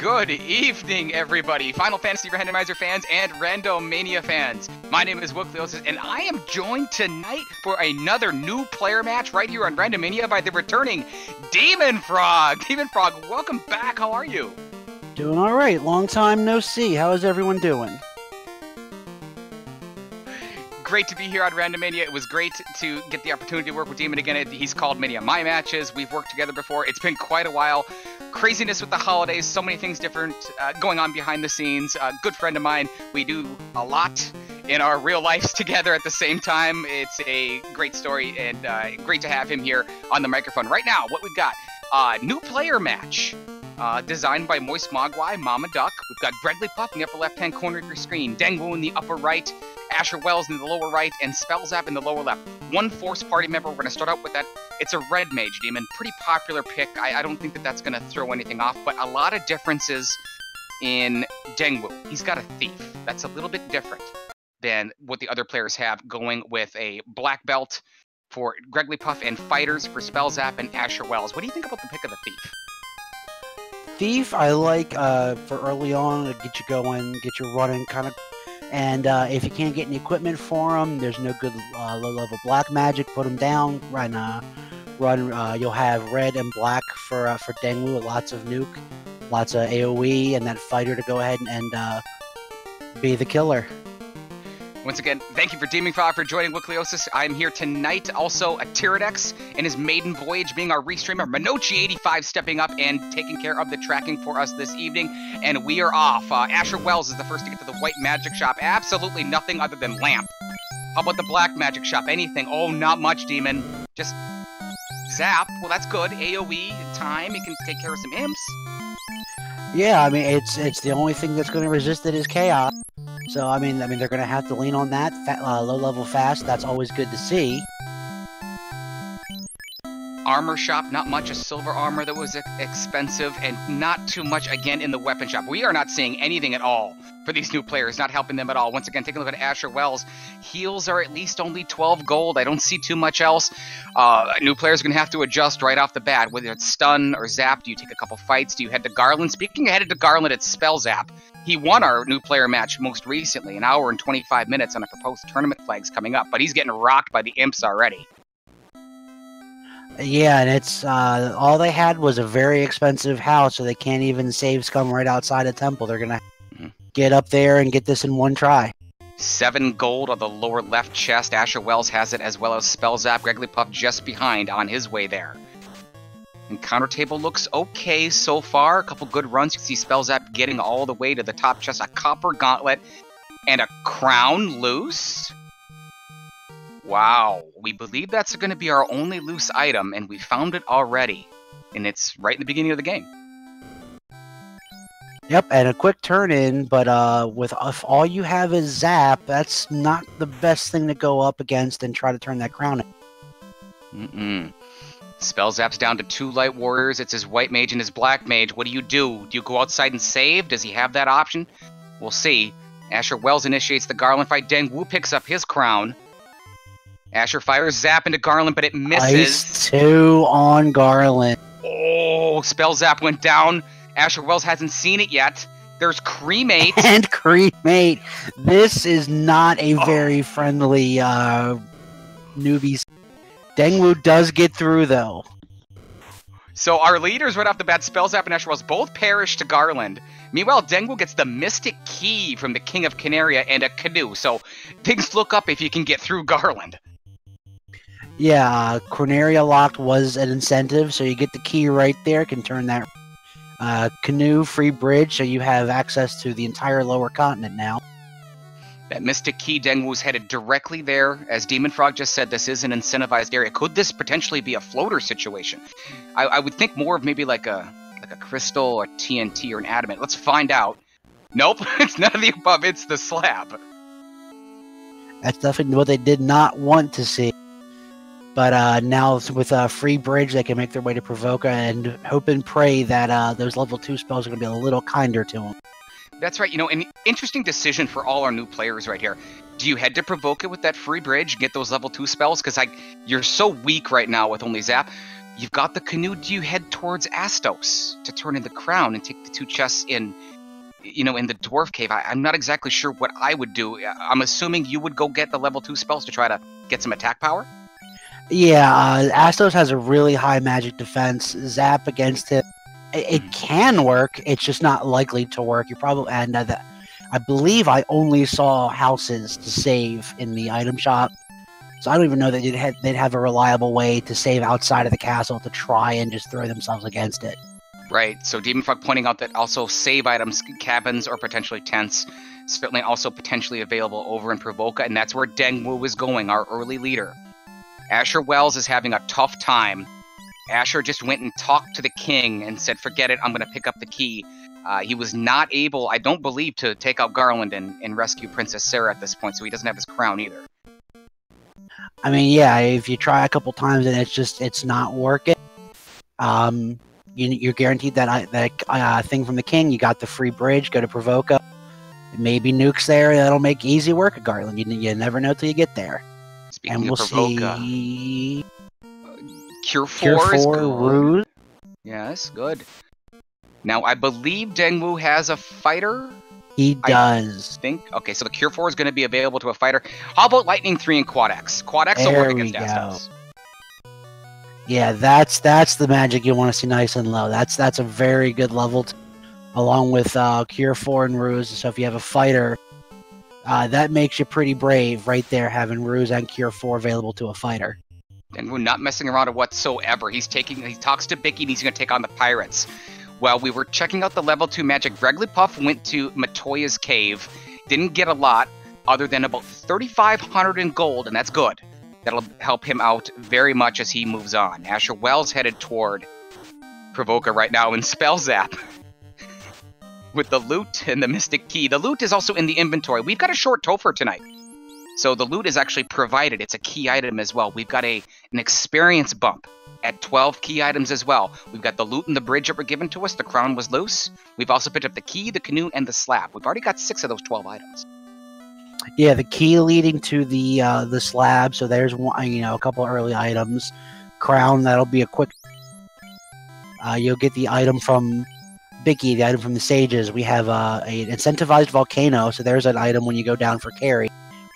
Good evening, everybody, Final Fantasy Randomizer fans and Randomania fans. My name is Wookleosis, and I am joined tonight for another new player match right here on Randomania by the returning Demon Frog. Demon Frog, welcome back. How are you? Doing all right. Long time no see. How is everyone doing? Great to be here on Randomania. It was great to get the opportunity to work with Demon again. He's called many of my matches. We've worked together before. It's been quite a while. Craziness with the holidays, so many things different going on behind the scenes. Good friend of mine. We do a lot in our real lives together at the same time. It's a great story, and great to have him here on the microphone. Right now, what we've got, new player match. Designed by Moist Mogwai, Mama Duck. We've got Gregly Puff in the upper left-hand corner of your screen, Dengwu in the upper right, Asher Wells in the lower right, and Spellzap in the lower left. One Force party member, we're going to start out with that. It's a red mage demon, pretty popular pick. I don't think that that's going to throw anything off, but a lot of differences in Dengwu. He's got a thief. That's a little bit different than what the other players have, going with a black belt for Gregly Puff and fighters for Spellzap and Asher Wells. What do you think about the pick of the thief? Thief, I like for early on to get you going, get you running, kind of. And if you can't get any equipment for him, there's no good low-level black magic. Put him down, run. You'll have red and black for Dengwu, lots of nuke, lots of AOE, and that fighter to go ahead and be the killer. Once again, thank you for Demon Frog for joining Wookleosis. I'm here tonight, also a Tyradex and his maiden voyage being our restreamer. Minochi85 stepping up and taking care of the tracking for us this evening. And we are off. Asher Wells is the first to get to the white magic shop. Absolutely nothing other than lamp. How about the black magic shop? Anything? Oh, not much, Demon. Just zap. Well, that's good. AoE, time. It can take care of some imps. Yeah, I mean, it's the only thing that's going to resist it is chaos. So, I mean, they're going to have to lean on that low-level fast. That's always good to see. Armor shop, not much. A silver armor that was expensive, and not too much, again, in the weapon shop. We are not seeing anything at all for these new players, not helping them at all. Once again, take a look at Asher Wells. Heals are at least only 12 gold. I don't see too much else. New players are going to have to adjust right off the bat, whether it's stun or zap. Do you take a couple fights? Do you head to Garland? Speaking of headed to Garland, it's Spellzap. He won our new player match most recently, an hour and 25 minutes on a proposed tournament flags coming up, but he's getting rocked by the imps already. Yeah, and it's all they had was a very expensive house, so they can't even save scum right outside a temple. They're gonna get up there and get this in one try. 7 gold on the lower left chest. Asher Wells has it, as well as Spellzap. Gregly Puff just behind on his way there. And counter table looks okay so far. A couple good runs. You can see Spellzap getting all the way to the top chest. A copper gauntlet and a crown loose. Wow. We believe that's going to be our only loose item, and we found it already. And it's right in the beginning of the game. Yep, and a quick turn in, but if all you have is zap, that's not the best thing to go up against and try to turn that crown in. Spellzap's down to 2 light warriors. It's his white mage and his black mage. What do? Do you go outside and save? Does he have that option? We'll see. Asher Wells initiates the Garland fight. Dengwu picks up his crown. Asher fires zap into Garland, but it misses. Ice 2 on Garland. Oh, Spellzap went down. Asher Wells hasn't seen it yet. There's Cremate. And Cremate. This is not a very friendly newbie. Dengwu does get through, though. So our leaders right off the bat, Spellzap and Asher Wells, both perish to Garland. Meanwhile, Dengwu gets the Mystic Key from the King of Canaria and a canoe. So things look up if you can get through Garland. Yeah, Corneria locked was an incentive, so you get the key right there. Can turn that canoe free bridge, so you have access to the entire lower continent now. That Mystic Key, Dengwu's headed directly there. As Demon Frog just said, this is an incentivized area. Could this potentially be a floater situation? I would think more of maybe like a crystal or TNT or an adamant. Let's find out. Nope, it's none of the above. It's the slab. That's definitely what they did not want to see. But now with a free bridge, they can make their way to Provoca and hope and pray that those level 2 spells are going to be a little kinder to them. That's right. You know, an interesting decision for all our new players right here. Do you head to Provoca with that free bridge, get those level 2 spells? Because you're so weak right now with only Zap. You've got the canoe. Do you head towards Astos to turn in the crown and take the 2 chests in, in the dwarf cave? I'm not exactly sure what I would do. I'm assuming you would go get the level 2 spells to try to get some attack power? Yeah, Astos has a really high magic defense. Zap against it. It can work. It's just not likely to work. You probably I believe I only saw houses to save in the item shop, so I don't even know that they'd have a reliable way to save outside of the castle to try and just throw themselves against it. Right. So Demon Frog pointing out that also save items, cabins, or potentially tents, certainly also potentially available over in Provoca, and that's where Dengwu is going, our early leader. Asher Wells is having a tough time. Asher just went and talked to the king and said, forget it, I'm going to pick up the key. He was not able, I don't believe, to take out Garland and rescue Princess Sarah at this point, so he doesn't have his crown either. I mean, yeah, if you try a couple times and it's not working, you're guaranteed that thing from the king. You got the free bridge, go to Provoca. Maybe nukes there, that'll make easy work of Garland. You never know till you get there. Speaking and we'll of Provoca, see... Cure 4 is good. Ruse. Yes, good. Now, I believe Dengwu has a fighter. He does. Okay, so the Cure 4 is going to be available to a fighter. How about Lightning 3 and Quad X? Quad X will work against Astos. Yeah, that's the magic you want to see nice and low. That's a very good level, along with Cure 4 and Ruse. So if you have a fighter, that makes you pretty brave right there, having Ruse and Cure 4 available to a fighter. And we're not messing around whatsoever. He talks to Bicky and he's going to take on the pirates. While we were checking out the level 2 magic, Wrigglypuff went to Matoya's cave. Didn't get a lot, other than about 3,500 in gold, and that's good. That'll help him out very much as he moves on. Asher Wells headed toward Provoca right now in Spell Zap. With the loot and the Mystic Key. The loot is also in the inventory. We've got a short Topher tonight. So the loot is actually provided. It's a key item as well. We've got an experience bump at 12 key items as well. We've got the loot and the bridge that were given to us. The crown was loose. We've also picked up the key, the canoe, and the slab. We've already got 6 of those 12 items. Yeah, the key leading to the slab. So there's one, a couple early items. Crown, that'll be a quick. You'll get the item from Bicky, the item from the sages. We have an incentivized volcano. So there's an item when you go down for carry.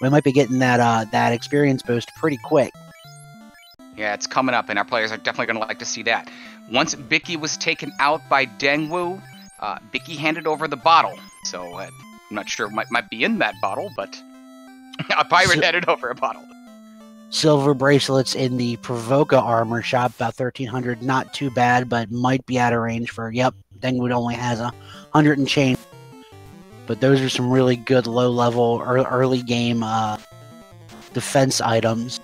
We might be getting that experience boost pretty quick. Yeah, it's coming up, and our players are definitely going to like to see that. Once Bicky was taken out by Dengwu, Bicky handed over the bottle. So I'm not sure what might be in that bottle, but a pirate handed over a bottle. Silver bracelets in the Provoca armor shop, about 1,300. Not too bad, but might be out of range for, Dengwu only has 100 and change. But those are some really good low-level, early game defense items.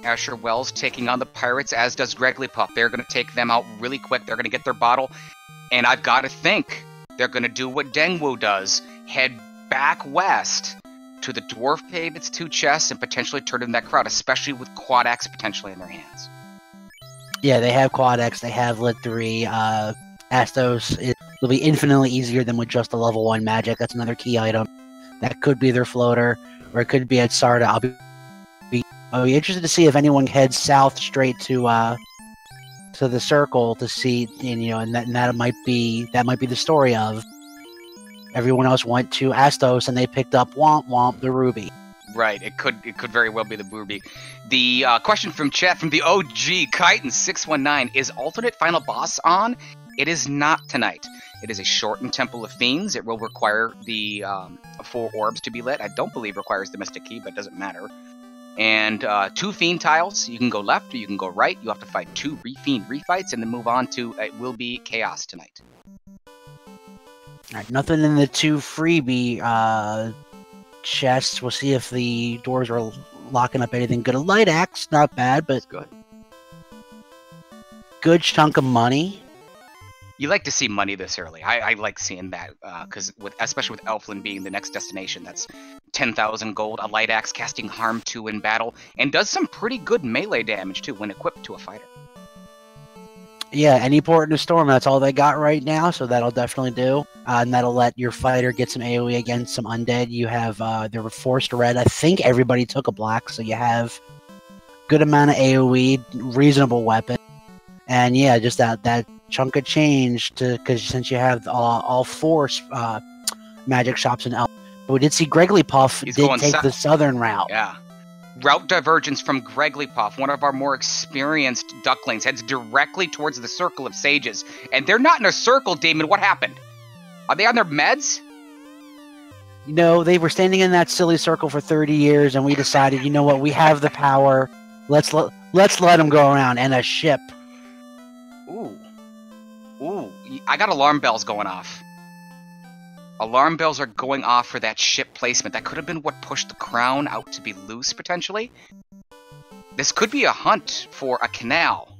Asher Wells taking on the pirates, as does Wrigglypuff. They're going to take them out really quick. They're going to get their bottle. And I've got to think they're going to do what Dengwu does. Head back west to the dwarf cave, its 2 chests, and potentially turn in that crowd, especially with Quad X potentially in their hands. Yeah, they have Quad X. They have Lit 3. Astos will be infinitely easier than with just the level 1 magic. That's another key item. That could be their floater, or it could be at Sarda. I'll be interested to see if anyone heads south straight to the circle to see, and that might be the story of everyone else went to Astos and they picked up the ruby. Right, it could very well be the ruby. The question from chat from the OG Chitin 619 is alternate final boss on? It is not tonight. It is a shortened Temple of Fiends. It will require the 4 orbs to be lit. I don't believe it requires the Mystic Key, but it doesn't matter. And 2 Fiend tiles. You can go left or you can go right. You have to fight 2 Fiend refights and then move on to it will be Chaos tonight. Alright, nothing in the 2 freebie chests. We'll see if the doors are locking up anything good. A light axe, not bad, but good. Good chunk of money. You like to see money this early. I like seeing that because especially with Elflin being the next destination, that's 10,000 gold. A light axe casting harm 2 in battle and does some pretty good melee damage too when equipped to a fighter. Yeah, any port in a storm, that's all they got right now, so that'll definitely do. And that'll let your fighter get some AoE against some undead. You have they were forced red. I think everybody took a black, so you have good amount of AoE, reasonable weapon. And yeah, just that chunk of change because since you have all four magic shops in El. We did see Gregglypuff did take the southern route. Yeah. Route divergence from Gregglypuff, one of our more experienced ducklings, heads directly towards the circle of sages. And they're not in a circle, Damon. What happened? Are they on their meds? You know, they were standing in that silly circle for 30 years, and we decided, you know what, we have the power. Let's let them go around. And a ship. Ooh. I got alarm bells going off. Alarm bells are going off for that ship placement. That could have been what pushed the crown out to be loose, potentially. This could be a hunt for a canal.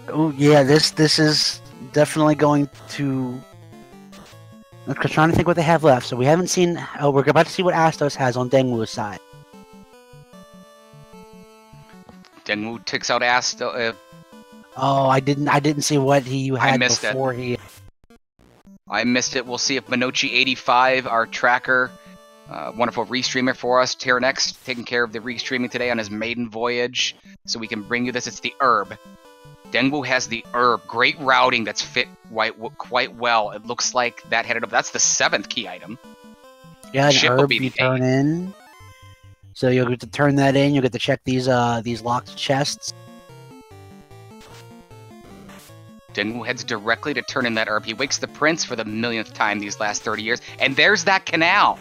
Oh, yeah, this is definitely going to... I'm trying to think what they have left. So we haven't seen... Oh, we're about to see what Astos has on Dengwu's side. Dengwu takes out Astos... Oh, I didn't see what he had before he... I missed it. We'll see if Minochi85, our tracker, wonderful restreamer for us, Tyrannex, taking care of the restreaming today on his maiden voyage, so we can bring you this. It's the herb. Dengwu has the herb. Great routing that's fit quite well. It looks like that headed up. That's the 7th key item. Yeah, an herb you turn in. So you'll get to turn that in. You'll get to check these locked chests. Dengwu heads directly to turn in that herb. He wakes the prince for the millionth time these last 30 years. And there's that canal.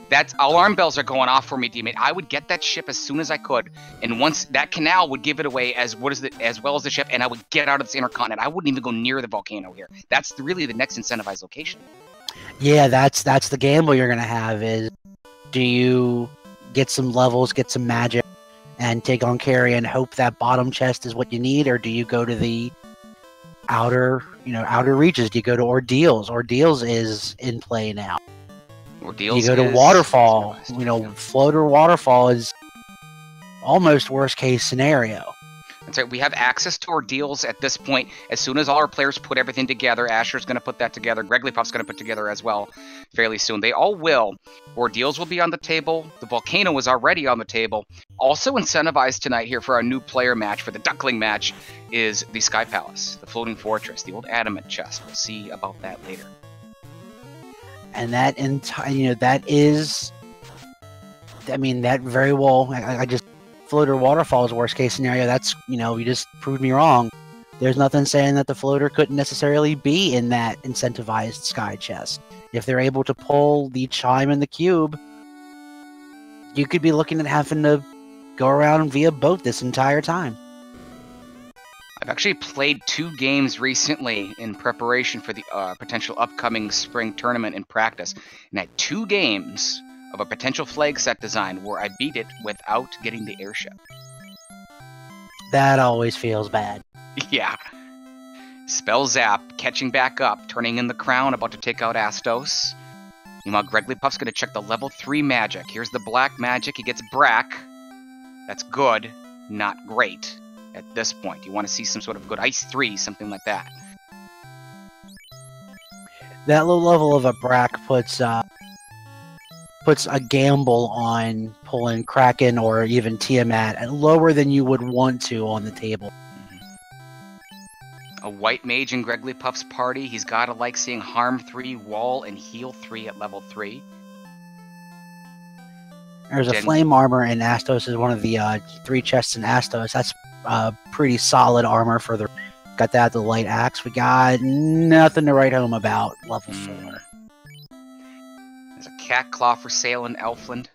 That's alarm bells are going off for me, teammate. I would get that ship as soon as I could. And once that canal would give it away as well as the ship, and I would get out of this intercontinent. I wouldn't even go near the volcano here. That's really the next incentivized location. Yeah, that's the gamble you're going to have is, do you get some levels, get some magic, and take on carry and hope that bottom chest is what you need, or do you go to the outer reaches? Do you go to Ordeals? Ordeals is in play now. Ordeals. You go to Waterfall. Floater Waterfall is almost worst case scenario. That's right. We have access to Ordeals at this point. As soon as all our players put everything together, Asher's going to put that together. Gregglypuff's going to put together as well fairly soon. They all will. Ordeals will be on the table. The volcano is already on the table. Also incentivized tonight here for our new player match, for the Duckling match, is the Sky Palace, the Floating Fortress, the old Adamant chest. We'll see about that later. And that is... I mean, that very well... I just... Floater Waterfall is worst case scenario. That's, you just proved me wrong. There's nothing saying that the floater couldn't necessarily be in that incentivized sky chest. If they're able to pull the chime and the cube, you could be looking at having to go around via boat this entire time. I've actually played 2 games recently in preparation for the potential upcoming spring tournament in practice, and had 2 games of a potential flag set design where I beat it without getting the airship. That always feels bad. Yeah. Spell Zap, catching back up, turning in the crown, about to take out Astos. Meanwhile, Gregglypuff's going to check the level 3 magic. Here's the black magic. He gets Brack. That's good, not great at this point. You want to see some sort of good Ice 3, something like that. That low level of a Brack puts a gamble on pulling Kraken or even Tiamat at lower than you would want to on the table. A white mage in Gregglypuff's party. He's got to like seeing Harm 3, Wall, and Heal 3 at level 3. There's a Flame Armor in Astos is one of the 3 chests in Astos. That's pretty solid armor for the... Got that, the Light Axe. We got nothing to write home about level 4. There's a Cat Claw for sale in Elfland.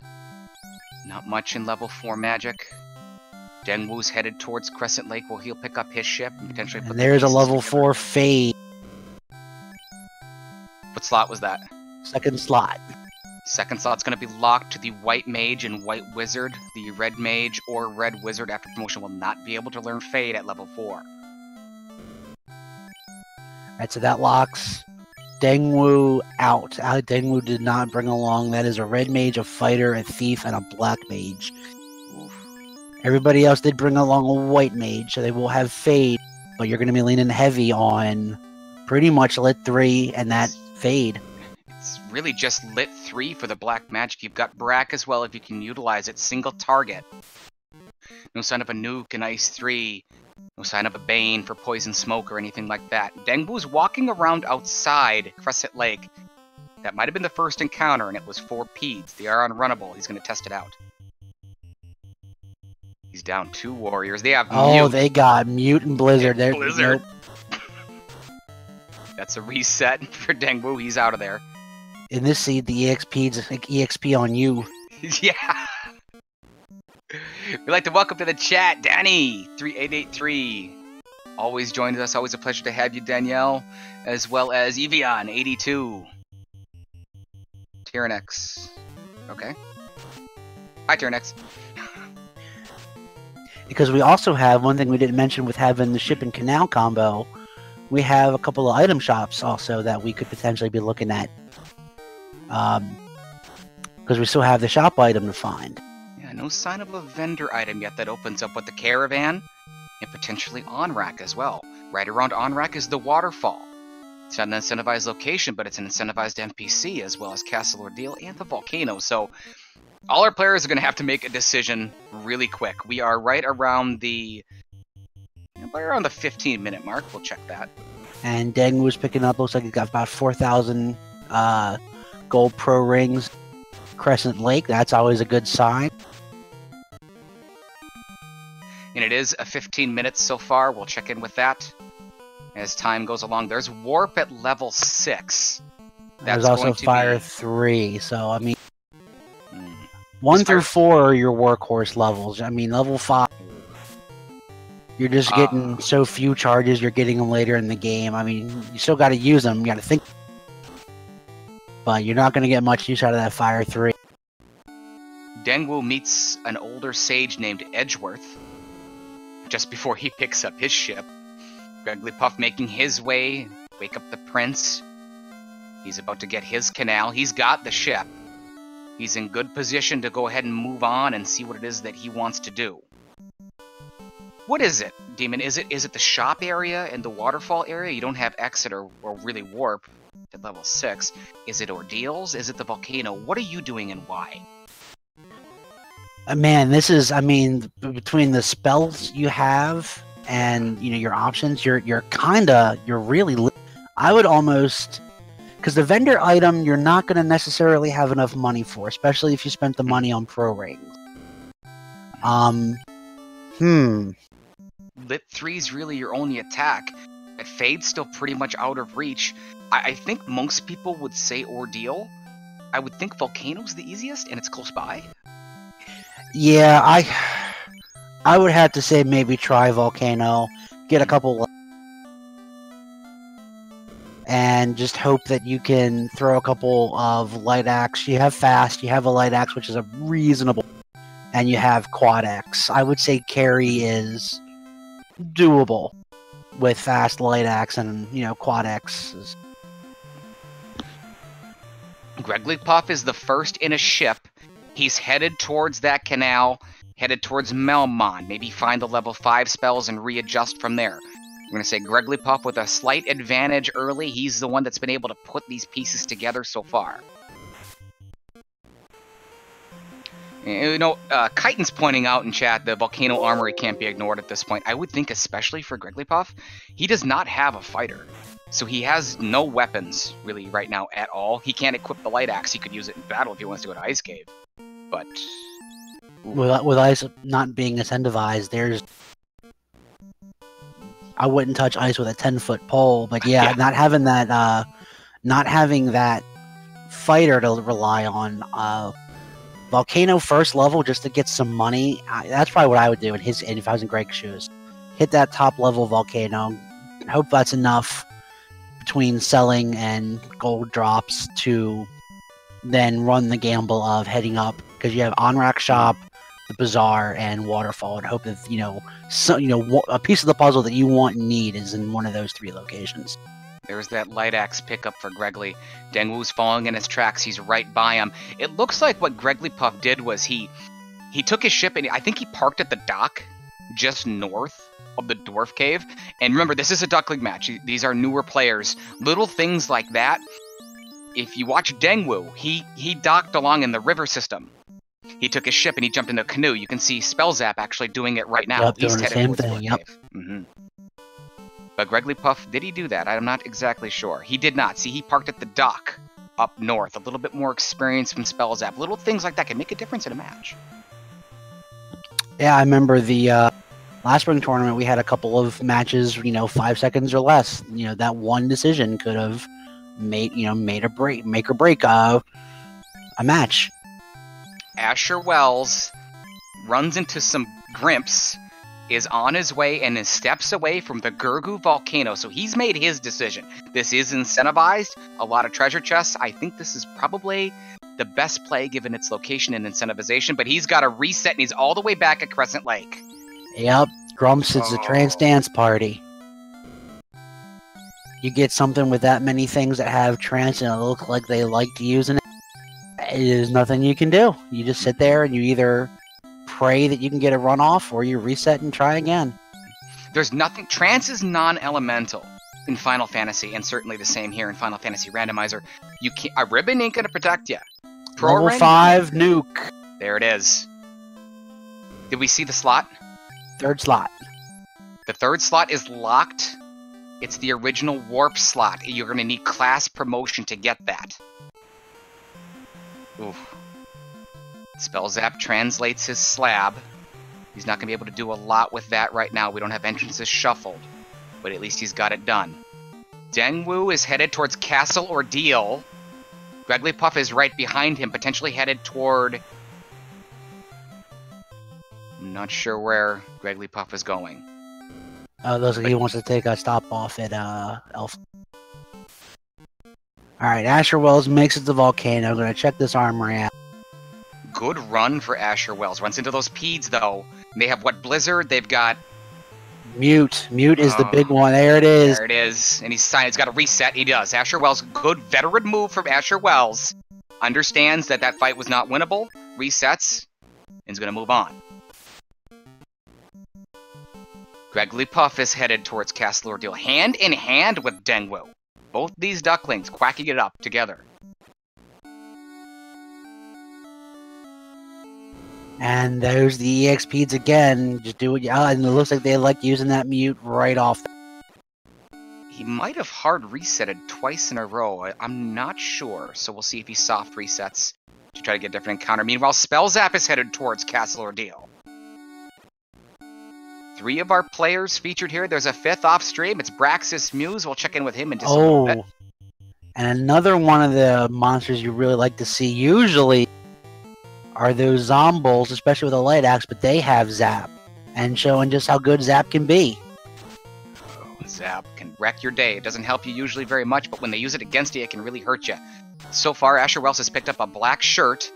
Not much in level 4 magic. Dengwu's headed towards Crescent Lake where he'll pick up his ship and potentially put... And there's a level 4 Fade. What slot was that? Second slot. Second slot's going to be locked to the White Mage and White Wizard. The Red Mage or Red Wizard after promotion will not be able to learn Fade at level 4. Alright, so that locks Dengwu out. Dengwu did not bring along. That is a Red Mage, a Fighter, a Thief, and a Black Mage. Oof. Everybody else did bring along a White Mage, so they will have Fade, but you're going to be leaning heavy on pretty much Lit 3 and that Fade. It's really just lit 3 for the black magic. You've got Brack as well if you can utilize it. Single target. No sign of a nuke in Ice 3. No sign of a Bane for Poison Smoke or anything like that. Dengbu's walking around outside Crescent Lake. That might have been the first encounter, and it was 4 Peds. They are unrunnable. He's going to test it out. He's down 2 warriors. They have Oh, Mute. they got Mute and Blizzard. And Blizzard. That's a reset for Dengbu. He's out of there. In this seed, the EXP's like EXP on you. Yeah. We'd like to welcome to the chat, Danny 3883. Always joins us. Always a pleasure to have you, Danielle. As well as Evian 82. Tyrannex. Okay. Hi, Tyrannex. Because we also have one thing we didn't mention with having the ship and canal combo. We have a couple of item shops also that we could potentially be looking at. Because we still have the shop item to find. Yeah, no sign of a vendor item yet that opens up with the caravan and potentially on-rack as well. Right around on-rack is the waterfall. It's not an incentivized location, but it's an incentivized NPC as well as Castle Ordeal and the volcano. So all our players are going to have to make a decision really quick. We are right around the 15-minute mark. We'll check that. And Deng was picking up, looks like he's got about 4,000 gold pro rings. Crescent Lake, that's always a good sign. And it is a 15 minutes so far. We'll check in with that as time goes along. There's Warp at level 6. There's also Fire 3, so I mean... 1 through 4 are your workhorse levels. I mean, level 5... You're just getting so few charges, you're getting them later in the game. I mean, you still got to use them, you got to think. But you're not going to get much use out of that Fire 3. Dengwu meets an older sage named Edgeworth just before he picks up his ship. Gregglypuff making his way, wake up the prince. He's about to get his canal. He's got the ship. He's in good position to go ahead and move on and see what it is that he wants to do. What is it, Demon? Is it the shop area and the waterfall area? You don't have exit or really warp at level 6. Is it ordeals? Is it the volcano? What are you doing and why? Man, this is, I mean, between the spells you have and, you know, your options, you're really, I would almost, because the vendor item, you're not going to necessarily have enough money for, especially if you spent the money on pro rings. Lit 3 is really your only attack. Fade's still pretty much out of reach. I think most people would say Ordeal. I would think Volcano's the easiest, and it's close by. Yeah, I would have to say maybe try Volcano, get a couple, and just hope that you can throw a couple of Light Axe. You have Fast, you have a Light Axe, which is a reasonable, and you have Quad Axe. I would say carry is doable with Fast, Light Axe, and, you know, Quad Axe. Gregglypuff is the first in a ship. He's headed towards that canal, headed towards Melmond. Maybe find the level 5 spells and readjust from there. We're going to say Gregglypuff with a slight advantage early. He's the one that's been able to put these pieces together so far. You know, Chitin's pointing out in chat the Volcano Armory can't be ignored at this point. I would think especially for Gregglypuff, he does not have a fighter. So he has no weapons, really, right now at all. He can't equip the Light Axe. He could use it in battle if he wants to go to Ice Cave. But... With Ice not being incentivized, there's... I wouldn't touch Ice with a 10-foot pole, but yeah, not having that fighter to rely on. Volcano first level just to get some money. That's probably what I would do if I was in Greg's shoes. Hit that top level Volcano. Hope that's enough between selling and gold drops to then run the gamble of heading up, because you have on-rack shop, the bazaar, and waterfall, and hope that a piece of the puzzle that you want and need is in one of those 3 locations. There's that Light Axe pickup for Greggly. Dengwu's falling in his tracks. He's right by him. It looks like what Gregglypuff did was he took his ship and I think he parked at the dock just north of the Dwarf Cave. And remember, this is a Duck League match. These are newer players. Little things like that if you watch Dengwu, he docked along in the river system. He took his ship and he jumped in a canoe. You can see Spell Zap actually doing it right now. Yep, doing the same thing, yep. But Greggly Puff, did he do that? I'm not exactly sure. He did not. See, he parked at the dock up north. A little bit more experience from Spell Zap. Little things like that can make a difference in a match. Yeah, I remember the last spring tournament, we had a couple of matches, 5 seconds or less. That one decision could have make or break a match. Asher Wells runs into some Grimps, is on his way, and is steps away from the Gurgu volcano. So he's made his decision. This is incentivized. A lot of treasure chests. I think this is probably the best play given its location and incentivization. But he's got to reset, and he's all the way back at Crescent Lake. Yep, Grumps, it's a trance dance party. You get something with that many things that have trance and it looks like they like to use it. There's nothing you can do. You just sit there and you either pray that you can get a runoff or you reset and try again. There's nothing. Trance is non-elemental in Final Fantasy, and certainly the same here in Final Fantasy Randomizer. You can't. A ribbon ain't gonna protect you. Level 5 nuke. There it is. Did we see the slot? Third slot. The third slot is locked. It's the original warp slot. You're gonna need class promotion to get that. Oof. Spell Zap translates his slab. He's not going to be able to do a lot with that right now. We don't have entrances shuffled. But at least he's got it done. Dengwu is headed towards Castle Ordeal. Greggly Puff is right behind him, potentially headed toward... I'm not sure where Greggly Puff is going. Looks like he wants to take a stop off at Elf. Alright, Asher Wells makes it to the volcano. I'm going to check this armory out. Good run for Asher Wells. Runs into those Peds, though. They have what, Blizzard? They've got... Mute. Mute is the big one. There it is. There it is. And he's got to reset. He does. Asher Wells, good veteran move from Asher Wells. Understands that that fight was not winnable. Resets. And is going to move on. Greggly Puff is headed towards Castle Ordeal. Hand in hand with Dengwu. Both these ducklings quacking it up together. And there's the EXPs again. Just do it. And it looks like they like using that mute right off. He might have hard resetted twice in a row. I'm not sure. So we'll see if he soft resets to try to get a different encounter. Meanwhile, Spell Zap is headed towards Castle Ordeal. 3 of our players featured here. There's a 5th off stream. It's Braxis Muse. We'll check in with him in just a little bit. And another one of the monsters you really like to see usually are those zombies, especially with a light axe, but they have Zap. And showing just how good Zap can be. Oh, Zap can wreck your day. It doesn't help you usually very much, but when they use it against you, it can really hurt you. So far, Asher Wells has picked up a black shirt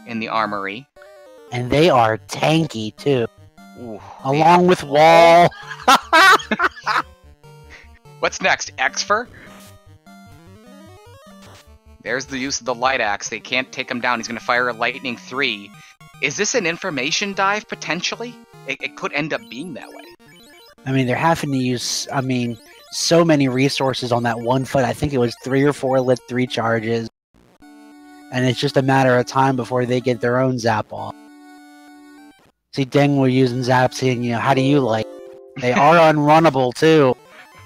in the armory. And they are tanky, too. Ooh, along with Wall. What's next? Exfer? There's the use of the light axe. They can't take him down. He's going to fire a lightning 3. Is this an information dive, potentially? It could end up being that way. I mean, they're having to use, so many resources on that one fight. I think it was 3 or 4 lit 3 charges. And it's just a matter of time before they get their own Zap off. See, Dengwu using Zap, saying, how do you like? They are unrunnable, too.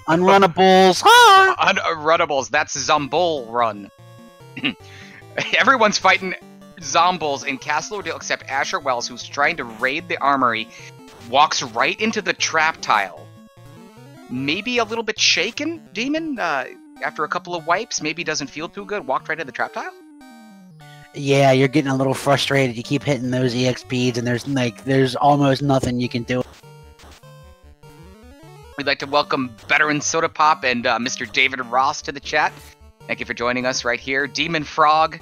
Unrunnables! Unrunnables, that's Zombol Run. Everyone's fighting Zombles in Castle Ordeal except Asher Wells, who's trying to raid the armory, walks right into the trap tile. Maybe a little bit shaken, Demon, after a couple of wipes. Maybe doesn't feel too good. Walked right into the trap tile? Yeah, you're getting a little frustrated. You keep hitting those EXPs, and there's almost nothing you can do. We'd like to welcome Veteran Soda Pop and Mr. David Ross to the chat. Thank you for joining us right here. Demon Frog.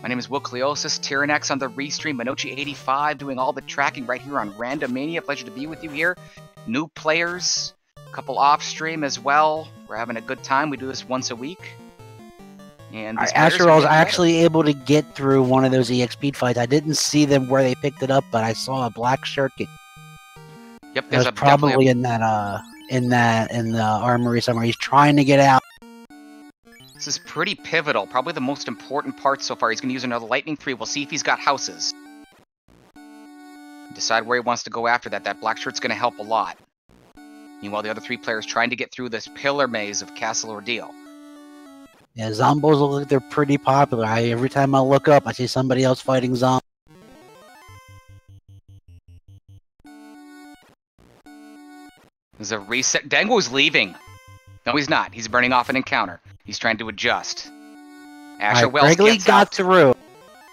My name is Will Cleosis. Tyrannex on the restream. Minochi85 doing all the tracking right here on Randomania. Pleasure to be with you here. New players. A couple off stream as well. We're having a good time. We do this once a week. And Asher was actually able to get through one of those EXP fights. I didn't see them where they picked it up, but I saw a black shirt. Yep, there's probably in the armory somewhere. He's trying to get out. This is pretty pivotal. Probably the most important part so far. He's going to use another Lightning 3. We'll see if he's got houses. Decide where he wants to go after that. That black shirt's going to help a lot. Meanwhile, the other 3 players trying to get through this pillar maze of Castle Ordeal. Yeah, Zombos look like they're pretty popular. Every time I look up, I see somebody else fighting zombies. There's a reset. Dango's leaving. No, he's not. He's burning off an encounter. He's trying to adjust. Asher Wells Gregory gets got out. through.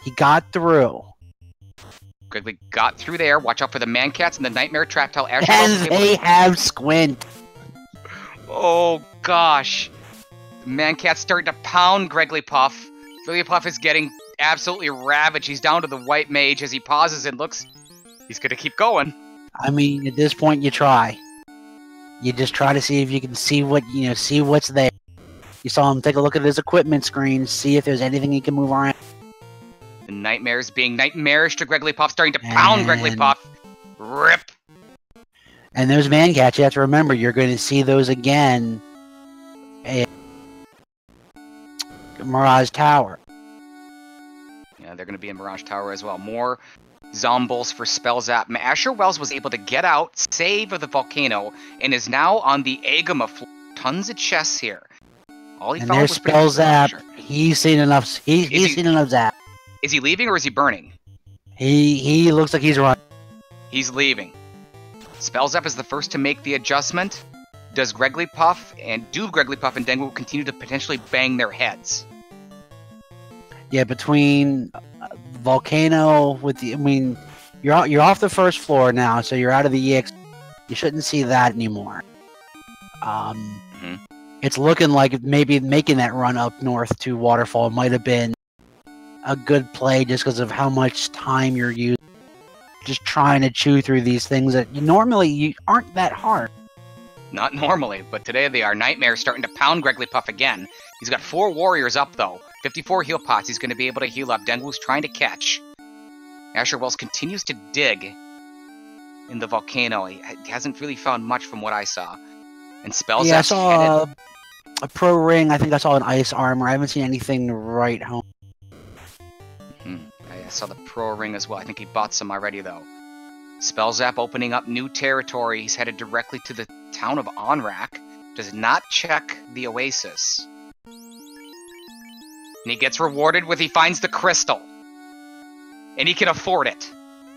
He got through. Gregory got through there. Watch out for the man cats and the nightmare trap tile. Asher And Wells was they have squint. Oh gosh. The man cat's starting to pound Gregory Puff. Gregory Puff is getting absolutely ravaged. He's down to the white mage as he pauses and looks. He's gonna keep going. I mean, at this point, you try. You just try to see if you can see what see what's there. You saw him take a look at his equipment screen, see if there's anything he can move around. The nightmares being nightmarish to Gregory Puff, starting to pound Gregory Puff. Rip. And those man cats, you have to remember, you're going to see those again at Mirage Tower. Yeah, they're going to be in Mirage Tower as well. More Zombles for spell zap. Asher Wells was able to get out, save the volcano, and is now on the Agama floor. Tons of chests here. All he And found there's was pretty spell much zap. Asher. He's seen enough. He's seen enough zap. Is he leaving or is he burning? He looks like he's running. He's leaving. Spell zap is the first to make the adjustment. Does Gregory Puff and Dengu continue to potentially bang their heads? Yeah, between volcano with the, I mean, you're off the first floor now, so you're out of the EX. You shouldn't see that anymore. It's looking like maybe making that run up north to Waterfall might have been a good play just because of how much time you're using. Just trying to chew through these things that normally aren't that hard. Not normally, but today they are. Nightmares starting to pound Gregory Puff again. He's got 4 warriors up, though. 54 heal pots. He's going to be able to heal up. Dengu's trying to catch. Asher Wells continues to dig in the volcano. He hasn't really found much from what I saw. And spells. Yeah, I saw a pro ring. I think I saw an ice armor. I haven't seen anything right home. I saw the pro ring as well. I think he bought some already, though. Spell Zap opening up new territory. He's headed directly to the town of Onrak. Does not check the Oasis. And he gets rewarded with he finds the crystal. And he can afford it.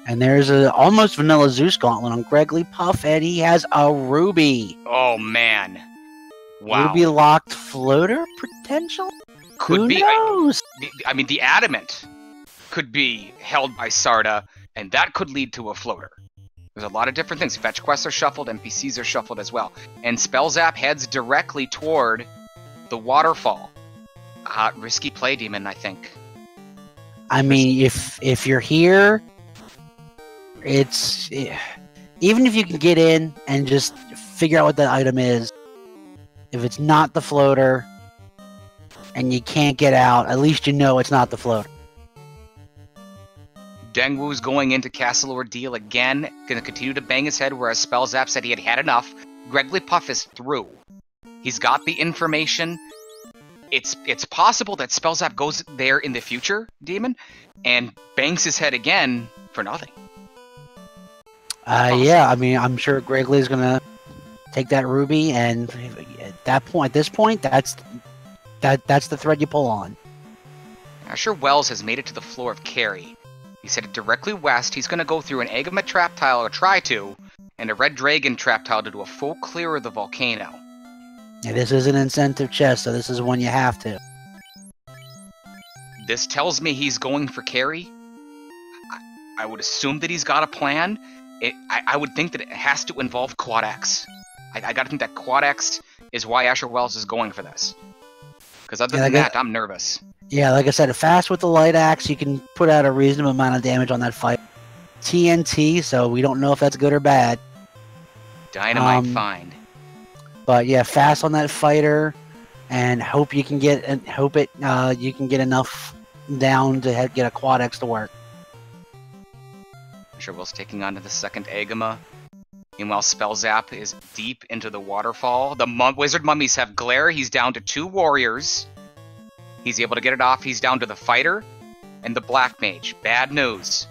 And there's a almost vanilla Zeus gauntlet on Gregory Puff, and he has a ruby. Oh, man. Wow. Ruby locked floater potential? Could Who be. knows? I mean, the adamant could be held by Sarda, and that could lead to a floater. There's a lot of different things. Fetch quests are shuffled, NPCs are shuffled as well. And Spell Zap heads directly toward the waterfall. Risky play, Demon, I think. I mean, if you're here, even if you can get in and just figure out what that item is, if it's not the floater and you can't get out, at least you know it's not the floater. Dengwu's going into Castle Ordeal again, going to continue to bang his head, whereas Spell Zap said he had had enough. Gregory Puff is through. He's got the information. It's possible that Spell Zap goes there in the future, Demon, and bangs his head again for nothing. Yeah, I mean, I'm sure Gregory's gonna take that ruby, and at this point, that's the thread you pull on. Asher Wells has made it to the floor of Carrie. He's headed directly west. He's going to go through an Agama trap tile, or try to, and a Red Dragon trap tile to do a full clear of the volcano. Yeah, this is an incentive chest, so this is one you have to. This tells me he's going for Carrie. I would assume that he's got a plan. I would think that it has to involve Quad X. I gotta think that Quad X is why Asher Wells is going for this. Because other than that, I'm nervous. Yeah, like I said, fast with the light axe, you can put out a reasonable amount of damage on that fight. TNT, so we don't know if that's good or bad. Dynamite find. But yeah, fast on that fighter, and hope you can get you can get enough down to get a Quad X to work. Asher Wells taking on to the second Agama. Meanwhile, Spell Zap is deep into the waterfall. The Wizard Mummies have glare. He's down to 2 warriors. He's able to get it off. He's down to the fighter and the black mage. Bad news.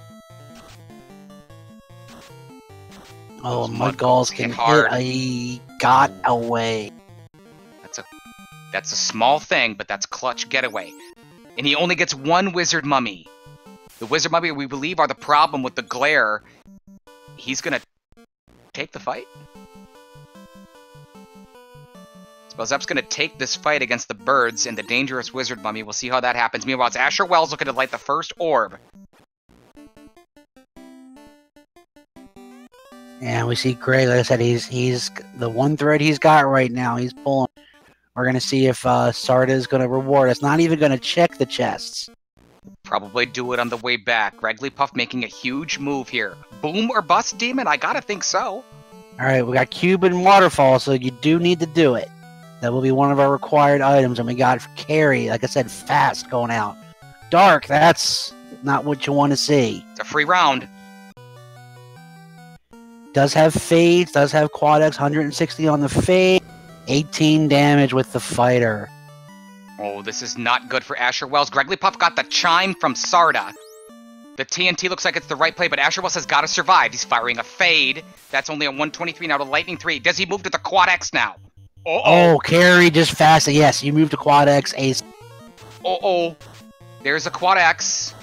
Oh, Those Mudgalls can hit hard. He got away. That's a small thing, but that's clutch getaway. And he only gets one wizard mummy. The wizard mummy, we believe, are the problem with the glare. He's gonna take the fight. Spellzap's gonna take this fight against the birds and the dangerous wizard mummy. We'll see how that happens. Meanwhile, it's Asher Wells looking to light the first orb. And we see Gray, like I said, he's the one thread he's got right now. He's pulling. We're going to see if Sarda is going to reward us. Not even going to check the chests. Probably do it on the way back. Wrigglypuff making a huge move here. Boom or bust, Demon? I gotta think so. Alright, we got Cube and Waterfall, so you do need to do it. That will be one of our required items. And we got Carry, like I said, fast going out. Dark, that's not what you want to see. It's a free round. Does have fades, does have Quad X, 160 on the fade. 18 damage with the fighter. Oh, this is not good for Asher Wells. Wrigglypuff got the chime from Sarda. The TNT looks like it's the right play, but Asher Wells has got to survive. He's firing a fade. That's only a 123 now to Lightning 3. Does he move to the Quad X now? Oh, Carry just fasted. Yes, you moved to Quad X. Ace. There's a Quad X.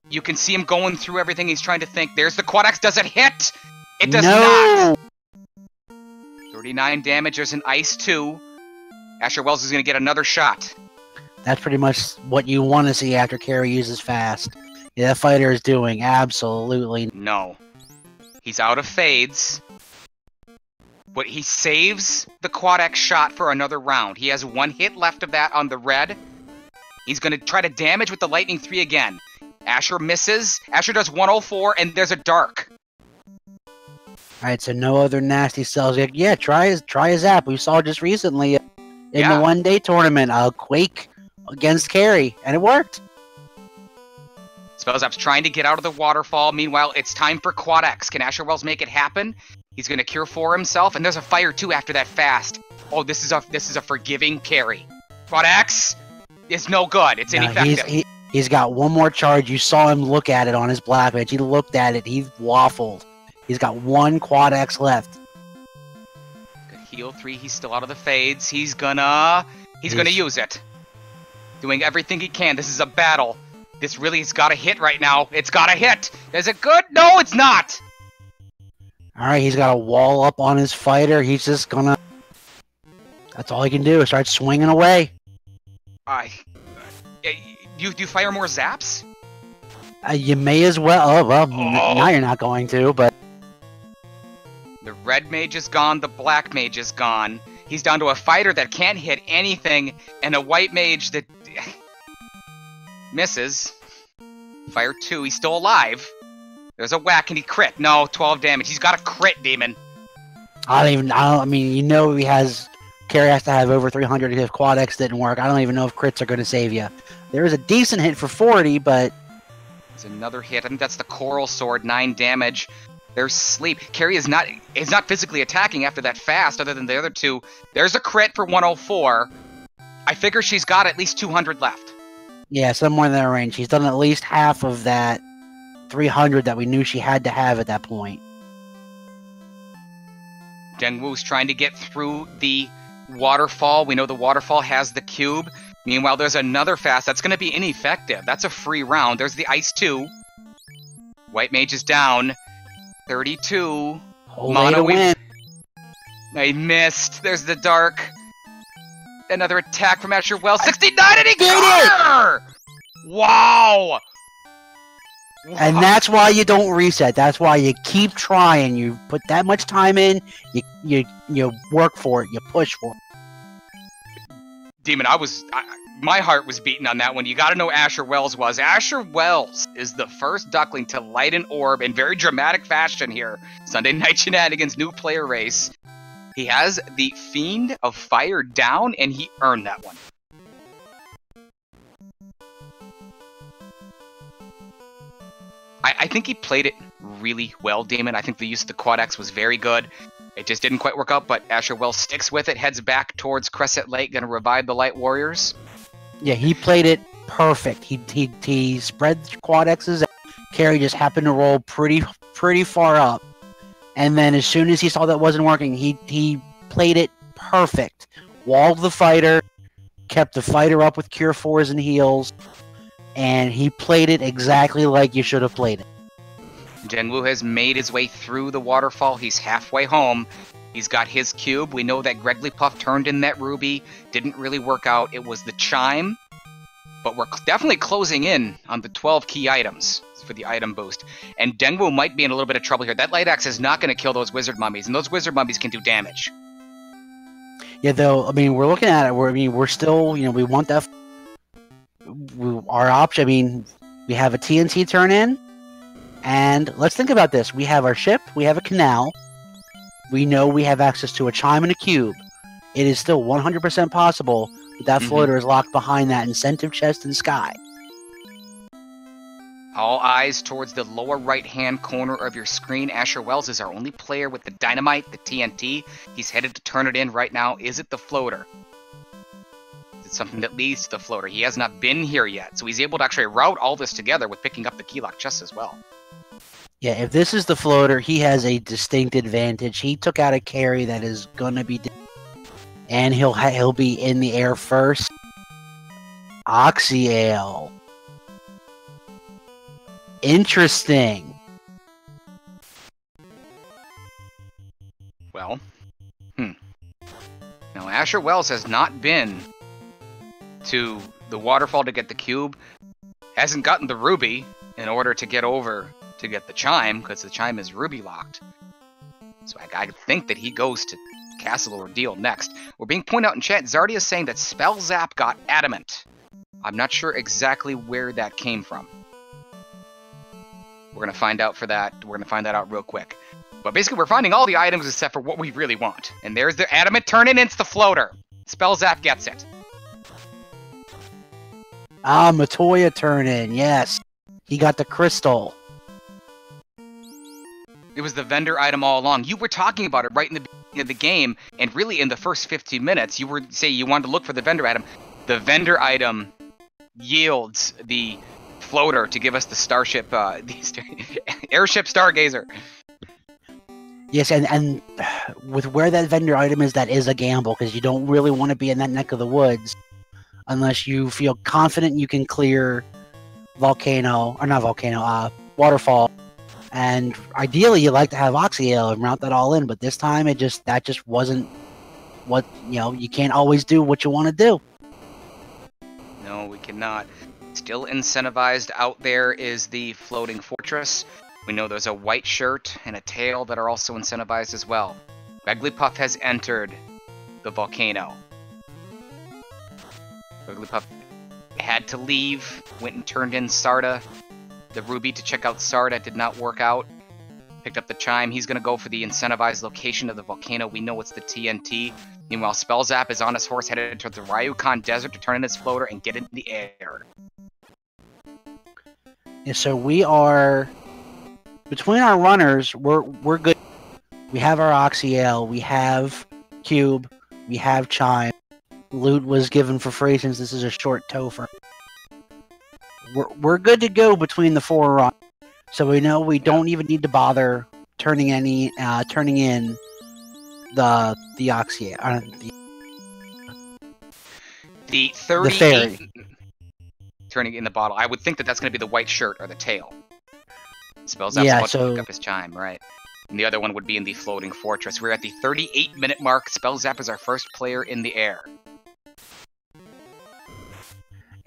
You can see him going through everything. He's trying to think. There's the Quad X. Does it hit? It does not. 39 damage. There's an Ice 2. Asher Wells is going to get another shot. That's pretty much what you want to see after Carry uses fast. Yeah, that fighter is doing absolutely no. He's out of fades. But he saves the Quad X shot for another round. He has one hit left of that on the red. He's going to try to damage with the Lightning 3 again. Asher misses. Asher does 104, and there's a Dark. Alright, so no other nasty cells. Yeah, try his app. We saw just recently in the one-day tournament, Quake against Carry, and it worked. Spellzap's trying to get out of the waterfall. Meanwhile, it's time for Quad X. Can Asher Wells make it happen? He's going to cure for himself, and there's a fire too after that fast. Oh, this is a forgiving Carry. Quad X is no good. It's ineffective. He's got one more charge. You saw him look at it on his black edge. He looked at it. He waffled. He's got one Quad X left. Good heal 3. He's still out of the fades. He's gonna use it. Doing everything he can. This is a battle. This really has got to hit right now. It's got to hit. Is it good? No, it's not. All right, he's got a wall up on his fighter. He's just gonna. That's all he can do is start swinging away. Do you fire more zaps? You may as well. Oh, well, now you're not going to, but. The red mage is gone, the black mage is gone. He's down to a fighter that can't hit anything, and a white mage that misses. Fire 2, he's still alive. There's a whack and he crit. No, 12 damage. He's got a crit, Demon. I mean, you know Carry has to have over 300 if Quad X didn't work. I don't even know if crits are going to save you. There is a decent hit for 40, but... There's another hit. I think that's the Coral Sword, 9 damage. There's sleep. Carry is not physically attacking after that fast, other than the other two. There's a crit for 104. I figure she's got at least 200 left. Yeah, somewhere in that range. She's done at least half of that 300 that we knew she had to have at that point. Dengwu's trying to get through the waterfall. We know the waterfall has the cube. Meanwhile, there's another fast. That's going to be ineffective. That's a free round. There's the Ice 2. White Mage is down. 32. Mono win. I missed. There's the Dark. Another attack from Asher Wells. 69 and he got her! Wow! And that's why you don't reset. That's why you keep trying. You put that much time in. You work for it. You push for it. Demon, my heart was beating on that one. You got to know Asher Wells was. Asher Wells is the first Duckling to light an orb in very dramatic fashion here. Sunday Night Shenanigans new player race. He has the Fiend of Fire down, and he earned that one. I think he played it really well, Damon. I think the use of the Quad X was very good. It just didn't quite work out, but Asher Wells sticks with it, heads back towards Crescent Lake, going to revive the Light Warriors. Yeah, he played it perfect. He spread quad X's. Carry just happened to roll pretty far up, and then as soon as he saw that wasn't working, he played it perfect. Walled the fighter, kept the fighter up with cure 4s and heals, and he played it exactly like you should have played it. Dengwu has made his way through the waterfall. He's halfway home. He's got his cube. We know that Gregglypuff turned in that ruby. Didn't really work out. It was the chime. But we're definitely closing in on the 12 key items for the item boost. And Dengwu might be in a little bit of trouble here. That light axe is not going to kill those wizard mummies. And those wizard mummies can do damage. Yeah, though, I mean, we're looking at it. We're still, we want that. Our option, we have a TNT turn in. And let's think about this. We have our ship. We have a canal. We know we have access to a chime and a cube. It is still 100% possible that floater is locked behind that incentive chest in sky. All eyes towards the lower right-hand corner of your screen. Asher Wells is our only player with the dynamite, the TNT. He's headed to turn it in right now. Is it the floater? Is it something that leads to the floater? He has not been here yet, so he's able to actually route all this together with picking up the key lock chest as well. Yeah, if this is the floater, he has a distinct advantage. He took out a carry that is gonna be, and he'll be in the air first. Oxyale. Interesting. Well, Now Asher Wells has not been to the waterfall to get the cube. Hasn't gotten the ruby in order to get over to get the chime, because the chime is ruby locked. So I think that he goes to Castle Ordeal next. We're being pointed out in chat, Zardia is saying that Spell Zap got adamant. I'm not sure exactly where that came from. We're going to find out for that. We're going to find that out real quick. But basically, we're finding all the items except for what we really want. And there's the adamant turn-in, it's the floater. Spell Zap gets it. Ah, Matoya turn-in, yes. He got the crystal. It was the vendor item all along. You were talking about it right in the beginning of the game, and really in the first 15 minutes, you were saying you wanted to look for the vendor item. The vendor item yields the floater to give us the starship, airship stargazer. Yes, and with where that vendor item is, that is a gamble, because you don't really want to be in that neck of the woods unless you feel confident you can clear waterfall. And ideally, you like to have Oxyale and route that all in, but this time that just wasn't what, you can't always do what you want to do. No, we cannot. Still incentivized out there is the floating fortress. We know there's a white shirt and a tail that are also incentivized as well. Gregglypuff has entered the volcano. Gregglypuff had to leave, went and turned in Sarda. The ruby to check out Sarda did not work out. Picked up the chime. He's going to go for the incentivized location of the volcano. We know it's the TNT. Meanwhile, Spell Zap is on his horse headed towards the Ryukon Desert to turn in his floater and get in the air. Yeah, so we are... Between our runners, we're good. We have our Oxyale, we have Cube, we have Chime. Loot was given for free since this is a short Topher. We're good to go between the four runs. So we know we don't even need to bother turning in the Oxyale. The 38 the fairy. Turning in the bottle. I would think that that's going to be the white shirt or the tail. Spells out to pick up his chime, right? And the other one would be in the floating fortress. We're at the 38-minute mark. Spell Zap is our first player in the air.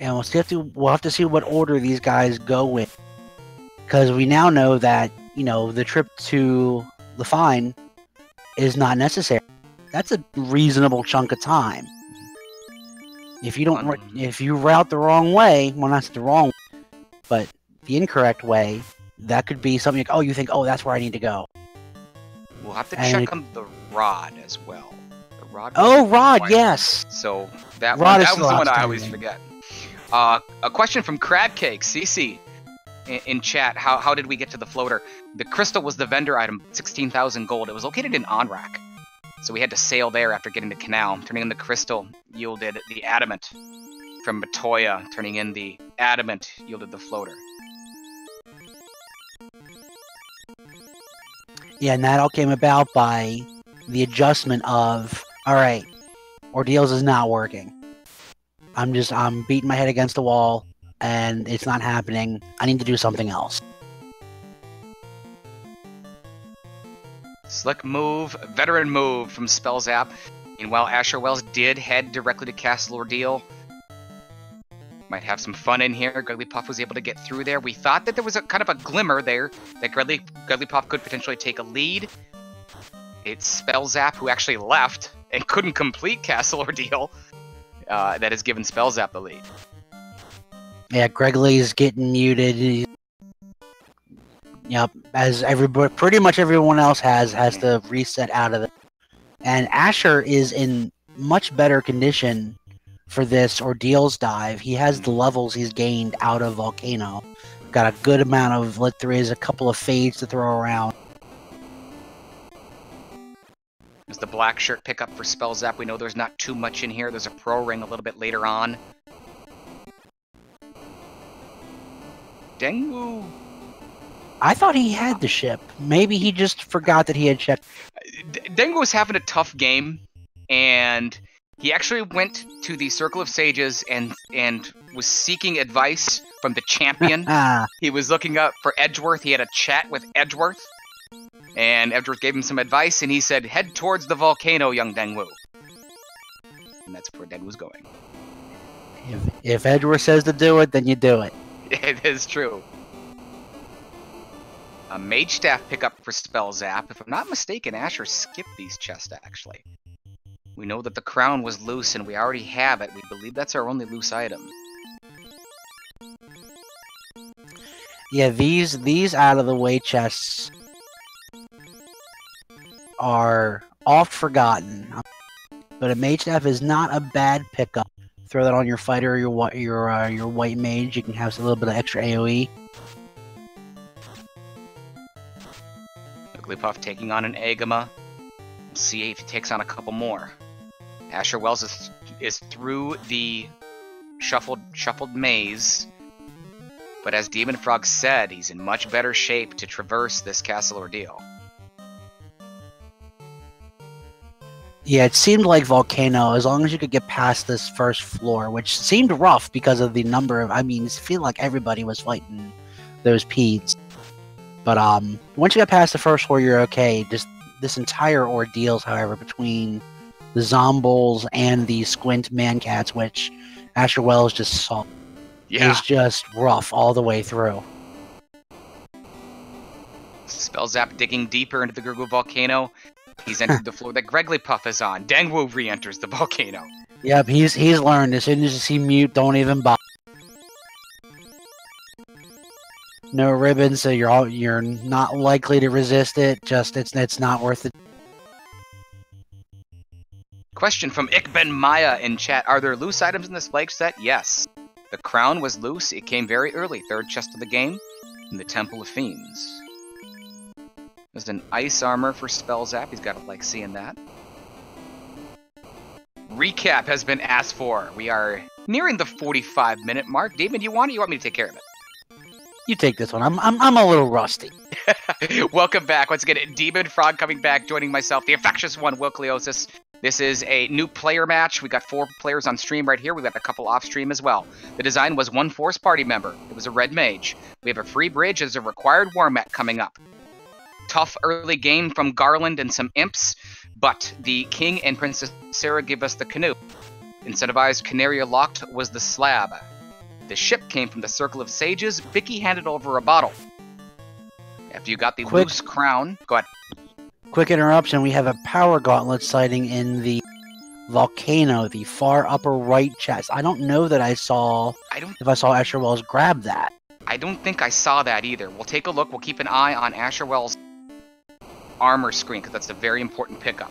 And we'll have to see what order these guys go in, because we now know that the trip to the Fine is not necessary. That's a reasonable chunk of time. If you route the wrong way, well, not the wrong way, but the incorrect way, that could be something like, you think, that's where I need to go. We'll have to check on the rod as well. The rod. Rod, yes. So that was the one I always forget. A question from Crab Cake, CC, in chat. How did we get to the floater? The crystal was the vendor item, 16,000 gold. It was located in Onrak. So we had to sail there after getting the canal. Turning in the crystal yielded the adamant. from Matoya, turning in the adamant, yielded the floater. Yeah, and that all came about by the adjustment of, all right, Ordeals is not working. I'm beating my head against the wall, and it's not happening. I need to do something else. Slick move, veteran move from Spell Zap. Meanwhile, Asher Wells did head directly to Castle Ordeal. Might have some fun in here. Grigglypuff was able to get through there. We thought that there was a kind of a glimmer there that Grigglypuff could potentially take a lead. It's Spell Zap who actually left and couldn't complete Castle Ordeal that has given Spell Zap the lead. Yeah, Gregley's getting muted. Yep, as everybody, pretty much everyone else has to reset out of it. And Asher is in much better condition for this Ordeals dive. He has the levels he's gained out of Volcano. Got a good amount of lit threes, a couple of fades to throw around. There's the black shirt pickup for Spell Zap. We know there's not too much in here. There's a pro ring a little bit later on. Dengwu. I thought he had the ship. Maybe he just forgot that he had checked. Dengwu was having a tough game, and he actually went to the Circle of Sages and was seeking advice from the champion. He was looking up for Edgeworth. He had a chat with Edgeworth, and Edgeworth gave him some advice, and he said, head towards the volcano, young Dengwu. And that's where Dengwu's going. If Edgeworth says to do it, then you do it. It is true. A Mage Staff pickup for Spell Zap. If I'm not mistaken, Asher skipped these chests, actually. We know that the crown was loose, and we already have it. We believe that's our only loose item. Yeah, these out-of-the-way chests are oft forgotten. But a Mage Staff is not a bad pickup. Throw that on your fighter or your white mage. You can have a little bit of extra AoE. Wigglypuff taking on an Agama. We'll see if he takes on a couple more. Asher Wells is through the shuffled maze. But as Demon Frog said, he's in much better shape to traverse this Castle Ordeal. Yeah, it seemed like Volcano, as long as you could get past this first floor, which seemed rough because of the number of, I mean, it seemed like everybody was fighting those Peds. But once you get past the first floor, you're okay. Just this entire ordeals, however, between the Zombles and the Squint Mancats, which Asher Wells just saw, is just rough all the way through. Spell Zap digging deeper into the Gurgle Volcano. He's entered the floor that Grigglypuff is on. Dengwu re-enters the volcano. Yep, he's learned. As soon as you see mute, don't even bother. No ribbon, so you're not likely to resist it. Just it's not worth it. Question from Ikben Maya in chat: are there loose items in this flag set? Yes. The crown was loose. It came very early, third chest of the game, in the Temple of Fiends. There's an ice armor for Spell Zap. He's got to like seeing that. Recap has been asked for. We are nearing the 45-minute mark. Damon, you want it? You want me to take care of it? You take this one. I'm a little rusty. Welcome back. Once again, Demon Frog coming back, joining myself, the infectious one, Wilkliosis. This is a new player match. We got 4 players on stream right here. We got a couple off stream as well. The design was one Force Party member. It was a red mage. We have a free bridge as a required war mat coming up. Tough early game from Garland and some imps, but the King and Princess Sarah give us the canoe. Incentivized Canaria Locked was the slab. The ship came from the Circle of Sages. Vicky handed over a bottle. After you got the loose crown... Go ahead. Quick interruption. We have a power gauntlet sighting in the volcano, the far upper right chest. I don't know that I saw... if I saw Asher Wells grab that. I don't think I saw that either. We'll take a look. We'll keep an eye on Asher Wells' armor screen, because that's a very important pickup.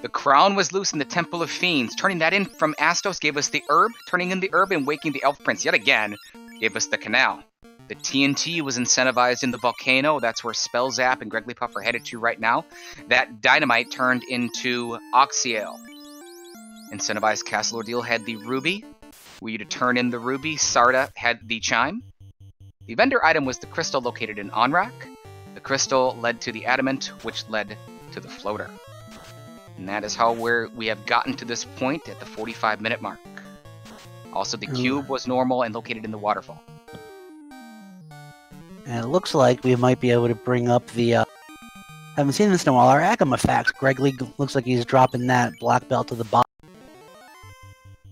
The crown was loose in the Temple of Fiends. Turning that in from Astos gave us the herb. Turning in the herb and waking the Elf Prince yet again gave us the canal. The TNT was incentivized in the volcano. That's where Spell Zap and Grigglypuff are headed to right now. That dynamite turned into Oxyale. Incentivized Castle Ordeal had the ruby. Were you to turn in the ruby, Sarda had the chime. The vendor item was the crystal located in Onrak. The crystal led to the adamant, which led to the floater. And that is how we have gotten to this point at the 45-minute mark. Also, the cube was normal and located in the waterfall. And it looks like we might be able to bring up the... haven't seen this in a while. Our Agama facts. Greg Lee looks like he's dropping that black belt to the bottom.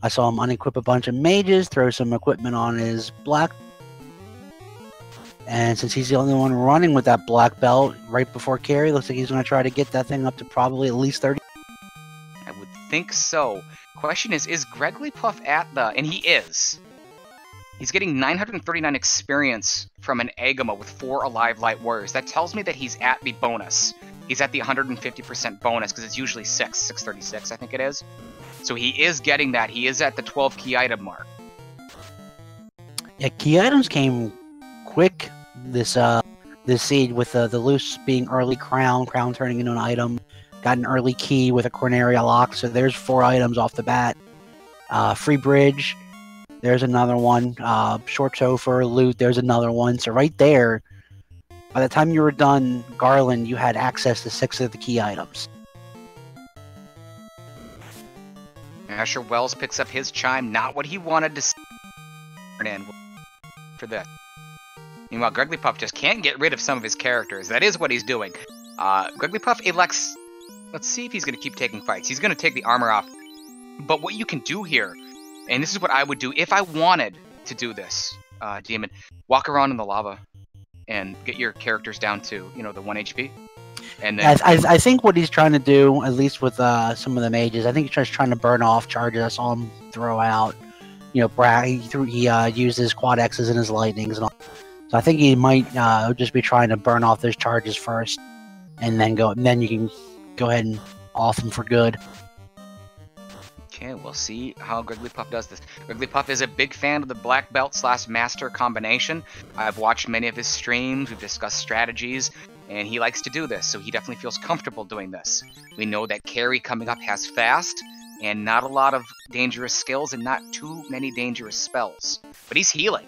I saw him unequip a bunch of mages, throw some equipment on his black. And since he's the only one running with that black belt right before carry, looks like he's going to try to get that thing up to probably at least 30. I would think so. Question is Greg Lee Puff at the... And he is. He's getting 939 experience from an Agama with 4 Alive Light Warriors. That tells me that he's at the bonus. He's at the 150% bonus, because it's usually 636, I think it is. So he is getting that. He is at the 12 key item mark. Yeah, key items came quick this seed, with the loose being early crown turning into an item. Got an early key with a Corneria lock, so there's 4 items off the bat. Free bridge. There's another one. Short Topher, loot, there's another one. So right there, by the time you were done Garland, you had access to 6 of the key items. Asher Wells picks up his chime, not what he wanted to turn in for this. Meanwhile, Gregory Puff just can't get rid of some of his characters. That is what he's doing. Gregory Puff elects... Let's see if he's going to keep taking fights. He's going to take the armor off. But what you can do here... And this is what I would do if I wanted to do this, Demon. Walk around in the lava and get your characters down to, the 1 HP. And then I think what he's trying to do, at least with some of the mages, I think he's just trying to burn off charges. I saw him throw out, Brad. He used his quad X's and his lightnings and all. So I think he might just be trying to burn off those charges first, and then you can go ahead and off them for good. Okay, we'll see how Gregory Puff does this. Gregory Puff is a big fan of the black belt / master combination. I've watched many of his streams, we've discussed strategies, and he likes to do this, so he definitely feels comfortable doing this. We know that carry coming up has fast, and not a lot of dangerous skills, and not too many dangerous spells. But he's healing.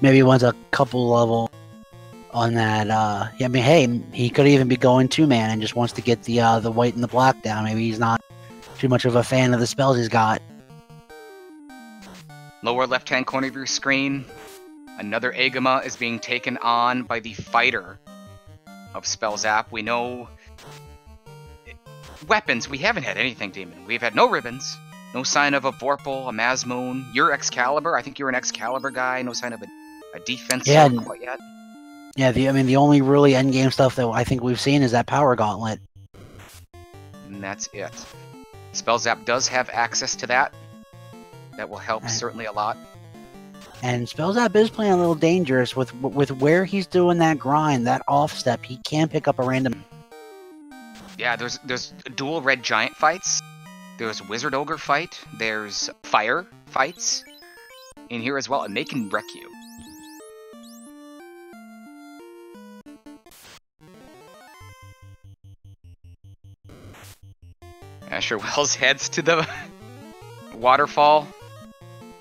Maybe he wants a couple level on that. I mean, hey, he could even be going 2-man and just wants to get the white and the black down. Maybe he's not too much of a fan of the spells he's got. Lower left-hand corner of your screen, another Agama is being taken on by the fighter of Spell Zap. We know... Weapons, we haven't had anything, Demon. We've had no ribbons, no sign of a Vorpal, a Mazmoon. You're Excalibur, I think you're an Excalibur guy, no sign of a defense quite yet. Yeah, the only really endgame stuff that I think we've seen is that Power Gauntlet. And that's it. Spell Zap does have access to that. That will help certainly a lot. And Spell Zap is playing a little dangerous with where he's doing that grind, that off step. He can pick up a random. Yeah, there's dual red giant fights. There's Wizard Ogre fight. There's fire fights in here as well, and they can wreck you. Asher Wells heads to the waterfall,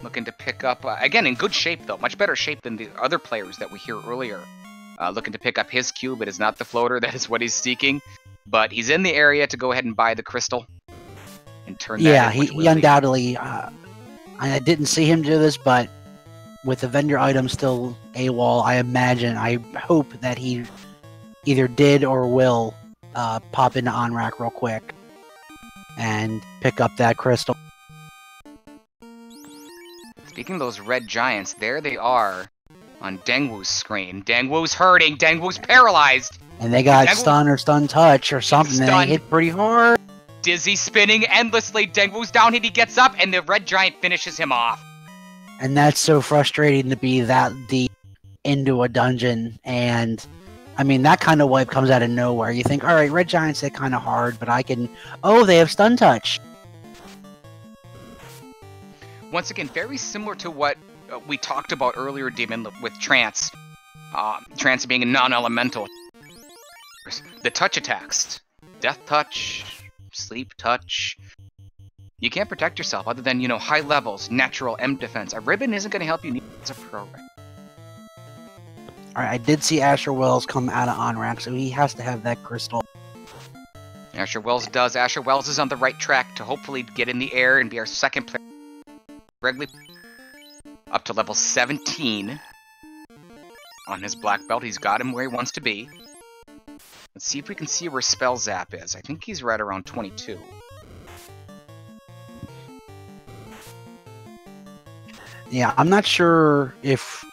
looking to pick up, again, in good shape though, much better shape than the other players that we hear earlier. Looking to pick up his cube. It is not the floater, that is what he's seeking. But he's in the area to go ahead and buy the crystal and turn that in. Yeah, he undoubtedly, I didn't see him do this, but with the vendor item still AWOL, I hope that he either did or will pop into OnRack real quick and pick up that crystal. Speaking of those red giants, there they are on Dengwu's screen. Dengwu's hurting. Dengwu's paralyzed. And they got stun or stun touch or something. They hit pretty hard. Dizzy spinning endlessly. Dengwu's down and he gets up and the red giant finishes him off. And that's so frustrating to be that deep into a dungeon. And I mean, that kind of wipe comes out of nowhere. You think, all right, red giants hit kind of hard, but I can... Oh, they have stun touch. Once again, very similar to what we talked about earlier, Demon, with Trance. Trance being a non-elemental. The touch attacks. Death touch, sleep touch. You can't protect yourself other than, high levels, natural M defense. A ribbon isn't going to help you. It's a program. Alright, I did see Asher Wells come out of on-rack, so he has to have that crystal. Asher Wells does. Asher Wells is on the right track to hopefully get in the air and be our second player. Regularly up to level 17 on his black belt. He's got him where he wants to be. Let's see if we can see where Spell Zap is. I think he's right around 22. Yeah, I'm not sure if...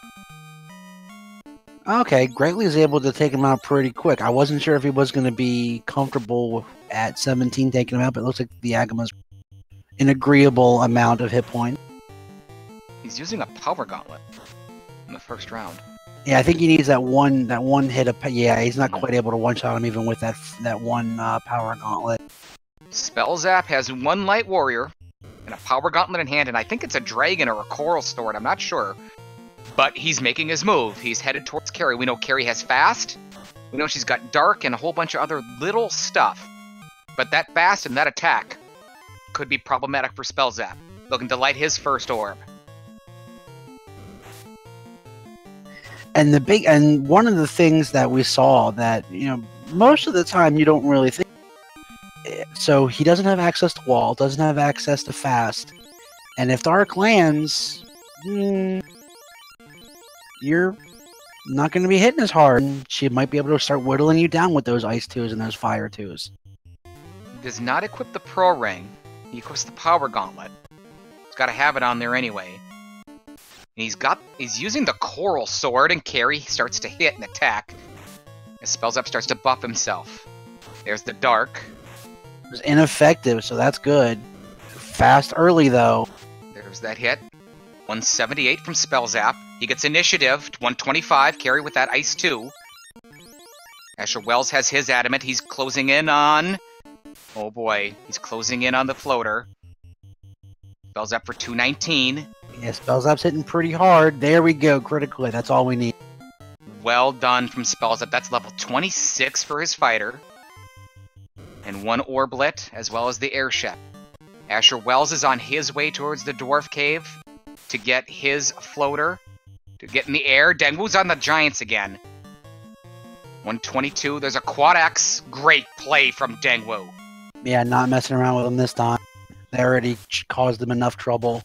Okay, Greatly is able to take him out pretty quick. I wasn't sure if he was going to be comfortable at 17 taking him out, but it looks like the Agama's an agreeable amount of hit points. He's using a Power Gauntlet in the first round. Yeah, I think he needs that one hit of... Yeah, he's not quite able to one-shot him even with that one Power Gauntlet. Spell Zap has one Light Warrior and a Power Gauntlet in hand, and I think it's a Dragon or a Coral Sword, I'm not sure. But he's making his move. He's headed towards Carrie. We know Carrie has Fast. We know she's got Dark and a whole bunch of other little stuff. But that Fast and that attack could be problematic for Spell Zap. Looking to light his first orb. And one of the things that we saw that, most of the time you don't really think. So he doesn't have access to Wall, doesn't have access to Fast. And if Dark lands, you're not going to be hitting as hard. She might be able to start whittling you down with those Ice 2s and those Fire 2s. Does not equip the Pro Ring. He equips the Power Gauntlet. He's got to have it on there anyway. And he's using the Coral Sword, and Carrie starts to hit and attack. As Spell Zap starts to buff himself. There's the Dark. It was ineffective, so that's good. Fast early, though. There's that hit. 178 from Spell Zap. He gets initiative. 125. Carrie with that Ice 2. Asher Wells has his Adamant. He's closing in on... Oh boy. He's closing in on the floater. Spell Zap for 219. Yeah, Spell Zap's hitting pretty hard. There we go. Critically. That's all we need. Well done from Spell Zap. That's level 26 for his fighter. And one Orblet, as well as the airship. Asher Wells is on his way towards the Dwarf Cave to get his floater, to get in the air. Dengwu's on the Giants again. 122, there's a Quad X. Great play from Dengwu. Yeah, not messing around with him this time. They already caused him enough trouble.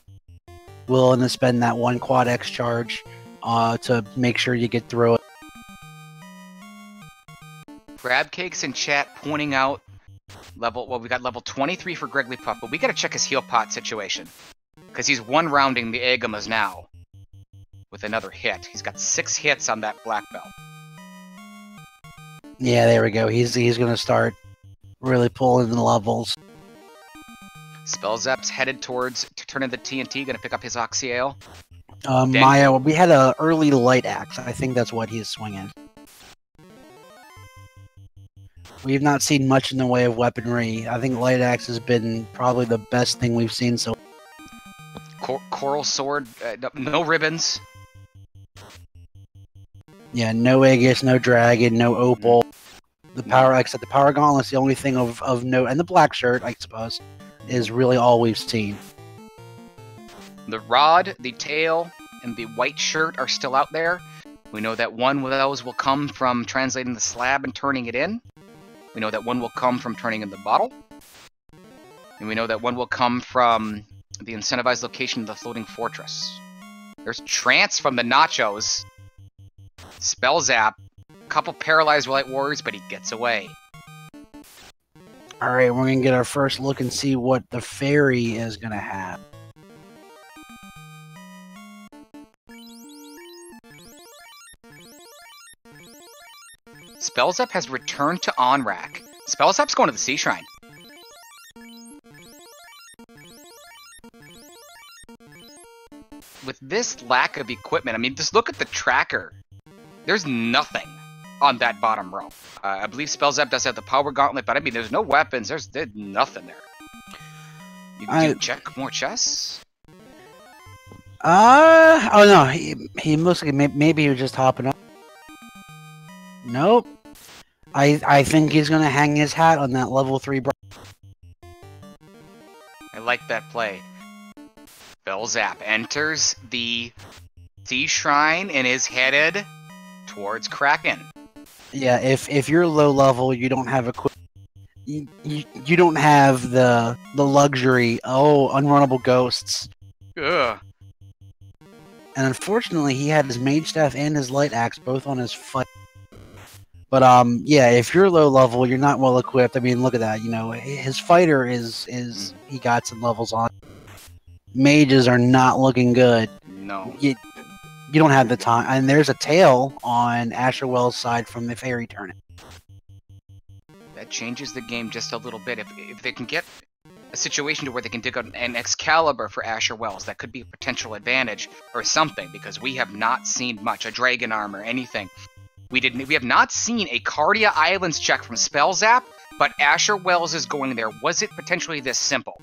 Willing to spend that one Quad X charge to make sure you get through it. Crab Cakes in chat pointing out we got level 23 for Greggly Puff, but we gotta check his heal pot situation. Because he's one-rounding the Agamas now. With another hit. He's got 6 hits on that black belt. Yeah, there we go. He's gonna start really pulling the levels. Spell Zap's headed towards to turn into TNT, gonna pick up his Oxyale. Maya, we had an early Light Axe. I think that's what he's swinging. We've not seen much in the way of weaponry. I think Light Axe has been probably the best thing we've seen so Coral Sword, no ribbons. Yeah, no Aegis, no Dragon, no Opal. The Power, like I said, the Power Gauntlet's the only thing of note, and the Black Shirt, I suppose, is really all we've seen. The Rod, the Tail, and the White Shirt are still out there. We know that one of those will come from translating the slab and turning it in. We know that one will come from turning in the bottle. And we know that one will come from the incentivized location of the floating fortress. There's Trance from the Nachos. Spell Zap. Couple paralyzed Light Warriors, but he gets away. Alright, we're going to get our first look and see what the Fairy is going to have. Spell Zap has returned to on-rack. Spell Zap's going to the Sea Shrine. With this lack of equipment, I mean, just look at the tracker. There's nothing on that bottom row. I believe Spell Zap does have the Power Gauntlet, but I mean, there's no weapons. There's nothing there. You check more chests? Oh no, he mostly, maybe he was just hopping up. Nope. I think he's gonna hang his hat on that level 3. I like that play. Spellzap enters the Sea Shrine and is headed towards Kraken. Yeah, if you're low level, you don't have you don't have the luxury. Oh, unrunnable ghosts. Ugh. And unfortunately, he had his mage staff and his light axe both on his fight. But yeah, if you're low level, you're not well equipped. I mean, look at that. You know, his fighter is he got some levels on. Mages are not looking good. No. You don't have the time. And there's a tail on Asherwell's side from the fairy tournament. That changes the game just a little bit. If they can get a situation to where they can dig out an Excalibur for Asher Wells, that could be a potential advantage or something, because we have not seen much. A Dragon Armor, anything. We have not seen a Cardia Islands check from Spellzap, but Asher Wells is going there. Was it potentially this simple?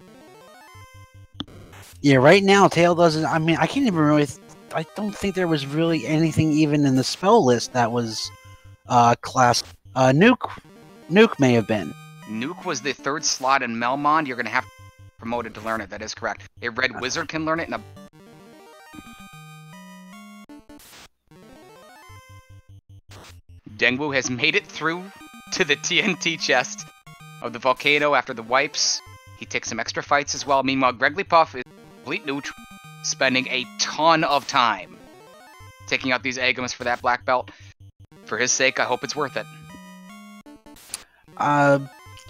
Yeah, right now, Tail doesn't... I mean, I can't even really... I don't think there was really anything even in the spell list that was class... Nuke may have been. Nuke was the 3rd slot in Melmond. You're going to have to be promoted to learn it. That is correct. A Red Wizard can learn it, and a... Dengwu has made it through to the TNT chest of the volcano after the wipes. He takes some extra fights as well. Meanwhile, Greglipuff is complete neutral, spending a ton of time taking out these Agams for that black belt. For his sake, I hope it's worth it.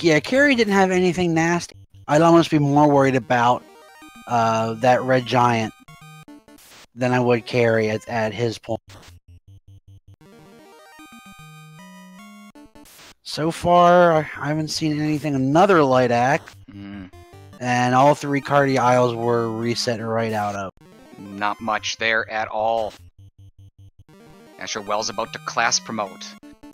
Yeah, Carrie didn't have anything nasty. I'd almost be more worried about that red giant than I would Carrie at his point. So far, I haven't seen anything. Another light act, and all 3 Cardi Isles were reset right out of. Not much there at all. Asher Wells about to class promote.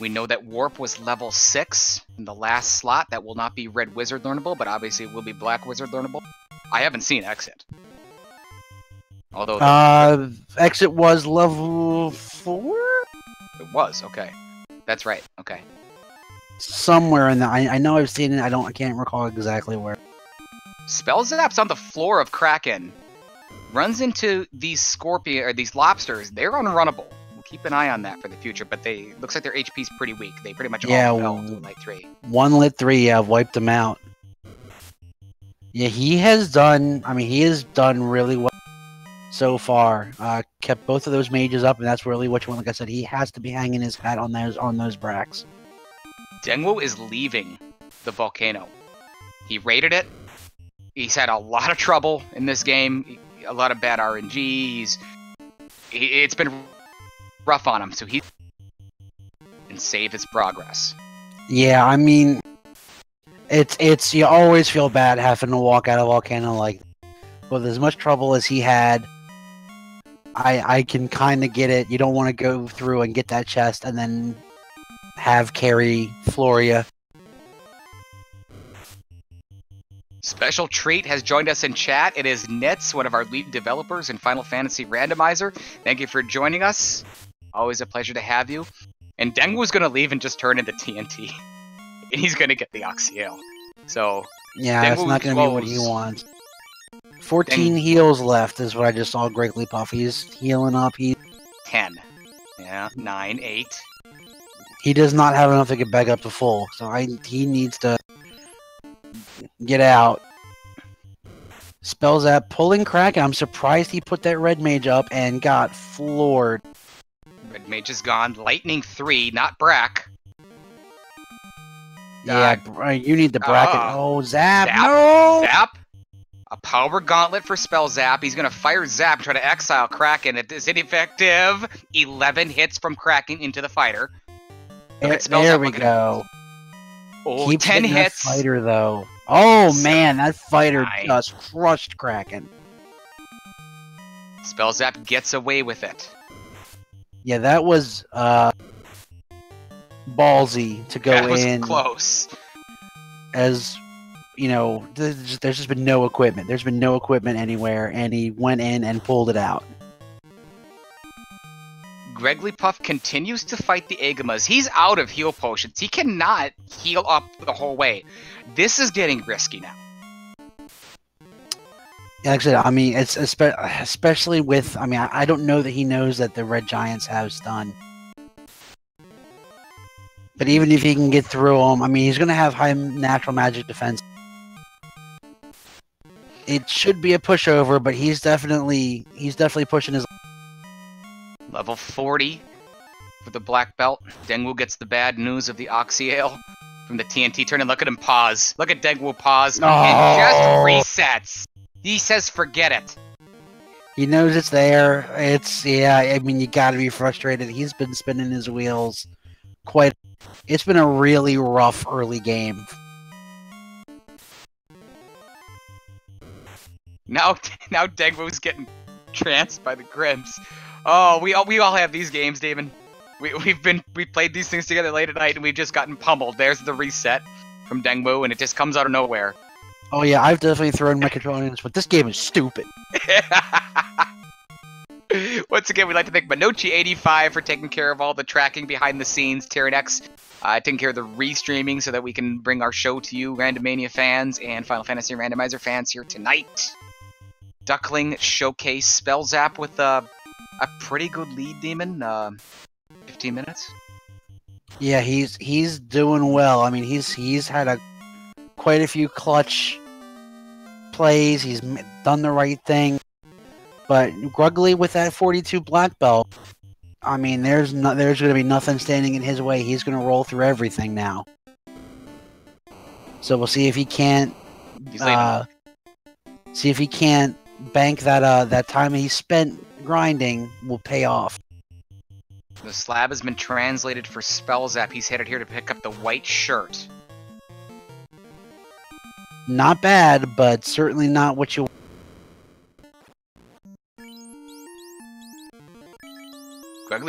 We know that Warp was level 6 in the last slot. That will not be Red Wizard learnable, but obviously it will be Black Wizard learnable. I haven't seen Exit. Although Exit was level 4? It was, okay. That's right, okay. Somewhere in there. I know I've seen it. I can't recall exactly where. Spellzap's on the floor of Kraken. Runs into these scorpion or these lobsters. They're unrunnable. We'll keep an eye on that for the future, but looks like their HP's pretty weak. They pretty much all fell to Lit 3. 1 Lit 3, yeah, wiped them out. Yeah, he has done really well so far. Kept both of those mages up, and that's really what you want. Like I said, he has to be hanging his hat on those bracks. Dengwu is leaving the volcano. He raided it. He's had a lot of trouble in this game. A lot of bad RNG. It's been rough on him, so he can save his progress. Yeah, I mean, it's you always feel bad having to walk out of a volcano like that. With as much trouble as he had, I can kind of get it. You don't want to go through and get that chest and then have carry Floria. Special Treat has joined us in chat. It is Nitz, one of our lead developers in Final Fantasy Randomizer. Thank you for joining us. Always a pleasure to have you. And Dengwu's going to leave and just turn into TNT. And he's going to get the Oxyale. So, yeah, that's not going to be what he wants. 14 heals left is what I just saw Greglipuff. He's healing up. 10. Yeah, 9, 8. He does not have enough to get back up to full, so he needs to get out. Spellzap pulling Kraken. I'm surprised he put that red mage up and got floored. Red mage is gone. Lightning 3, not Brack. Yeah, you need the bracket. Zap! No! Zap! A power gauntlet for Spellzap. He's going to fire Zap and try to exile Kraken. It is ineffective. 11 hits from Kraken into the fighter. There we go. Oh, Keep 10 hits. That fighter, though. Oh, man, that fighter just crushed Kraken. Spellzap gets away with it. Yeah, that was ballsy to go in. That was close. As, you know, there's just been no equipment. There's been no equipment anywhere, and he went in and pulled it out. Puff continues to fight the Agamas. He's out of heal potions. He cannot heal up the whole way. This is getting risky now. Yeah, like I said, I mean, it's especially with, I mean, I don't know that he knows that the Red Giants have stun. But even if he can get through them, I mean, he's going to have high natural magic defense. It should be a pushover, but he's definitely pushing his... Level 40 for the black belt. Dengwu gets the bad news of the Oxyale from the TNT turn, and look at him pause. Look at Dengwu pause and just resets. He says, forget it. He knows it's there. Yeah, I mean, you gotta be frustrated. He's been spinning his wheels quite... It's been a really rough early game. Now Dengwu's getting tranced by the Grims. Oh, we all have these games, Damon. We played these things together late at night, and we've just gotten pummeled. There's the reset from Dengwu, and it just comes out of nowhere. Oh yeah, I've definitely thrown my controller in, but this game is stupid. Once again, we'd like to thank Manochi85 for taking care of all the tracking behind the scenes. Tyrannex taking care of the restreaming so that we can bring our show to you, Randomania fans and Final Fantasy Randomizer fans here tonight. Duckling Showcase Spell Zap with a pretty good lead, Demon. 15 minutes. Yeah, he's doing well. I mean, he's had quite a few clutch plays. He's done the right thing. But Gruggly with that 42 black belt, I mean, there's going to be nothing standing in his way. He's going to roll through everything now. So we'll see if he can't bank that time he spent grinding will pay off. The slab has been translated for Spell Zap. He's headed here to pick up the white shirt. Not bad, but certainly not what you...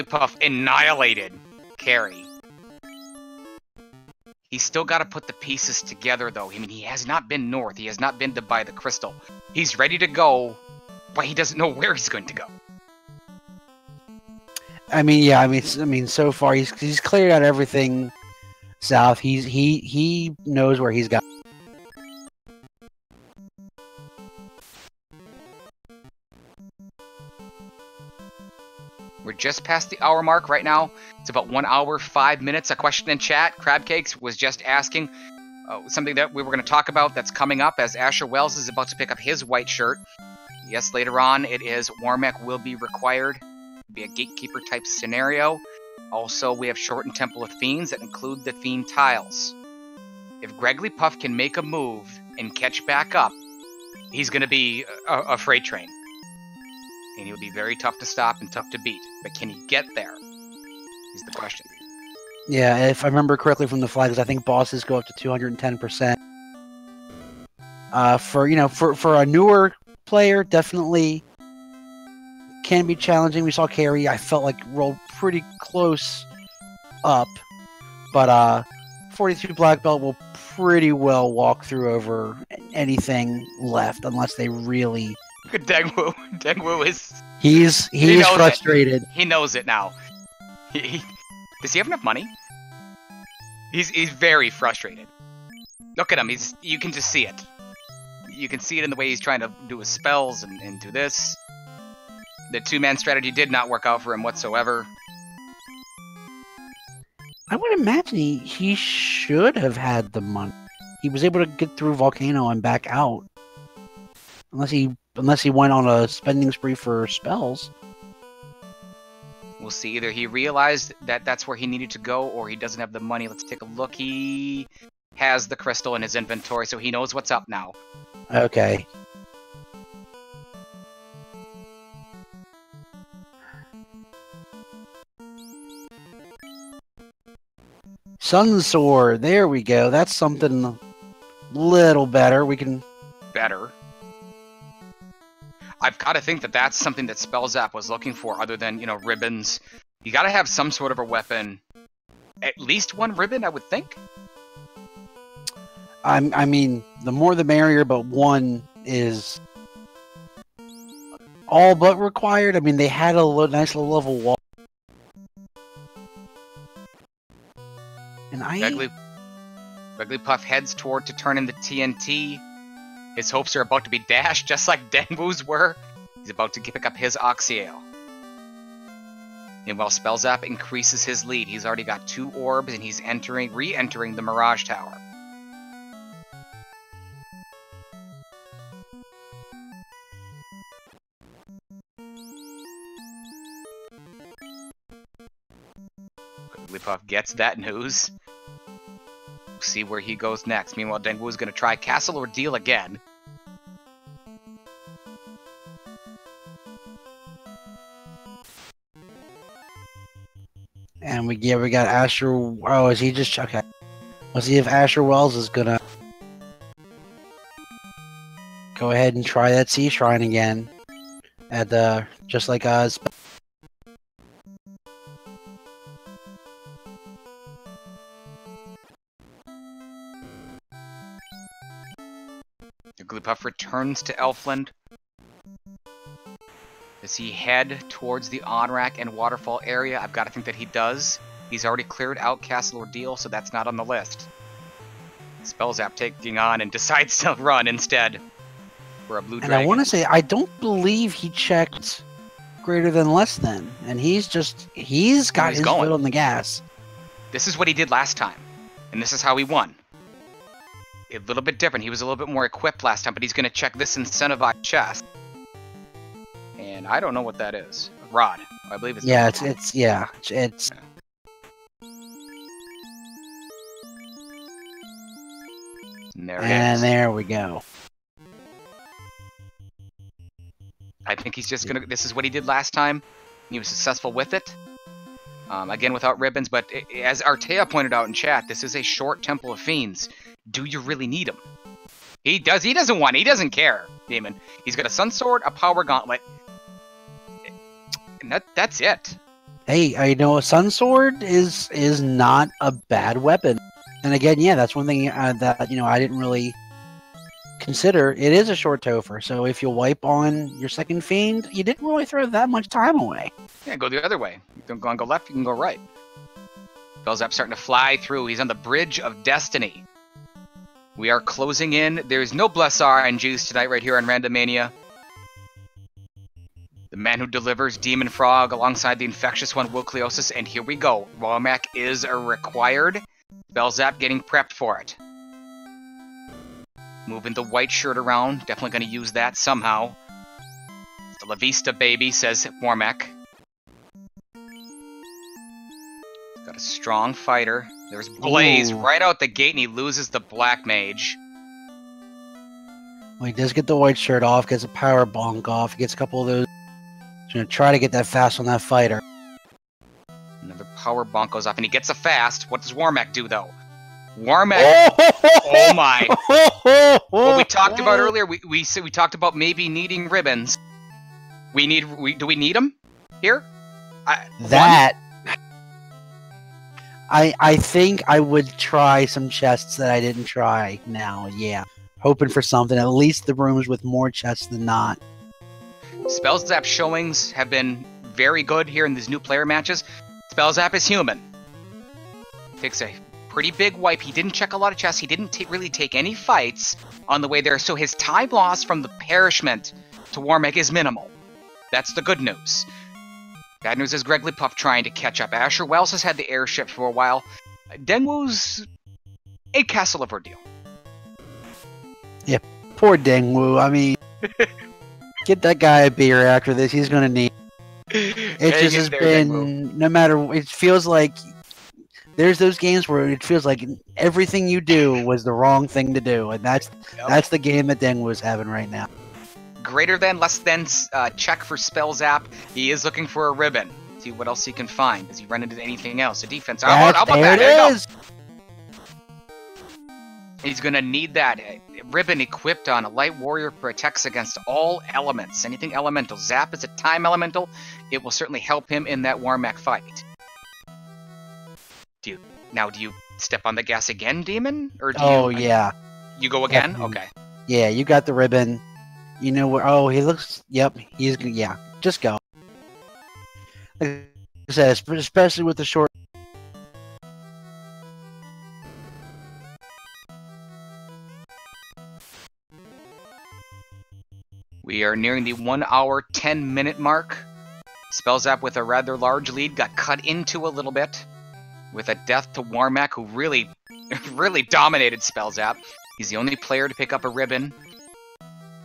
Puff annihilated Carrie. He's still got to put the pieces together, though. I mean, he has not been north. He has not been to buy the crystal. He's ready to go, but he doesn't know where he's going to go. I mean, yeah. I mean, so far he's cleared out everything south. He knows where he's got. We're just past the hour mark right now. It's about 1 hour, 5 minutes. A question in chat. Crabcakes was just asking something that we were going to talk about that's coming up as Asher Wells is about to pick up his white shirt. Yes, later on it is Warmech will be required. It'll be a gatekeeper type scenario. Also, we have Shortened Temple of Fiends that include the Fiend tiles. If Gregory Puff can make a move and catch back up, he's going to be a freight train. And he'll be very tough to stop and tough to beat. But can he get there? Is the question. Yeah, if I remember correctly from the flags, I think bosses go up to 210%. For a newer player, definitely can be challenging. We saw Carrie, I felt like rolled pretty close up, but 42 black belt will pretty well walk through over anything left unless they really. Look at Dengwu. Dengwu is... He's frustrated. He knows it now. Does he have enough money? He's very frustrated. Look at him. You can just see it. You can see it in the way he's trying to do his spells and do this. The two-man strategy did not work out for him whatsoever. I would imagine he should have had the money. He was able to get through Volcano and back out. Unless he went on a spending spree for spells. We'll see. Either he realized that that's where he needed to go, or he doesn't have the money. Let's take a look. He has the crystal in his inventory, so he knows what's up now. Okay. Sun Sword. There we go. That's something a little better. We can... Better? I've got to think that that's something that Spellzap was looking for, other than, ribbons. You got to have some sort of a weapon. At least one ribbon, I would think. I mean, the more the merrier, but one is all but required. I mean, they had a nice little level wall. And Wigglypuff heads toward to turn in the TNT. His hopes are about to be dashed, just like Denwu's were. He's about to pick up his Oxyale. And while Spellzap increases his lead, he's already got 2 orbs, and he's re-entering the Mirage Tower. Wigglypuff gets that news. We'll see where he goes next. Meanwhile, Denwu is going to try Castle Ordeal again. And we got Asher. Oh, is he just okay? We'll see if Asher Wells is gonna go ahead and try that Sea Shrine again. At the just like us. Wigglypuff returns to Elfland. Does he head towards the Onrack and Waterfall area? I've got to think that he does. He's already cleared out Castle Ordeal, so that's not on the list. Spellzap taking on and decides to run instead for a blue dragon. And I want to say, I don't believe he checked greater than less than. And he's got his foot on the gas. This is what he did last time. And this is how he won. A little bit different. He was a little bit more equipped last time, but he's going to check this incentivized chest. And I don't know what that is. A rod. I believe it's it's And there we go. I think he's just gonna. This is what he did last time. He was successful with it. Again, without ribbons, but as Artea pointed out in chat, this is a short Temple of Fiends. Do you really need him? He does. He doesn't want it. He doesn't care, Demon. He's got a Sun Sword, a Power Gauntlet, and that's it. Hey, I know a Sun Sword is not a bad weapon. And again, yeah, that's one thing that I didn't really consider. It is a short Topher, so if you wipe on your second Fiend, you didn't really throw that much time away. Yeah, go the other way. You can go left, you can go right. Belzap's starting to fly through. He's on the Bridge of Destiny. We are closing in. There's no Bless RNGs tonight right here on Randomania. The man who delivers Demon Frog alongside the infectious one, Wilcleosis, and here we go. Warmac is required. Belzap getting prepped for it. Moving the white shirt around. Definitely going to use that somehow. The La Vista baby, says Warmac. Got a strong fighter. There's Blaze right out the gate, and he loses the Black Mage. Well, he does get the white shirt off, gets a power bonk off, gets a couple of those. He's going to try to get that fast on that fighter. Another power bonk goes off, and he gets a fast. What does Warmac do, though? Warmac, oh my! What we talked about earlier, we talked about maybe needing ribbons. Do we need them here? I think I would try some chests that I didn't try now. Yeah, hoping for something. At least the rooms with more chests than not. Spellzap showings have been very good here in these new player matches. Spellzap is human. Takes a pretty big wipe. He didn't check a lot of chests. He didn't really take any fights on the way there, so his time loss from the perishment to Warmac is minimal. That's the good news. Bad news is Wigglypuff trying to catch up. Asher Wells has had the airship for a while. Denwu's a Castle of Ordeal. Yeah, poor Denwu. I mean, get that guy a beer after this. He's going to need. It just has been, no matter, it feels like there's those games where it feels like everything you do was the wrong thing to do, and that's the game that Denwu is having right now. Greater than, less than, check for Spellzap. He is looking for a ribbon. See what else he can find. Does he run into anything else? A defense. How about that? There it is. He's going to need that. Ribbon equipped on a light warrior protects against all elements. Anything elemental. Zap is a time elemental. It will certainly help him in that Warmac fight. Do you step on the gas again, Demon? Or do you go again? Okay. Yeah, you got the ribbon. You know where? Oh, he looks. Yep, he's gonna. Yeah, just go. Like I said, especially with the short. We are nearing the 1 hour, 10-minute mark. Spellzap with a rather large lead got cut into a little bit with a death to Warmack, who really, really dominated Spellzap. He's the only player to pick up a ribbon.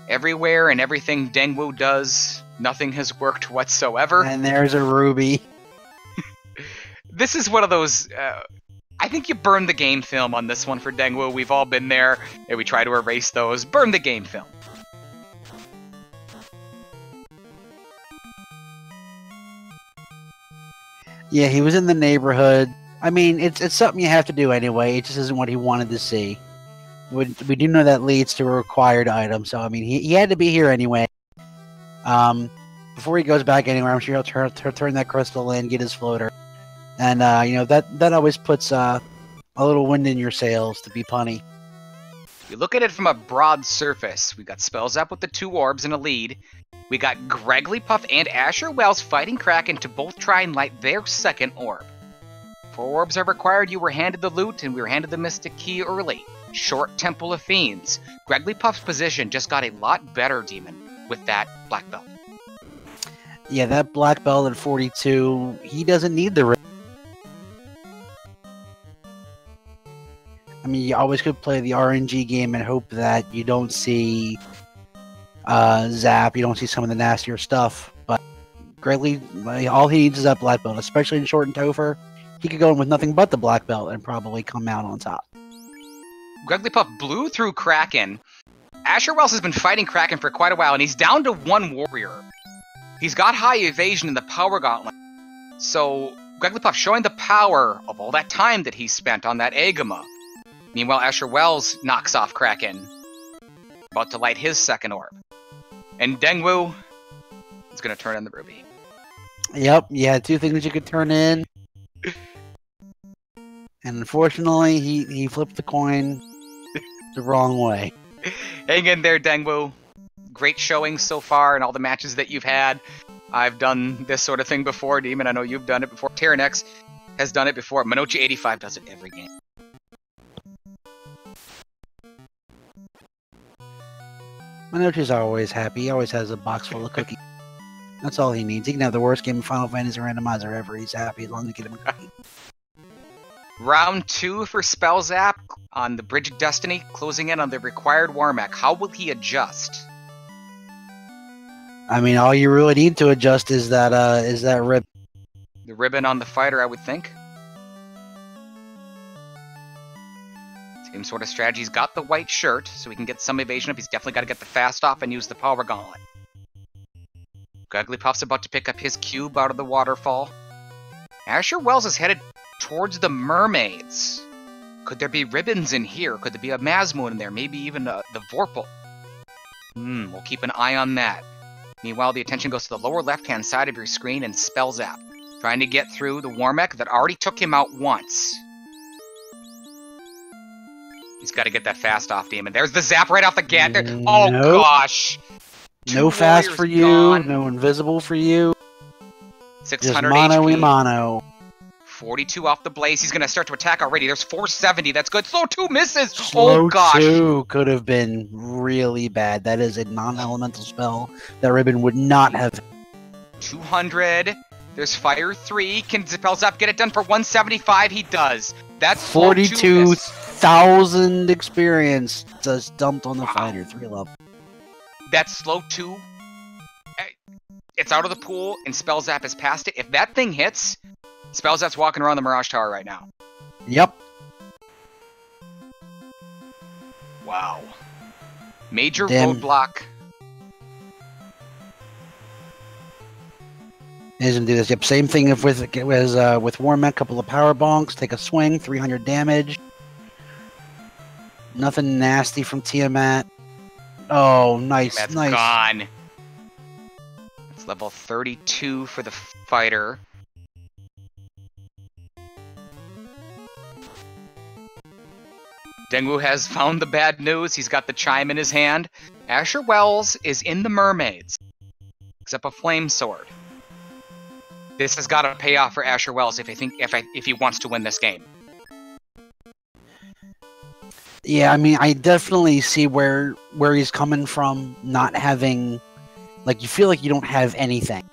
Everywhere and everything Dengwu does, nothing has worked whatsoever. And there's a ruby. This is one of those... I think you burned the game film on this one for Dengwu. We've all been there, and we try to erase those. Burn the game film. Yeah, he was in the neighborhood. I mean, it's something you have to do anyway. It just isn't what he wanted to see. We do know that leads to a required item, so I mean, he had to be here anyway. Before he goes back anywhere, I'm sure he'll turn that crystal in, get his floater, and you know that always puts a little wind in your sails, to be punny. You look at it from a broad surface. We got Spellzap with the 2 orbs in a lead. We got Gregglypuff and Asher Wells fighting Kraken to both try and light their second orb. 4 orbs are required. You were handed the loot, and we were handed the Mystic Key early. Short Temple of Fiends. Gregglypuff's position just got a lot better, Demon, with that black belt. Yeah, that black belt at 42, he doesn't need the... I mean, you always could play the RNG game and hope that you don't see Zap, you don't see some of the nastier stuff, but Greggly, all he needs is that black belt, especially in Short and Topher. He could go in with nothing but the black belt and probably come out on top. Gregglypuff blew through Kraken. Asher Wells has been fighting Kraken for quite a while, and he's down to 1 warrior. He's got high evasion in the Power Gauntlet. So, Gregglypuff showing the power of all that time that he spent on that Agama. Meanwhile, Asher Wells knocks off Kraken, about to light his second orb. And Dengwu is going to turn in the ruby. Yep, you had 2 things you could turn in. And unfortunately, he flipped the coin the wrong way. Hang in there, Dengwu. Great showing so far in all the matches that you've had. I've done this sort of thing before, Demon. I know you've done it before. Tyrannex has done it before. Minochi85 does it every game. Minochi's always happy. He always has a box full of cookies. That's all he needs. He can have the worst game of Final Fantasy Randomizer ever. He's happy as long as you get him a cookie. Round 2 for Spellzap on the Bridge of Destiny, closing in on the required Warmack. How will he adjust? I mean, all you really need to adjust is that ribbon. The ribbon on the fighter, I would think. Same sort of strategy. He's got the white shirt, so he can get some evasion up. He's definitely got to get the fast off and use the Power Gauntlet. Gregglypuff's about to pick up his cube out of the waterfall. Asher Wells is headed towards the mermaids. Could there be ribbons in here? Could there be a Mazmoon in there? Maybe even the Vorpal. We'll keep an eye on that. Meanwhile, the attention goes to the lower left-hand side of your screen and Spellzap, trying to get through the Warmack that already took him out once. He's got to get that fast off, Demon. There's the zap right off the gate. Oh, nope. Gosh. No fast for you, gone. no invisible for you. 600 Just mono HP. y mono. 42 off the blaze. He's going to start to attack already. There's 470. That's good. Slow 2 misses. Slow Oh, gosh. 2 could have been really bad. That is a non-elemental spell that ribbon would not have. 200. There's fire 3. Can Spellzap get it done for 175? He does. That's slow 2 miss. 42,000 experience just dumped on the fighter 3 level. That's slow 2. It's out of the pool, and Spellzap has passed it. If that thing hits, Spellzap's walking around the Mirage Tower right now. Yep. Wow. Major Damn. roadblock. He's gonna do this. Yep, same thing with Warmack. Couple of power bonks, take a swing, 300 damage. Nothing nasty from Tiamat. Oh, nice, That's nice. gone. It's level 32 for the fighter. Dengwu has found the bad news. He's got the chime in his hand. Asher Wells is in the mermaids, except a flame sword. This has got to pay off for Asher Wells if he wants to win this game. Yeah, I mean, I definitely see where he's coming from, not having Like, you feel like you don't have anything.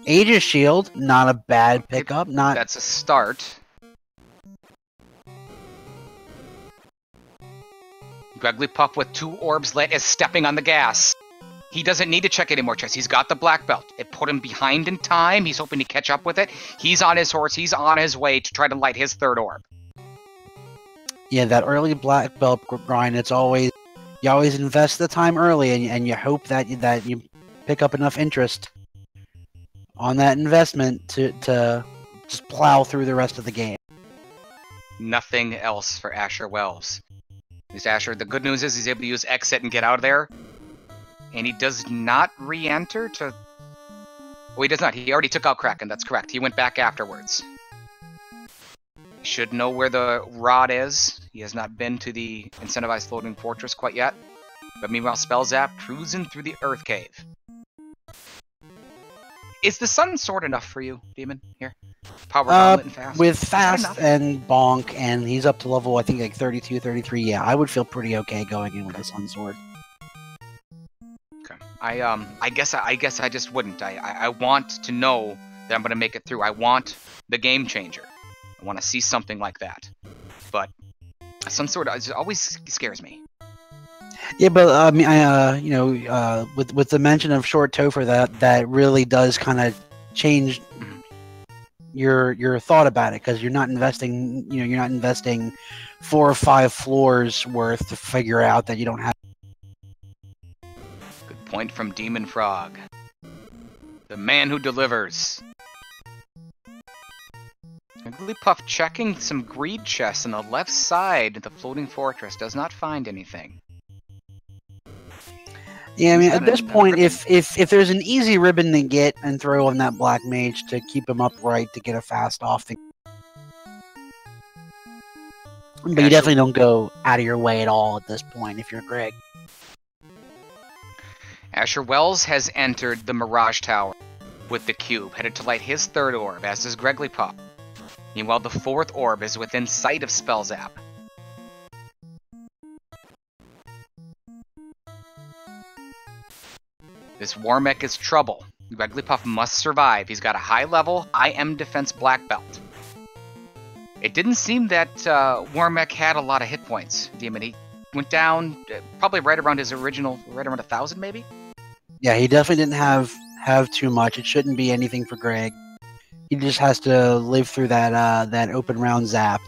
Aegis Shield, not a bad pickup. That's a start. Wigglypuff with 2 orbs lit is stepping on the gas. He doesn't need to check any more chests. He's got the black belt. It put him behind in time. He's hoping to catch up with it. He's on his horse. He's on his way to try to light his 3rd orb. Yeah, that early black belt grind, it's always... You always invest the time early, and you hope that you pick up enough interest on that investment to just plow through the rest of the game. Nothing else for Asher Wells. Asher, the good news is he's able to use exit and get out of there. And he does not re-enter to... Well, he does not. He already took out Kraken. That's correct. He went back afterwards. He should know where the rod is. He has not been to the incentivized floating fortress quite yet. But meanwhile, Spell Zap cruising through the Earth Cave. Is the Sun Sword enough for you, Demon? Here? Power Gauntlet and Fast? With Fast and Bonk, and he's up to level, I think, like 32, 33, yeah, I would feel pretty okay going in with the Sun Sword. Okay. I guess I just wouldn't. I want to know that I'm going to make it through. I want the game changer. I want to see something like that. But Sun Sword always scares me. Yeah, but I mean, with the mention of Short Topher, that really does kind of change your thought about it, because you're not investing 4 or 5 floors worth to figure out that you don't have. Good point from Demon Frog, the man who delivers. Wigglypuff checking some greed chests on the left side of the floating fortress, does not find anything. Yeah, I mean, at this point, if there's an easy ribbon to get and throw on that Black Mage to keep him upright to get a fast off the... But you definitely don't go out of your way at all at this point if you're Greg. Asher Wells has entered the Mirage Tower with the cube, headed to light his 3rd orb, as does Wigglypuff. Meanwhile, the 4th orb is within sight of Spell Zap. This Warmech is trouble. Wigglypuff must survive. He's got a high level, high M defense black belt. It didn't seem that Warmech had a lot of hit points, Demon. He went down probably right around his original, right around 1,000 maybe? Yeah, he definitely didn't have too much. It shouldn't be anything for Greg. He just has to live through that open round zap.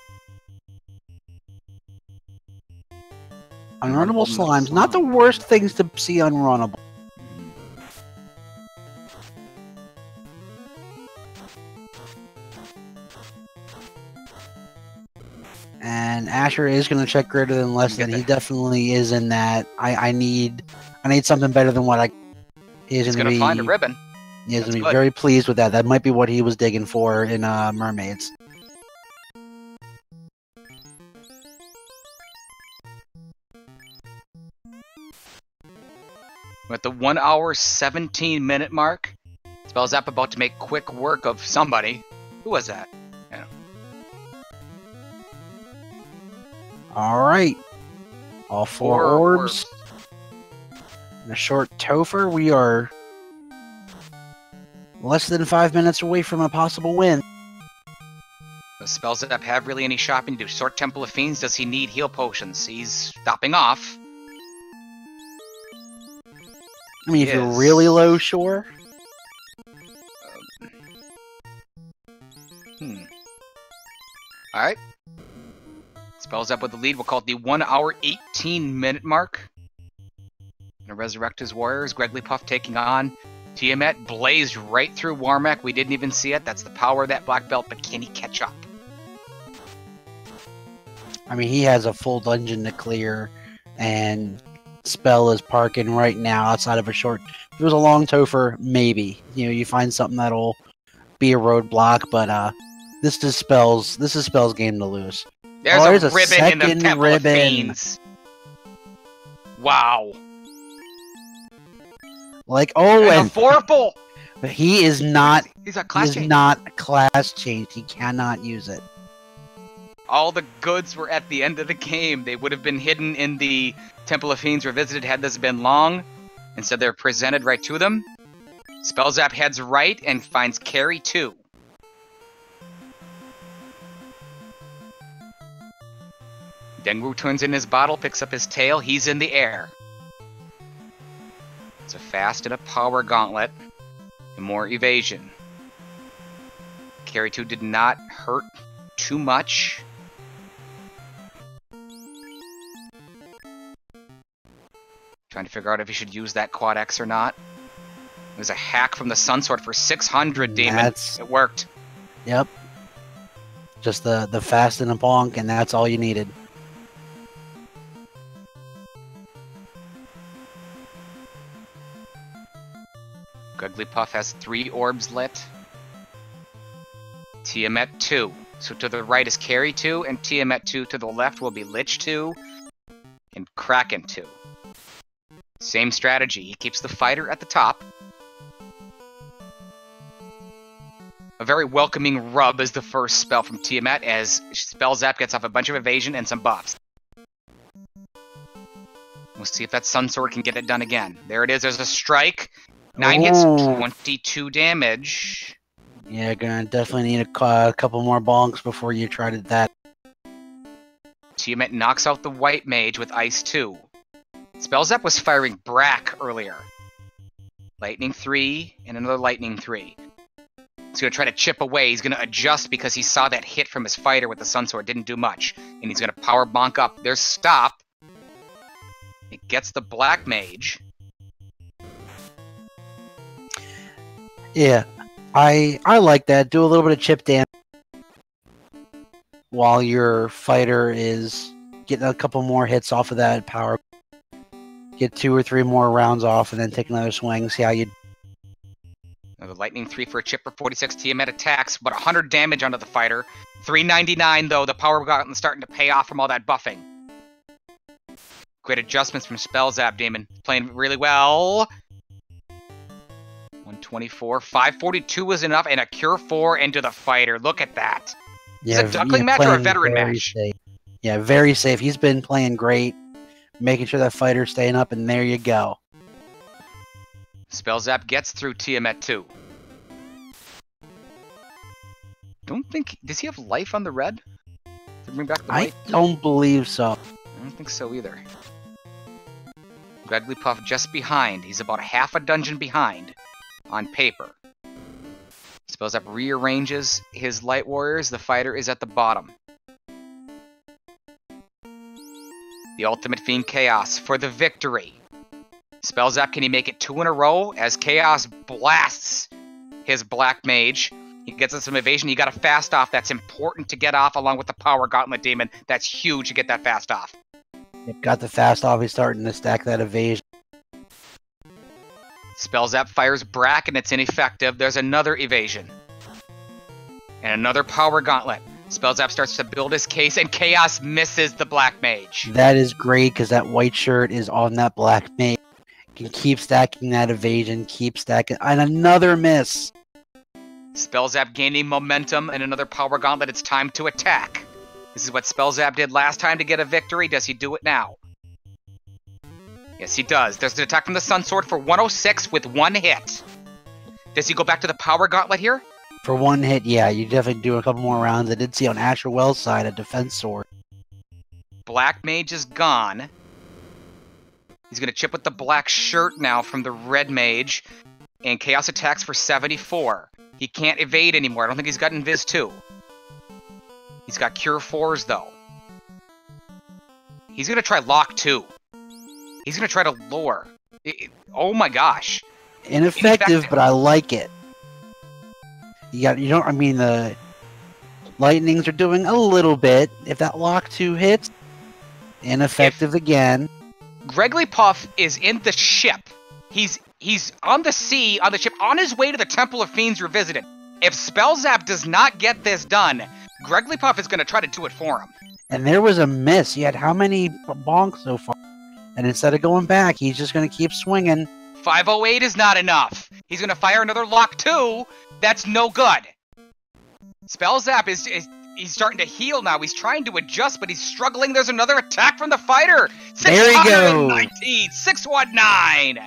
Unrunnable slimes, not the worst things to see unrunnable. And Asher is going to check greater than less than. He definitely is in that. I need something better than what I. He's going to find a ribbon. He's going to be very pleased with that. That might be what he was digging for in Mermaids. At the 1 hour 17 minute mark, Spell Zap about to make quick work of somebody. Who was that? Alright. All 4 orbs. And a Short Topher. We are less than 5 minutes away from a possible win. Does Spell Zap have really any shopping to do? Short Temple of Fiends, does he need heal potions? He's stopping off. I mean, if you're really low, sure. Alright. Spells up with the lead. We'll call it the 1 hour 18 minute mark. Gonna resurrect his warriors. Wigglypuff taking on Tiamat. Blazed right through Warmech. We didn't even see it. That's the power of that black belt, but can he catch up? I mean, he has a full dungeon to clear, and Spell is parking right now outside of a short. If it was a long Topher, maybe. You find something that'll be a roadblock, but this is Spell's game to lose. There's a ribbon in the Temple of Fiends. Wow. Like, and a Vorpal! He is not. He's a class change. Not class changed. He cannot use it. All the goods were at the end of the game. They would have been hidden in the Temple of Fiends Revisited had this been long. Instead, they're presented right to them. Spell Zap heads right and finds Carry 2. Dengwu turns in his bottle, picks up his tail. He's in the air. It's a fast and a power gauntlet. And more evasion. Carry 2 did not hurt too much. Trying to figure out if he should use that Quad X or not. It was a hack from the Sun Sword for 600, Demon. It worked. Yep. Just the fast and a bonk, and that's all you needed. Wigglypuff has 3 orbs lit. Tiamat 2. So to the right is Carry 2, and Tiamat 2 to the left will be Lich 2 and Kraken 2. Same strategy. He keeps the fighter at the top. A very welcoming rub is the first spell from Tiamat, as Spell Zap gets off a bunch of evasion and some buffs. We'll see if that Sun Sword can get it done again. There it is. There's a strike. 9 hits, 22 damage. Yeah, gonna definitely need a couple more bonks before you try to that. Tiamat knocks out the White Mage with Ice 2. Spell Zap was firing Brack earlier. Lightning 3 and another Lightning 3. He's going to try to chip away. He's going to adjust because he saw that hit from his fighter with the Sun Sword didn't do much. And he's going to power bonk up. There's Stop. It gets the Black Mage. Yeah, I like that. Do a little bit of chip damage while your fighter is getting a couple more hits off of that power. Get 2 or 3 more rounds off and then take another swing. See how you... The Lightning 3 for a chip for 46. Tiamat attacks, but 100 damage onto the fighter. 399 though. The power gauntlet starting to pay off from all that buffing. Great adjustments from Spell Zap, Demon. Playing really well. 124. 542 was enough, and a Cure 4 into the fighter. Look at that. Yeah, is it a Duckling match or a veteran match? Safe. Yeah, very safe. He's been playing great. Making sure that fighter's staying up, and there you go. Spell Zap gets through Tiamat 2. Don't think... Does he have life on the red? To bring back the white? I don't believe so. I don't think so either. Wigglypuff just behind. He's about half a dungeon behind on paper. Spell Zap rearranges his Light Warriors. The fighter is at the bottom. The Ultimate Fiend Chaos for the victory. Spell Zap, can he make it 2 in a row as Chaos blasts his Black Mage? He gets us some evasion. He got a fast off. That's important to get off along with the Power Gauntlet Demon. That's huge to get that fast off. Yep, got the fast off. He's starting to stack that evasion. Spell Zap fires Brack and it's ineffective. There's another evasion. And another Power Gauntlet. Spell Zap starts to build his case, and Chaos misses the Black Mage. That is great, because that white shirt is on that Black Mage. Can keep stacking that evasion, keep stacking, and another miss. Spell Zap gaining momentum, and another Power Gauntlet. It's time to attack. This is what Spell Zap did last time to get a victory. Does he do it now? Yes, he does. There's an attack from the Sun Sword for 106 with 1 hit. Does he go back to the Power Gauntlet here? For 1 hit, yeah, you definitely do a couple more rounds. I did see on Asher Wells' side a defense sword. Black Mage is gone. He's going to chip with the black shirt now from the Red Mage. And Chaos attacks for 74. He can't evade anymore. I don't think he's got Invis 2. He's got Cure 4s, though. He's going to try Lock 2. He's going to try to lure. Oh my gosh. Ineffective, but I like it. The lightnings are doing a little bit. If that Lock 2 hits, ineffective again. Wigglypuff is in the ship. He's on the sea, on the ship, on his way to the Temple of Fiends Revisited. If Spell Zap does not get this done, Wigglypuff is going to try to do it for him. And there was a miss. He had how many bonks so far? And instead of going back, he's just going to keep swinging. 508 is not enough. He's going to fire another Lock 2. That's no good. Spell Zap is he's starting to heal now. He's trying to adjust, but he's struggling. There's another attack from the fighter. There he goes. 619. 619.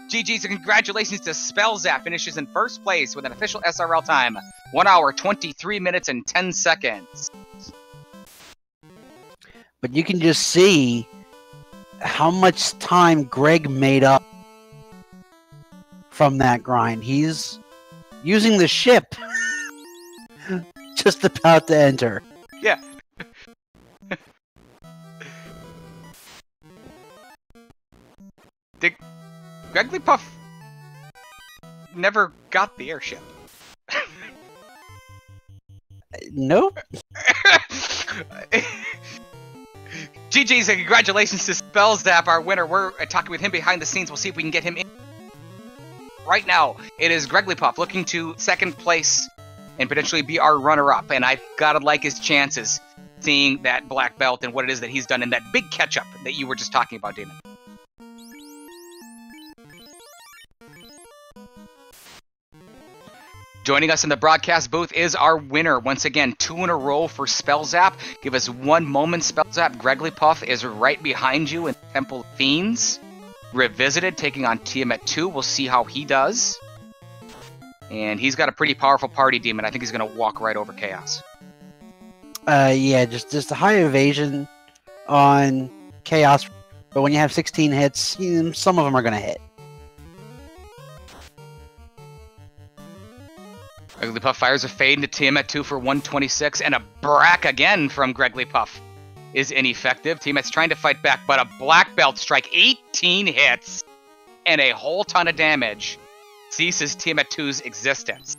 GG's and congratulations to Spellzap, finishes in first place with an official SRL time, 1 hour, 23 minutes, and 10 seconds. But you can just see how much time Greg made up from that grind. He's using the ship just about to enter. Yeah. Did Gregglypuff never got the airship? Nope. GG's and congratulations to Spellzap, our winner. We're talking with him behind the scenes. We'll see if we can get him in. Right now, it is Gregglypuff looking to second place and potentially be our runner-up. And I've got to like his chances seeing that black belt and what it is that he's done in that big catch-up that you were just talking about, Damon. Joining us in the broadcast booth is our winner. Once again, 2 in a row for Spellzap. Give us one moment, Spellzap. Gregglypuff is right behind you in Temple of Fiends. Revisited, taking on Tiamat 2. We'll see how he does. And he's got a pretty powerful party demon. I think he's going to walk right over Chaos. Yeah, just a high evasion on Chaos. But when you have 16 hits, some of them are going to hit. Gregglypuff fires a fade into Tiamat 2 for 126, and a Brack again from Gregglypuff is ineffective. Tiamat's trying to fight back, but a black belt strike, 18 hits, and a whole ton of damage ceases Tiamat 2's existence.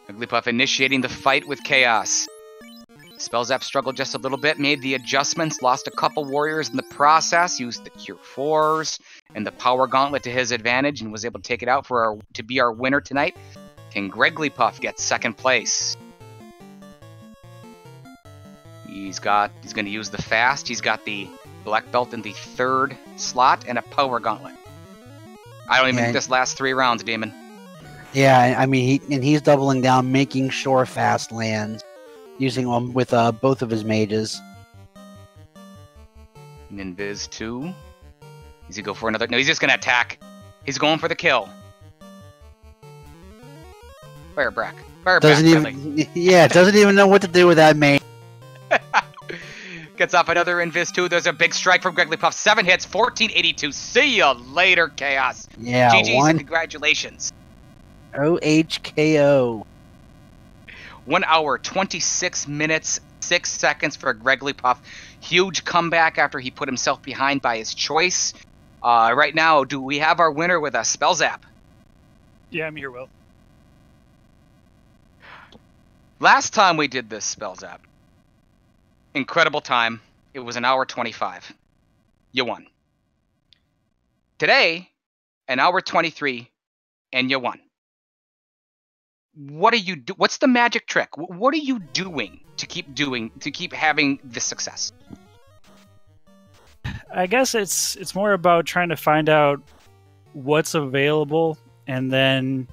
Gregglypuff initiating the fight with Chaos. Spellzap struggled just a little bit, made the adjustments, lost a couple warriors in the process, used the Cure 4s and the Power Gauntlet to his advantage, and was able to take it out to be our winner tonight. Can Gregglypuff get second place? He's going to use the fast. He's got the black belt in the 3rd slot and a Power Gauntlet. I don't even think this lasts 3 rounds, Damon. Yeah, I mean, he's doubling down, making sure fast lands. Using them with both of his mages. And Invis 2. Does he go for another? No, he's just going to attack. He's going for the kill. Fire Brack. Doesn't even know what to do with that mage. Gets off another Invis 2. There's a big strike from Gregglypuff. 7 hits, 1482. See ya later, Chaos. Yeah, GG's and congratulations. OHKO. 1 hour, 26 minutes, 6 seconds for Gregglypuff. Huge comeback after he put himself behind by his choice. Right now, do we have our winner with us? Spellzap. Yeah, I'm here, Will. Last time we did this, Spellzap. Incredible time. It was 1 hour 25. You won. Today, 1 hour 23, and you won. What are you do? What's the magic trick? What are you doing to keep having this success? I guess it's more about trying to find out what's available and then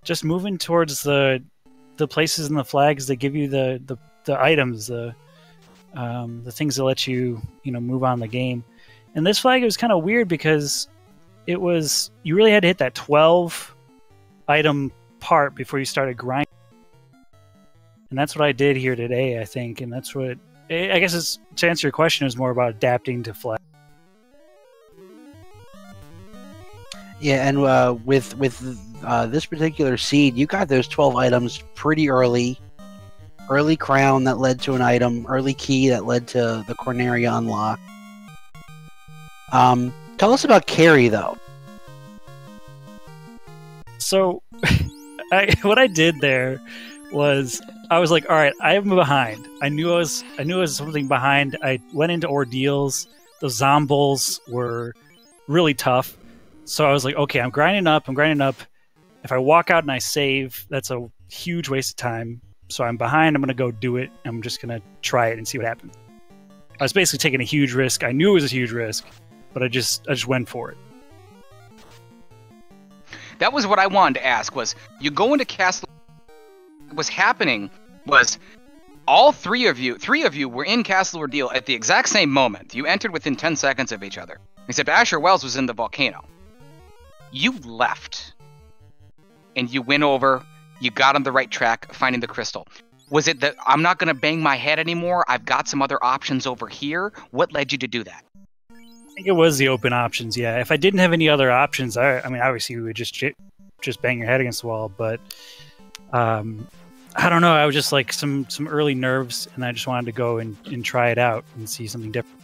just moving towards the places and the flags that give you the items, the things that let you move on the game. And this flag, it was kind of weird because you really had to hit that 12 item part before you started grinding, and that's what I did here today, I think. And that's what I guess to answer your question, is more about adapting to flag. Yeah, and with this particular seed, you got those 12 items pretty early. Early crown that led to an item, early key that led to the Corneria unlock. Tell us about Carrie, though. So what I did there was I was like, all right, I am behind. I knew I was something behind. I went into ordeals. The zombies were really tough. So I was like, okay, I'm grinding up. If I walk out and I save, that's a huge waste of time. So I'm behind. I'm going to go do it. I'm just going to try it and see what happens. I was basically taking a huge risk. I knew it was a huge risk, but I just went for it. That was what I wanted to ask, was you go into Castle... What was happening was all three of you were in Castle Ordeal at the exact same moment. You entered within 10 seconds of each other. Except Asher Wells was in the volcano. You left, and you went over. You got on the right track, finding the crystal. Was it that I'm not going to bang my head anymore? I've got some other options over here. What led you to do that? I think it was the open options. Yeah, if I didn't have any other options, I mean, obviously we would just bang your head against the wall. But I don't know. I was just like some early nerves, and I just wanted to go and try it out and see something different.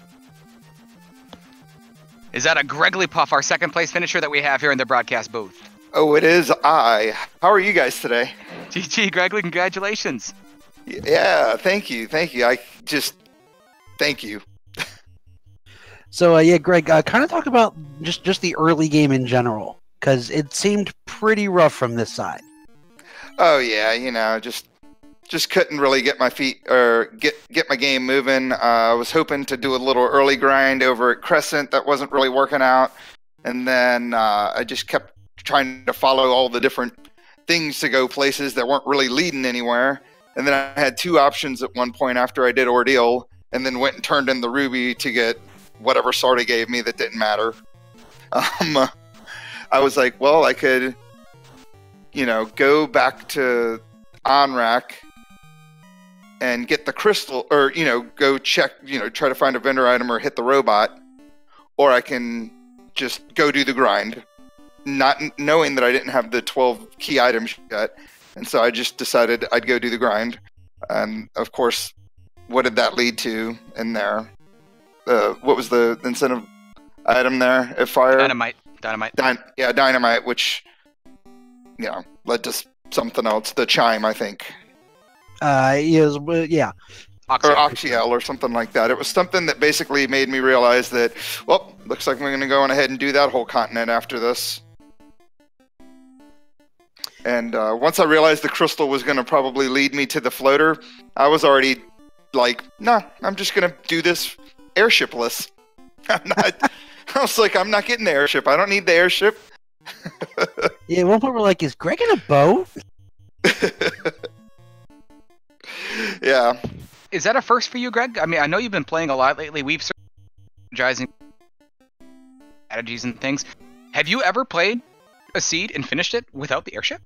Is that a Gregory Puff, our second place finisher that we have here in the broadcast booth? Oh, it is I. How are you guys today? GG, Gregory, congratulations. Yeah, thank you. Thank you. So yeah, Greg, kind of talk about just the early game in general, because it seemed pretty rough from this side. Oh yeah, just couldn't really get my feet or get my game moving. I was hoping to do a little early grind over at Crescent. That wasn't really working out, and then I just kept trying to follow all the different things to go places that weren't really leading anywhere. And then I had two options at one point after I did Ordeal, and then went and turned in the Ruby to get whatever sort of gave me that didn't matter. I was like, well, I could, go back to Onrak and get the crystal, or, go check, try to find a vendor item or hit the robot, or I can just go do the grind, not knowing that I didn't have the 12 key items yet. And so I just decided I'd go do the grind. And of course, what did that lead to in there? What was the incentive item there at Fire? Dynamite. Dynamite, which, led to something else. The Chime, I think. Yeah. Or Oxiel or something like that. It was something that basically made me realize that, well, looks like I'm going to go on ahead and do that whole continent after this. And once I realized the crystal was going to probably lead me to the floater, I was already like, nah, I'm just going to do this airshipless. I was like, I'm not getting the airship. I don't need the airship. Yeah, at one point we're like, is Greg in a boat? Yeah. Is that a first for you, Greg? I mean, I know you've been playing a lot lately. We've strategizing strategies and things. Have you ever played a seed and finished it without the airship?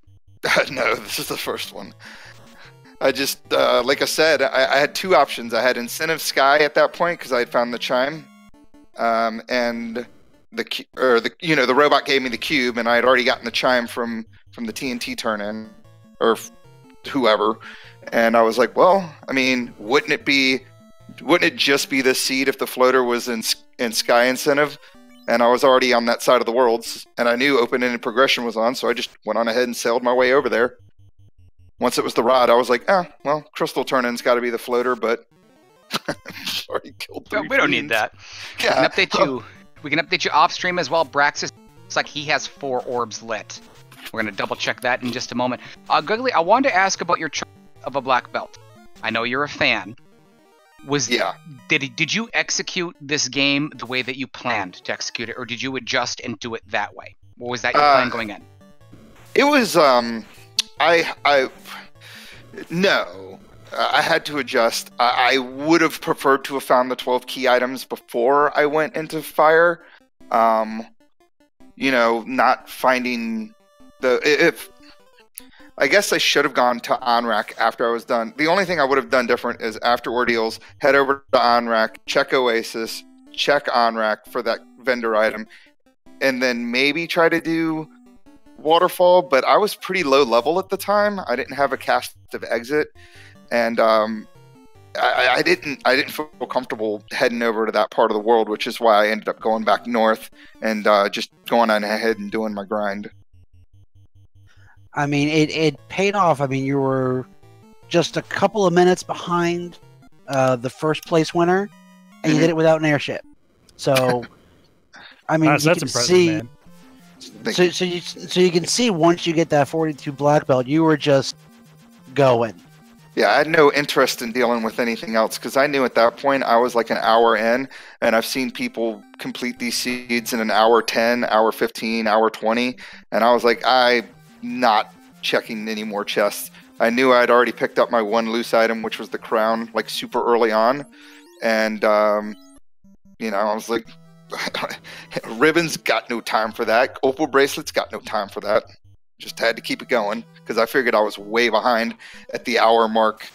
No, this is the first one. I just, like I said, I had two options. I had Incentive Sky at that point because I had found the Chime, and the robot gave me the cube, and I had already gotten the Chime from the TNT turn-in, or whoever. And I was like, well, I mean, wouldn't it just be the seed if the floater was in Sky Incentive? And I was already on that side of the worlds, and I knew open-ended progression was on, so I just went on ahead and sailed my way over there. Once it was the rod, I was like, well, Crystal Turn-in's got to be the floater, but already killed three we don't need that. Yeah. We can update you off-stream as well. Braxis looks like he has 4 orbs lit. We're going to double-check that in just a moment. Googly, I wanted to ask about your choice of a black belt. I know you're a fan. Did you execute this game the way that you planned to execute it, or did you adjust and do it that way? Or was that your plan going in? It was no. I had to adjust. I would have preferred to have found the 12 key items before I went into Fire. Not finding I guess I should have gone to Onrak after I was done. The only thing I would have done different is after Ordeals, head over to Onrak, check Oasis, check Onrak for that vendor item, and then maybe try to do Waterfall. But I was pretty low level at the time. I didn't have a cast of exit, and I didn't feel comfortable heading over to that part of the world, which is why I ended up going back north and just going on ahead and doing my grind. I mean, it paid off. I mean, you were just a couple of minutes behind the first place winner, and you did it without an airship. So, I mean, that's impressive, man. So you can see once you get that 42 black belt, you were just going. Yeah, I had no interest in dealing with anything else because I knew at that point I was like an hour in, and I've seen people complete these seeds in an hour 10, hour 15, hour 20, and I was like, I'm not checking any more chests. I knew I'd already picked up my one loose item, which was the crown, like super early on, and I was like, Ribbons got no time for that. Opal bracelets got no time for that. Just had to keep it going because I figured I was way behind at the hour mark,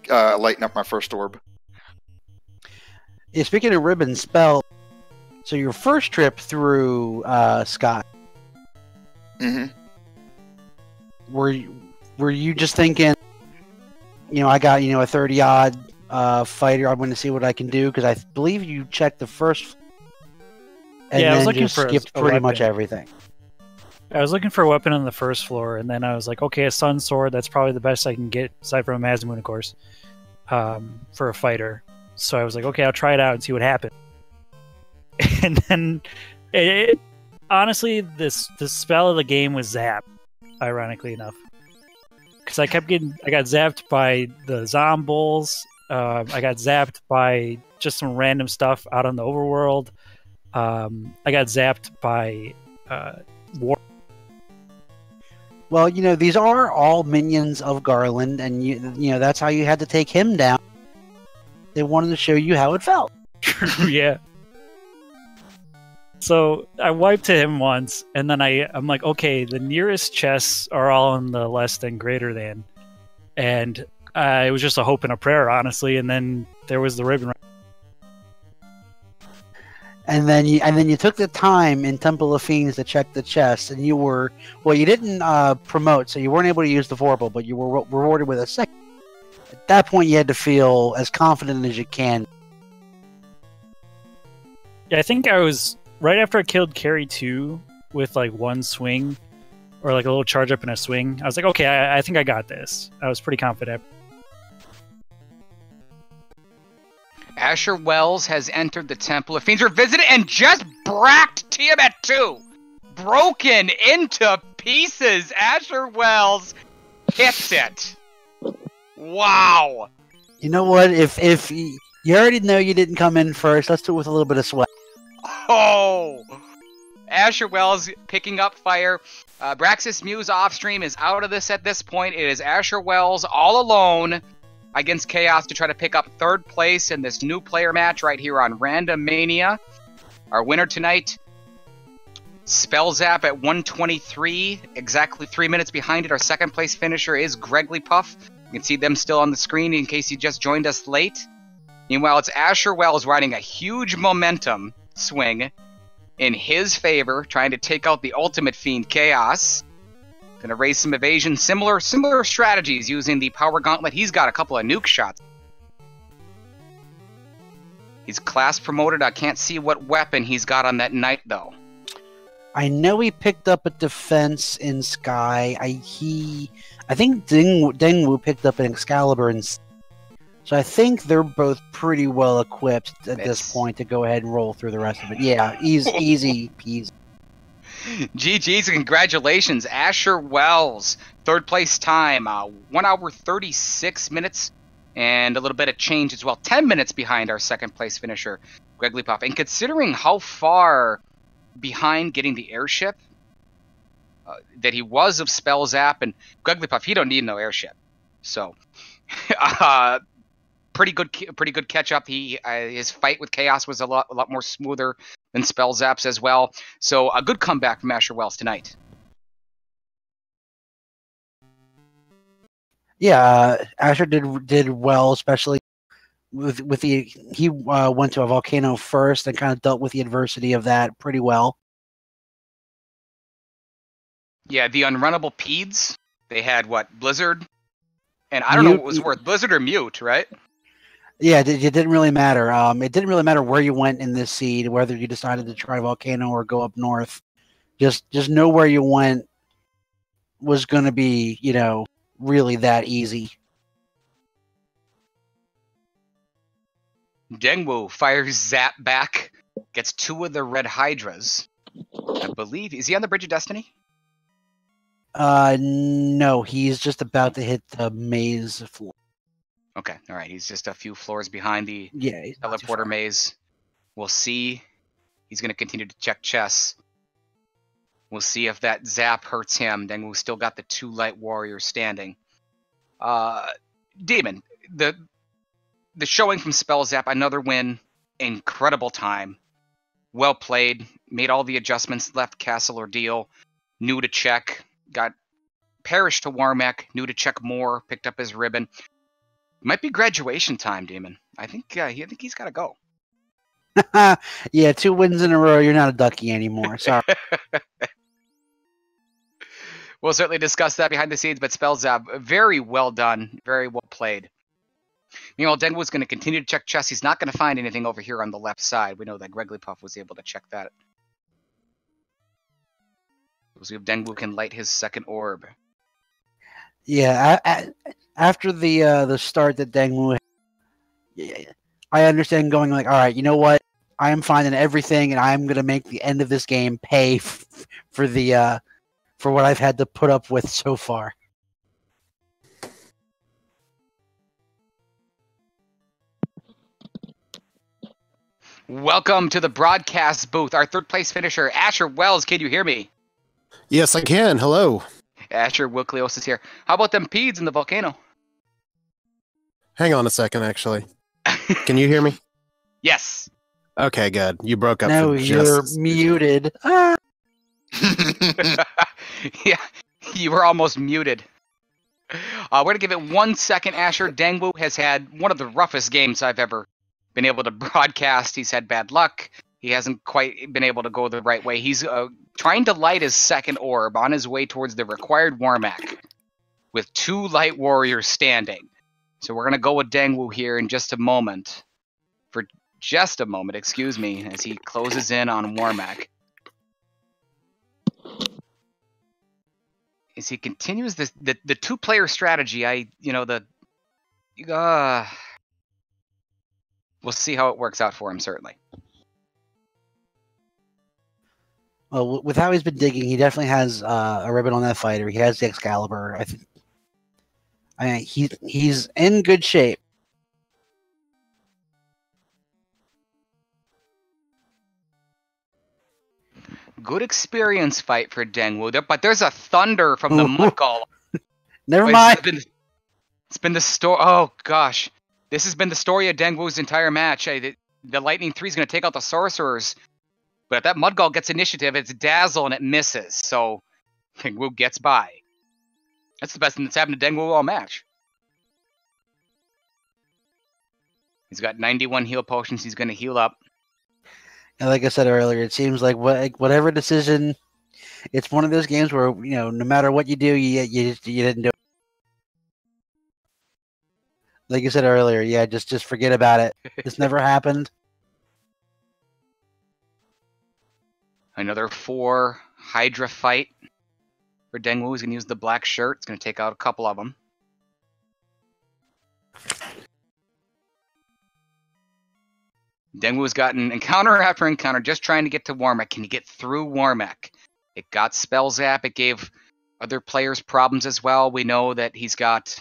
lighting up my first orb. Yeah, speaking of ribbon spell, so your first trip through Sky, Mm-hmm. were you just thinking, I got a 30-odd fighter, I'm going to see what I can do, because I believe you checked the first, and Yeah, I was then looking just for skipped a pretty much weapon. everything. I was looking for a weapon on the first floor, and then I was like, okay, a sun sword, that's probably the best I can get, aside from a Mazamoon, of course, for a fighter. So I was like, okay, I'll try it out and see what happens. And then, honestly, the spell of the game was Zap, ironically enough. Because I got zapped by the Zombols, I got zapped by just some random stuff out on the overworld, I got zapped by War. Well, these are all minions of Garland, and that's how you had to take him down. They wanted to show you how it felt. Yeah. So I wiped to him once, and then I'm like, okay, the nearest chests are all in the less than greater than, and it was just a hope and a prayer, honestly. And then there was the ribbon. And then you took the time in Temple of Fiends to check the chest, and you didn't promote, so you weren't able to use the Vorpal, but you were rewarded with a second. At that point, you had to feel as confident as you can. Yeah, I think I was right after I killed Carrie 2 with like one swing, or like a little charge up and a swing. I was like, okay, I think I got this. I was pretty confident. Asher Wells has entered the Temple of Fiends Revisited and just bracked Tiamat 2. Broken into pieces. Asher Wells hits it. Wow. You know what? If you already know you didn't come in first, let's do it with a little bit of sweat. Oh. Asher Wells picking up fire. Braxis Muse offstream is out of this at this point. It is Asher Wells all alone against Chaos to try to pick up third place in this new player match right here on Randomania. Our winner tonight, Spellzap at 123, exactly 3 minutes behind it. Our second place finisher is Gregly Puff. You can see them still on the screen in case you just joined us late. Meanwhile, it's Asher Wells riding a huge momentum swing in his favor, trying to take out the Ultimate Fiend Chaos. Gonna raise some evasion. Similar strategies using the Power Gauntlet. He's got a couple of nuke shots. He's class promoted. I can't see what weapon he's got on that night, though. I know he picked up a defense in Sky. I think Dingwu picked up an Excalibur, so I think they're both pretty well equipped at this point to go ahead and roll through the rest of it. Yeah, easy peasy. GG's and congratulations, Asher Wells. Third place time, 1 hour 36 minutes and a little bit of change as well. 10 minutes behind our second place finisher, Gregly Puff. And considering how far behind getting the airship that he was of Spellzap and Gregly Puff, he don't need no airship. So, pretty good catch up. His fight with Chaos was a lot more smoother than Spellzap's as well. So a good comeback from Asher Wells tonight. Yeah, Asher did well, especially with he went to a volcano first and kind of dealt with the adversity of that pretty well. Yeah, the unrunnable Peds. They had Blizzard, and I don't know what was worse, Blizzard or Mute, right? Yeah, it didn't really matter. It didn't really matter where you went in this seed, whether you decided to try Volcano or go up north. Just know where you went was going to be, really that easy. Dengwu fires Zap back, gets 2 of the red Hydras. I believe, is he on the Bridge of Destiny? No, he's just about to hit the maze floor. Okay, all right. He's just a few floors behind the teleporter maze. We'll see. He's going to continue to check chess. We'll see if that zap hurts him. Then we've still got the 2 light warriors standing. Demon, the showing from Spellzap, another win. Incredible time. Well played. Made all the adjustments. Left Castle Ordeal. Knew to check. Got Parish to Warmack. Knew to check more. Picked up his ribbon. Might be graduation time, Damon. I think he's got to go. Yeah, 2 wins in a row. You're not a ducky anymore. Sorry. We'll certainly discuss that behind the scenes, but Spellzap, very well done. Very well played. Meanwhile, Dengwu's going to continue to check chess. He's not going to find anything over here on the left side. We know that Greglipuff was able to check that. We'll see if Dengwu can light his second orb. Yeah, after the start that Dengwu had, I understand going like, all right, you know what? I am finding everything, and I'm going to make the end of this game pay for what I've had to put up with so far. Welcome to the broadcast booth. Our third place finisher, Asher Wells. Can you hear me? Yes, I can. Hello. Asher Wilkleos is here. How about them peds in the volcano? Hang on a second, actually. Can you hear me? Yes. Okay, good. You broke up. No, you're muted. Ah. Yeah, you were almost muted. We're going to give it 1 second, Asher. Dengwu has had one of the roughest games I've ever been able to broadcast. He's had bad luck. He hasn't quite been able to go the right way. He's trying to light his second orb on his way towards the required Warmack with 2 light warriors standing. So we're going to go with Dengwu here in just a moment. For just a moment, excuse me, as he closes in on Warmack. As he continues the 2-player strategy, we'll see how it works out for him, certainly. Well, with how he's been digging, he definitely has a ribbon on that fighter. He has the Excalibur. I mean, he's in good shape. Good experience fight for Dengwu, but there's a thunder from the Mudgull. Never mind. It's been the story. Oh gosh, this has been the story of Dengwu's entire match. The Lightning 3 is going to take out the Sorcerers, but if that Mudgull gets initiative, it's Dazzle and it misses. So Dengwu gets by. That's the best thing that's happened to Dengwu all match. He's got 91 heal potions. He's going to heal up. And like I said earlier, it seems like whatever decision, it's one of those games where, you know, no matter what you do, you didn't do it. Like you said earlier, yeah, just forget about it. This never happened. Another 4 Hydra fight for Dengwu. He's going to use the black shirt. It's going to take out a couple of them. Dengwu's gotten encounter after encounter, just trying to get to Warmack. Can he get through Warmack? It got Spell Zap. It gave other players problems as well. We know that he's got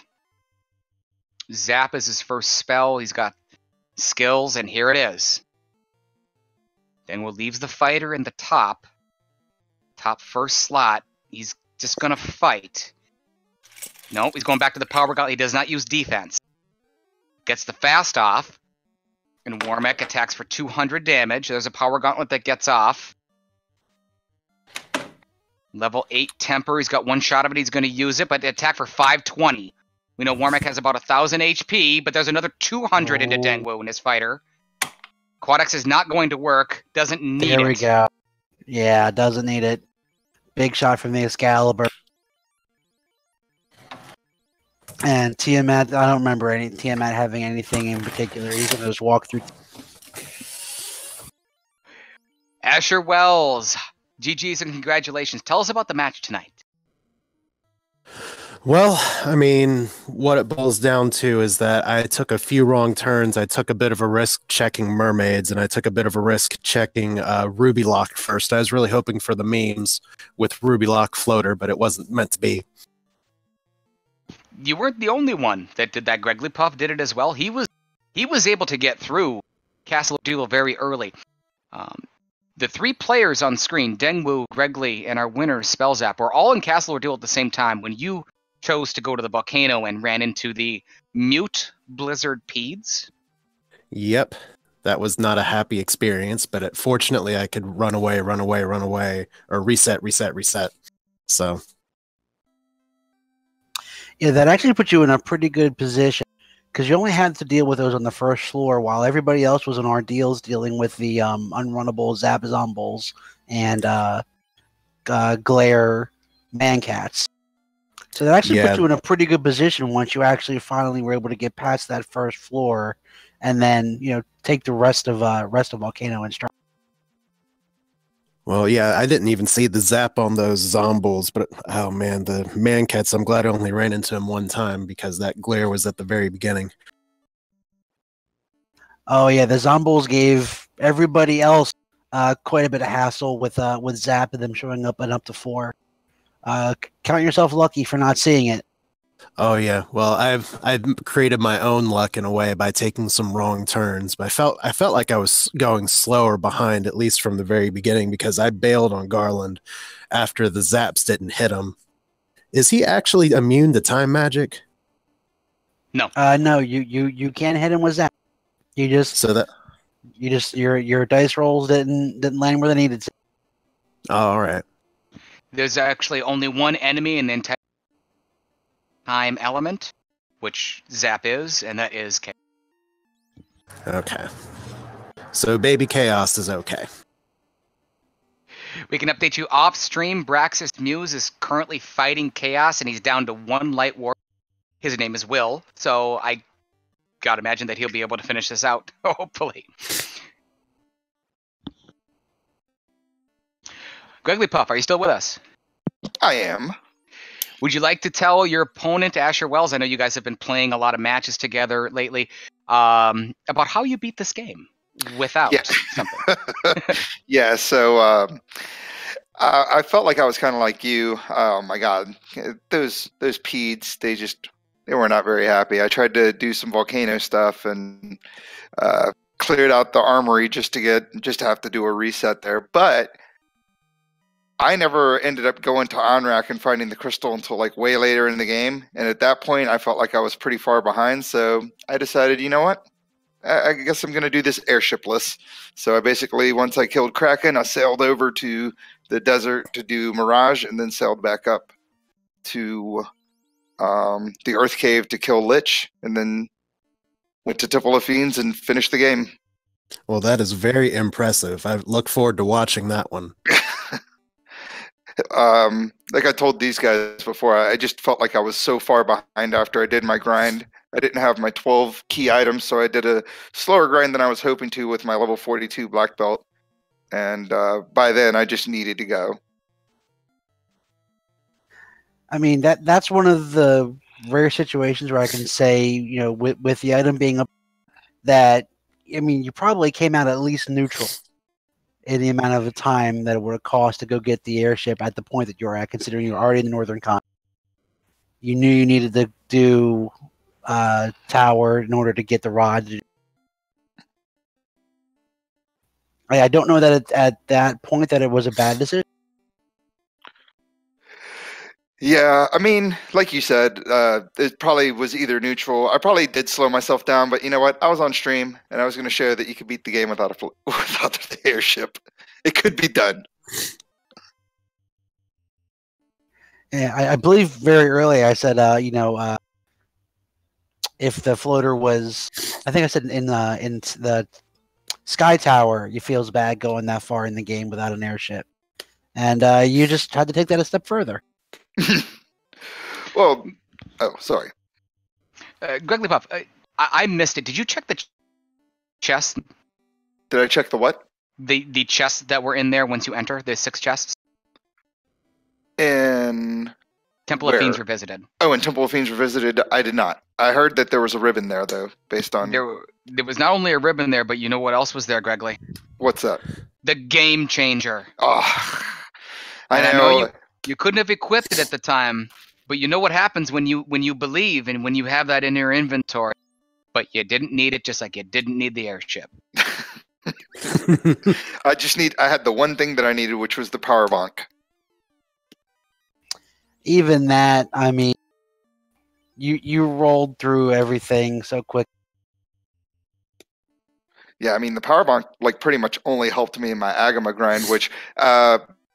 Zap as his first spell. He's got skills, and here it is. Dengwu leaves the fighter in the top first slot. He's just going to fight. No, he's going back to the power gauntlet. He does not use defense. Gets the fast off. And Warmack attacks for 200 damage. There's a power gauntlet that gets off. Level 8 temper. He's got 1 shot of it. He's going to use it, but attack for 520. We know Warmack has about 1,000 HP, but there's another 200 into Dengwu in his fighter. Quadex is not going to work. Doesn't need it. There we go. Yeah, doesn't need it. Big shot from the Excalibur. And Tiamat, I don't remember Tiamat having anything in particular. He's going to just walk through. Asher Wells, GG's and congratulations. Tell us about the match tonight. Well, I mean, what it boils down to is that I took a few wrong turns. I took a bit of a risk checking mermaids, and I took a bit of a risk checking Ruby Lock first. I was really hoping for the memes with Ruby Lock floater, but it wasn't meant to be. You weren't the only one that did that. Greglipuff did it as well. He was able to get through Castle Duel very early. The 3 players on screen, Dengwu, Gregly, and our winner, Spellzap, were all in Castle Duel at the same time when you chose to go to the volcano and ran into the mute Blizzard Peds. Yep. That was not a happy experience, but fortunately I could run away, or reset. So Yeah, that actually put you in a pretty good position because you only had to deal with those on the first floor, while everybody else was in ordeals dealing with the unrunnable Zapazombles and Glare Mancats. So that actually put yeah, you in a pretty good position once you actually finally were able to get past that first floor, and then take the rest of Volcano in stride. well, yeah, I didn't even see the zap on those zombles, but oh man, the mancats, I'm glad I only ran into him one time because that glare was at the very beginning. Oh yeah, the Zombles gave everybody else quite a bit of hassle with Zap and them showing up and up to 4. Count yourself lucky for not seeing it. Oh yeah, well, I've created my own luck in a way by taking some wrong turns, but I felt like I was going slower behind, at least from the very beginning, because I bailed on Garland after the zaps didn't hit him. Is he actually immune to time magic? No. No, you can't hit him with Zap. So that Your dice rolls didn't land where they needed to. oh, all right. There's actually only one enemy in the entire time element, which Zap is, and that is Chaos. Okay. So Baby Chaos is okay. We can update you off stream. Braxis Muse is currently fighting Chaos, and he's down to 1 light war. His name is Will, so I gotta imagine that he'll be able to finish this out, hopefully. Gregory Puff, are you still with us? I am. Would you like to tell your opponent, Asher Wells, I know you guys have been playing a lot of matches together lately, about how you beat this game without something? Yeah, so I felt like I was kind of like you. Oh my god, those peds, they were not very happy. I tried to do some volcano stuff and cleared out the armory just to have to do a reset there, but I never ended up going to Onrak and finding the crystal until like way later in the game. And at that point, I felt like I was pretty far behind. So I decided, you know what? I guess I'm going to do this airshipless. So I basically, once I killed Kraken, I sailed over to the desert to do Mirage and then sailed back up to the Earth Cave to kill Lich and then went to Temple of Fiends and finished the game. Well, that is very impressive. I look forward to watching that one. Like I told these guys before, I just felt like I was so far behind after I did my grind. I didn't have my 12 key items, so I did a slower grind than I was hoping to with my level 42 black belt. And by then, I just needed to go. I mean, that's one of the rare situations where I can say, with the item being up, that, I mean, you probably came out at least neutral in the amount of time that it would have cost to go get the airship at the point that you're at, considering you're already in the northern continent. You knew you needed to do tower in order to get the rod. I don't know that at that point that it was a bad decision. Yeah, I mean, like you said, it probably was either neutral. I probably did slow myself down, but you know what? I was on stream, and I was going to show that you could beat the game without without the airship. It could be done. Yeah, I believe very early I said, if the floater was, I think I said in the Sky Tower, you feels bad going that far in the game without an airship, and you just had to take that a step further. Well, oh, sorry. Gregory Puff, I missed it. Did you check the chest? Did I check the what? The chests that were in there once you enter, the 6 chests? In Temple where? of Fiends Revisited. Oh, in Temple of Fiends Revisited, I did not. I heard that there was a ribbon there, though, based on... There was not only a ribbon there, but you know what else was there, Gregory? What's that? The Game Changer. Oh, I know you couldn't have equipped it at the time, but you know what happens when you believe and when you have that in your inventory. But you didn't need it, just like you didn't need the airship. I had the one thing that I needed, which was the power bonk. Even that, I mean, you rolled through everything so quick. Yeah, I mean, the power bonk like pretty much only helped me in my Agama grind, which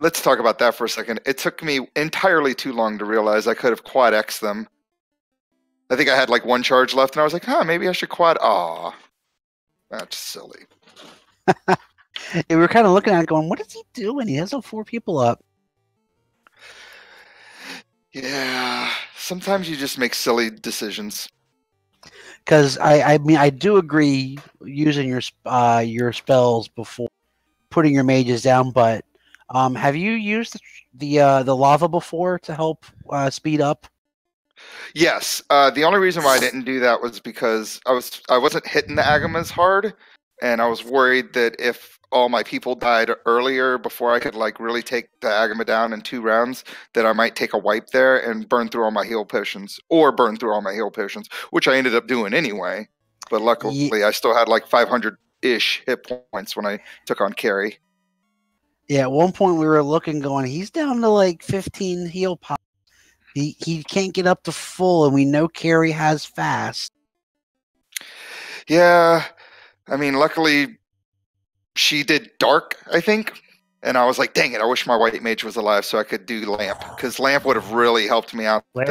let's talk about that for a second. It took me entirely too long to realize I could have quad X them. I think I had like one charge left, and I was like, maybe I should quad. Aw, that's silly. We were kind of looking at it going, what is he doing? He has 4 people up. Yeah, sometimes you just make silly decisions. Because I mean, I do agree using your spells before putting your mages down, but have you used the lava before to help speed up? Yes. The only reason why I didn't do that was because I wasn't hitting the Agamas hard, and I was worried that if all my people died earlier before I could like really take the Agama down in 2 rounds, that I might take a wipe there and burn through all my heal potions, which I ended up doing anyway. But luckily, I still had like 500-ish hit points when I took on Carrie. Yeah, at one point we were looking, going, he's down to like 15 heal pots. He can't get up to full, and we know Carrie has fast. Yeah, I mean, luckily she did dark, I think, and I was like, dang it, I wish my white mage was alive so I could do lamp, because lamp would have really helped me out there.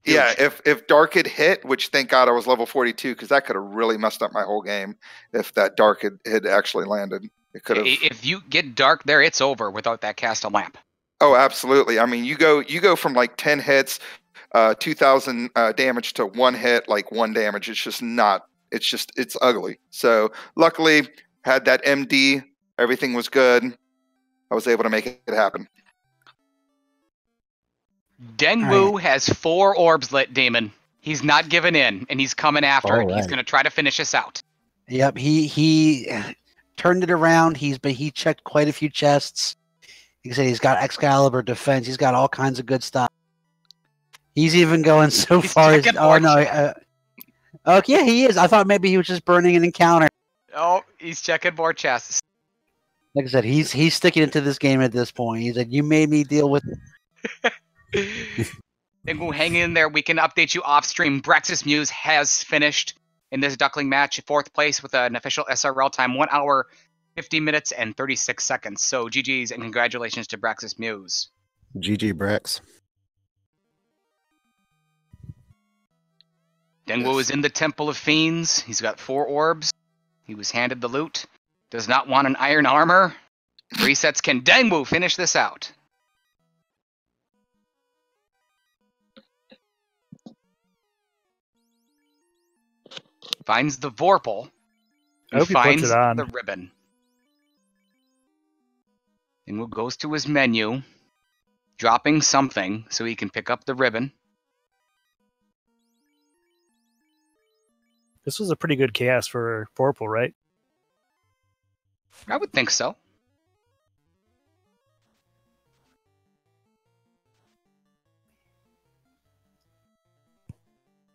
If dark had hit, which thank God I was level 42, because that could have really messed up my whole game if that dark had actually landed. It could have. If you get dark there, it's over without that cast of lamp. Oh, absolutely. I mean, you go from like 10 hits, 2,000 damage to 1 hit, like 1 damage. It's just not. It's ugly. So luckily, had that MD. Everything was good. I was able to make it happen. Dengwu has 4 orbs lit, Damon. He's not giving in, and he's coming after it. Right. He's going to try to finish us out. Yep, he turned it around. He checked quite a few chests. He said he's got Excalibur defense. He's got all kinds of good stuff. He's even going so far as yeah, he is. I thought maybe he was just burning an encounter. Oh, he's checking more chests. Like I said, he's sticking into this game at this point. He's like, you made me deal with it. And we'll hang in there. We can update you off stream. Braxis Muse has finished in this Duckling match, 4th place with an official SRL time, 1 hour, 50 minutes, and 36 seconds. So GG's and congratulations to Braxis Muse. GG Brax. Dengwu is in the Temple of Fiends. He's got 4 orbs. He was handed the loot. Does not want an iron armor. Resets. Can Dengwu finish this out? Finds the Vorpal. And finds the ribbon. Dengwu goes to his menu, dropping something so he can pick up the ribbon. This was a pretty good chaos for Vorpal, right? I would think so.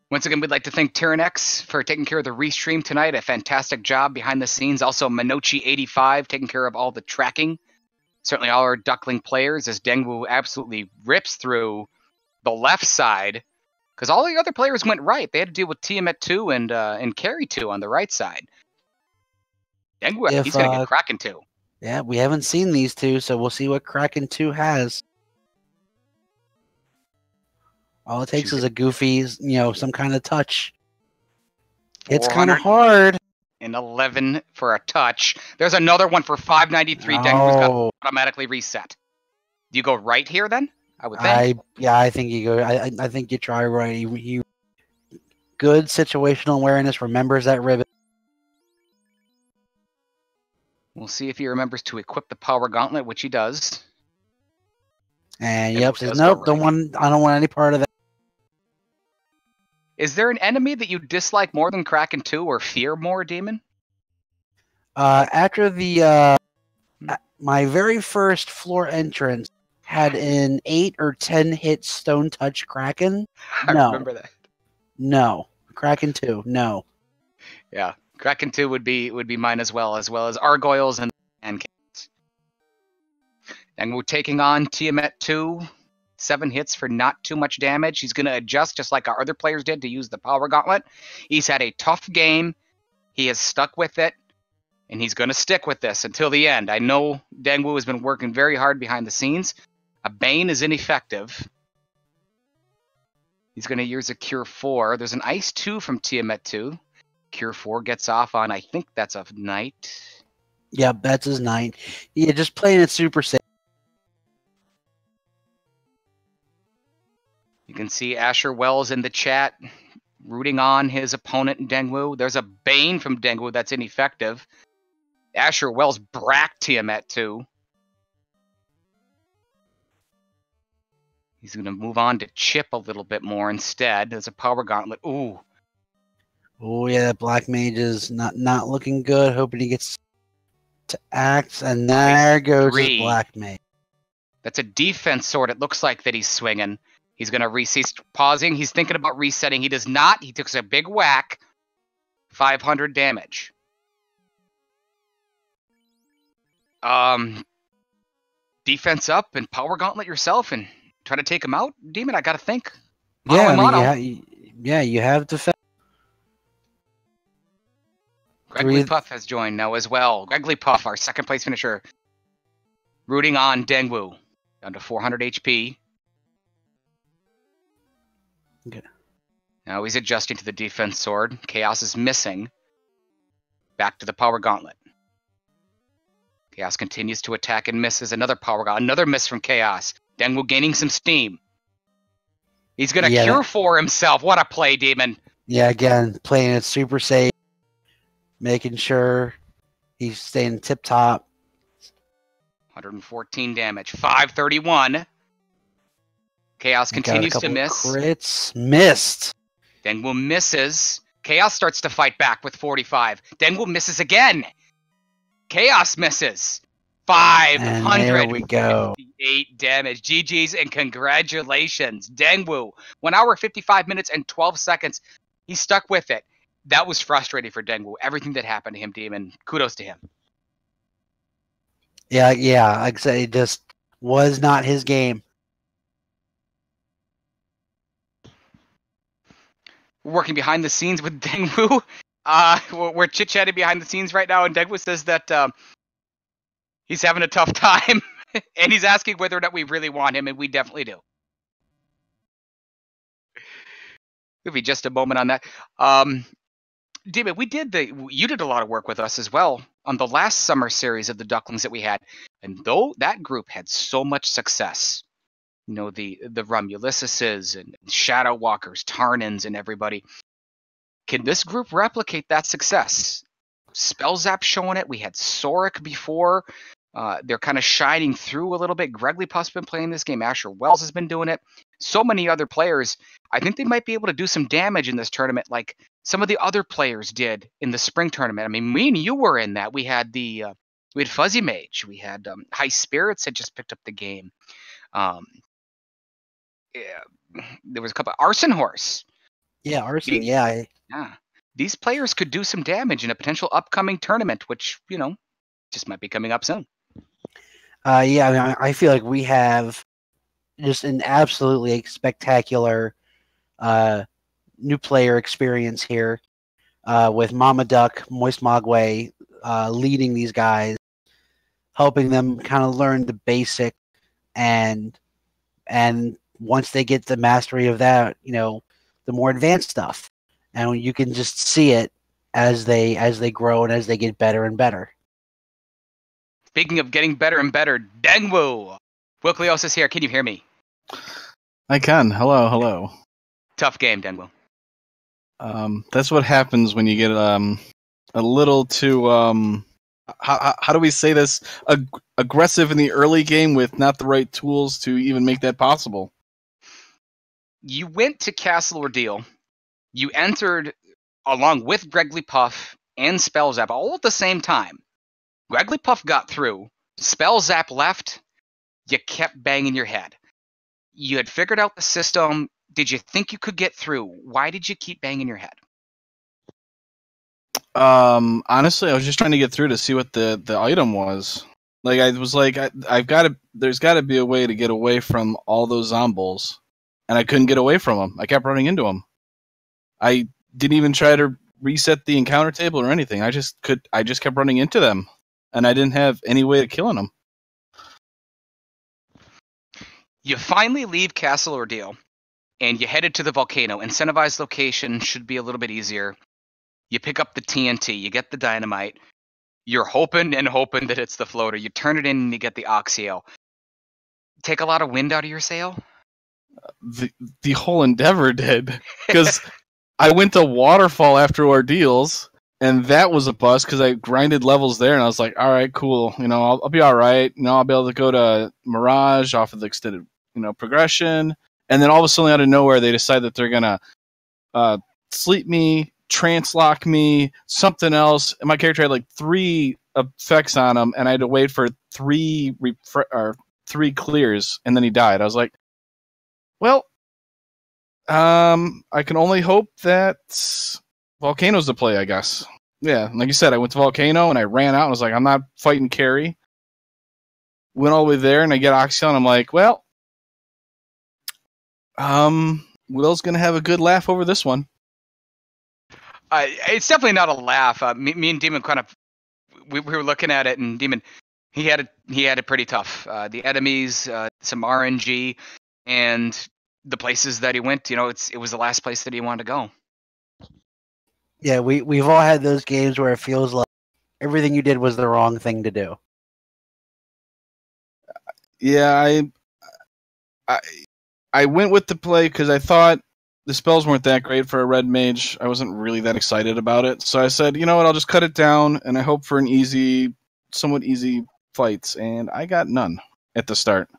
Once again, we'd like to thank Tyrannex for taking care of the restream tonight. A fantastic job behind the scenes. Also, Minochi85 taking care of all the tracking. Certainly all our Duckling players, as Dengwu absolutely rips through the left side. Because all the other players went right. They had to deal with Tiamat 2 and Carry 2 on the right side. Dengwu, he's going to get Kraken 2. Yeah, we haven't seen these two, so we'll see what Kraken 2 has. All it takes is a goofy, some kind of touch. It's kind of hard. And 11 for a touch. There's another one for 593. Dengwu's got automatically reset. Do you go right here then? I would think. I think you go. I think you try right. He good situational awareness. Remembers that ribbon. We'll see if he remembers to equip the power gauntlet, which he does. And says nope. I don't want any part of that. Is there an enemy that you dislike more than Kraken 2 or fear more, Demon? After the my very first floor entrance had an 8 or 10 hit Stone Touch Kraken. I remember that. No. Kraken 2, no. Yeah. Kraken 2 would be mine as well as Argoyles and Cats. And we're taking on Tiamat 2. 7 hits for not too much damage. He's going to adjust just like our other players did to use the power gauntlet. He's had a tough game. He has stuck with it, and he's going to stick with this until the end. I know Dengwu has been working very hard behind the scenes. A Bane is ineffective. He's going to use a Cure 4. There's an Ice 2 from Tiamat 2. Cure 4 gets off on, I think that's a Knight. Yep, that's his Knight. Yeah, just playing it super safe. You can see Asher Wells in the chat rooting on his opponent, Dengwu. There's a Bane from Dengwu that's ineffective. Asher Wells bracked Tiamat 2. He's going to move on to Chip a little bit more instead. There's a Power Gauntlet. Ooh. Oh, yeah, that Black Mage is not looking good. Hoping he gets to axe, and there goes his Black Mage. That's a defense sword. It looks like that he's swinging. He's going to reset, pausing. He's thinking about resetting. He does not. He took a big whack. 500 damage. Defense up and Power Gauntlet yourself and try to take him out. Demon, I got to think. Yeah, you have to. Gregory Puff has joined now as well. Gregory Puff, our second place finisher, rooting on Dengwu. Down to 400 HP. Okay. Now he's adjusting to the defense sword. Chaos is missing. Back to the Power Gauntlet. Chaos continues to attack and misses. Another Power Gauntlet. Another miss from Chaos. Dengwu gaining some steam. He's going to cure for himself. What a play, Demon. Yeah, again, playing it super safe. Making sure he's staying tip-top. 114 damage. 531. Chaos continues to miss. Crits. Missed. Dengwu misses. Chaos starts to fight back with 45. Dengwu misses again. Chaos misses. 558 damage. GG's and congratulations. Dengwu. 1 hour, 55 minutes, and 12 seconds. He stuck with it. That was frustrating for Dengwu. Everything that happened to him, Demon. Kudos to him. Yeah. Like I said, it just was not his game. We're working behind the scenes with Dengwu. We're chit-chatting behind the scenes right now, and Dengwu says that he's having a tough time, and he's asking whether or not we really want him, and we definitely do. Give me just a moment on that. David, you did a lot of work with us as well on the last summer series of the Ducklings that we had, and though that group had so much success, you know, the Romuluses and Shadow Walkers, Tarnins, and everybody, can this group replicate that success? Spellzap showing it. We had Soric before. They're kind of shining through a little bit. Gregory Puff's been playing this game. Asher Wells has been doing it. So many other players. I think they might be able to do some damage in this tournament like some of the other players did in the spring tournament. I mean, me and you were in that. We had Fuzzy Mage. We had High Spirits had just picked up the game. There was a couple. Arson Horse. Yeah, Arson. Yeah. These players could do some damage in a potential upcoming tournament, which, you know, just might be coming up soon. I mean, I feel like we have just an absolutely spectacular new player experience here with Mama Duck, Moist Mogwai leading these guys, helping them kind of learn the basic, and once they get the mastery of that, you know, the more advanced stuff. And you can just see it as they grow and as they get better and better. Speaking of getting better and better, Dengwu! Wilklios is here. Can you hear me? I can. Hello. Tough game, Dengwu. That's what happens when you get a little too how do we say this? Aggressive in the early game with not the right tools to even make that possible. You went to Castle Ordeal. You entered along with Gregory Puff and Spellzap all at the same time. Gregory Puff got through. Spellzap left. You kept banging your head. You had figured out the system. Did you think you could get through? Why did you keep banging your head? Honestly, I was just trying to get through to see what the item was. Like, I was like, there's got to be a way to get away from all those zombies, and I couldn't get away from them. I kept running into them. I didn't even try to reset the encounter table or anything. I just kept running into them, and I didn't have any way of killing them. You finally leave Castle Ordeal, and you headed to the volcano. Incentivized location should be a little bit easier. You pick up the TNT, you get the dynamite. You're hoping and hoping that it's the floater. You turn it in and you get the Oxio. Take a lot of wind out of your sail? The whole endeavor did, because I went to Waterfall after Ordeals, and that was a bust because I grinded levels there, and I was like, all right, cool. I'll be all right. I'll be able to go to Mirage off of the extended, progression. And then all of a sudden, out of nowhere, they decide that they're going to sleep me, translock me, something else. And my character had like 3 effects on him, and I had to wait for 3 clears, and then he died. I was like, well, I can only hope that Volcano's the play, I guess. Yeah, like you said, I went to Volcano, and I ran out, and I was like, I'm not fighting Carrie. Went all the way there, and I get Oxio, and I'm like, well, Will's going to have a good laugh over this one. It's definitely not a laugh. Me and Demon kind of, we were looking at it, and Demon, he had it pretty tough. The enemies, some RNG, and the places that he went. It was the last place that he wanted to go. Yeah, we've all had those games where it feels like everything you did was the wrong thing to do. Yeah, I went with the play because I thought the spells weren't that great for a red mage. I wasn't really that excited about it. So I said, you know what, I'll just cut it down, and I hope for an somewhat easy fights. And I got none at the start.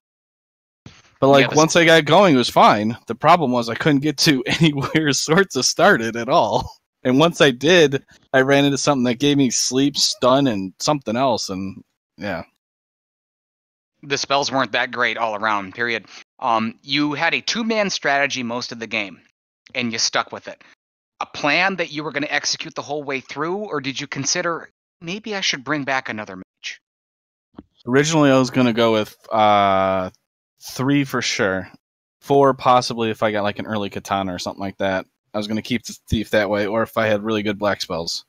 But once I got going, it was fine. The problem was I couldn't get to anywhere Swords of started at all. And once I did, I ran into something that gave me sleep, stun, and something else. And yeah. The spells weren't that great all around, period. You had a 2-man strategy most of the game, and you stuck with it. A plan that you were going to execute the whole way through, or did you consider, maybe I should bring back another mage? Originally, I was going to go with 3 for sure. 4 possibly if I got like an early katana or something like that. I was going to keep the thief that way, or if I had really good black spells.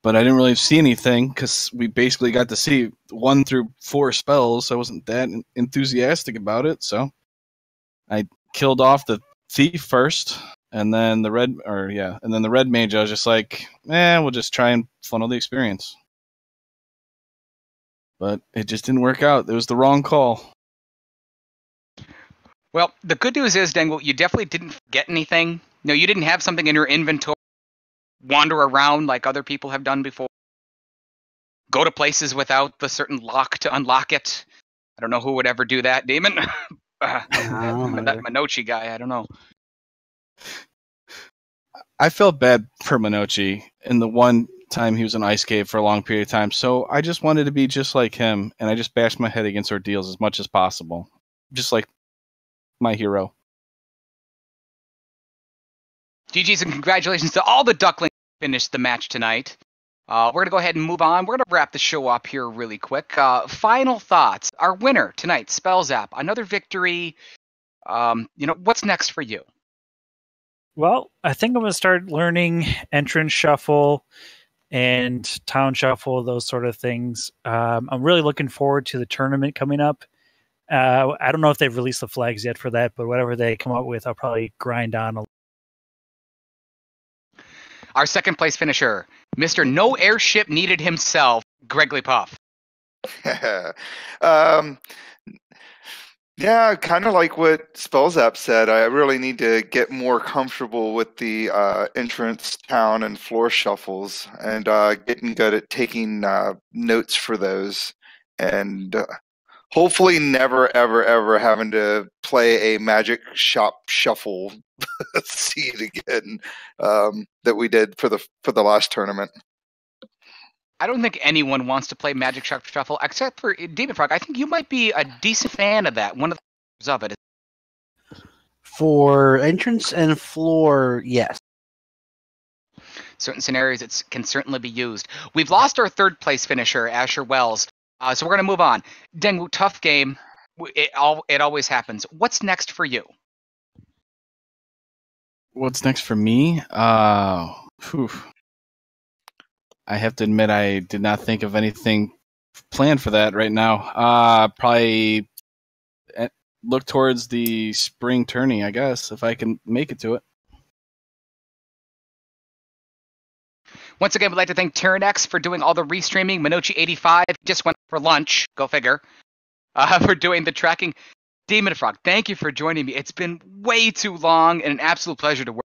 But I didn't really see anything because we basically got to see 1 through 4 spells. So I wasn't that enthusiastic about it. So I killed off the thief first, and then the red mage. I was just like, we'll just try and funnel the experience. But it just didn't work out. It was the wrong call. Well, the good news is, Dangle, you definitely didn't get anything. No, you didn't have something in your inventory. Wander around like other people have done before. Go to places without the certain lock to unlock it. I don't know who would ever do that, Demon. That Minochi guy, I don't know. I felt bad for Minochi in the one time he was in Ice Cave for a long period of time, so I just wanted to be just like him, and I just bashed my head against Ordeals as much as possible. Just like my hero. GG's and congratulations to all the Ducklings who finished the match tonight. We're going to go ahead and move on. We're going to wrap the show up here really quick. Final thoughts. Our winner tonight, Spellzap. Another victory. What's next for you? Well, I think I'm going to start learning entrance shuffle and town shuffle, those sort of things. I'm really looking forward to the tournament coming up. I don't know if they've released the flags yet for that, but whatever they come up with, I'll probably grind on. Our second place finisher, Mr. No Airship Needed himself, Gregley Puff. Yeah, kind of like what Spellzap said. I really need to get more comfortable with the entrance, town, and floor shuffles, and getting good at taking notes for those, and hopefully never, ever, ever having to play a magic shop shuffle seed again that we did for the last tournament. I don't think anyone wants to play Magic Shop Shuffle except for Demon Frog. I think you might be a decent fan of that. One of the of it. For entrance and floor, yes. Certain scenarios it can certainly be used. We've lost our third place finisher, Asher Wells. So we're going to move on. Dengu, tough game. It always happens. What's next for you? What's next for me? Whew. I have to admit, I did not think of anything planned for that right now. Probably look towards the spring tourney, I guess, if I can make it to it. Once again, we'd like to thank Tyrannex for doing all the restreaming. Minochi85 just went for lunch. Go figure. For doing the tracking. Demon Frog, thank you for joining me. It's been way too long and an absolute pleasure to work.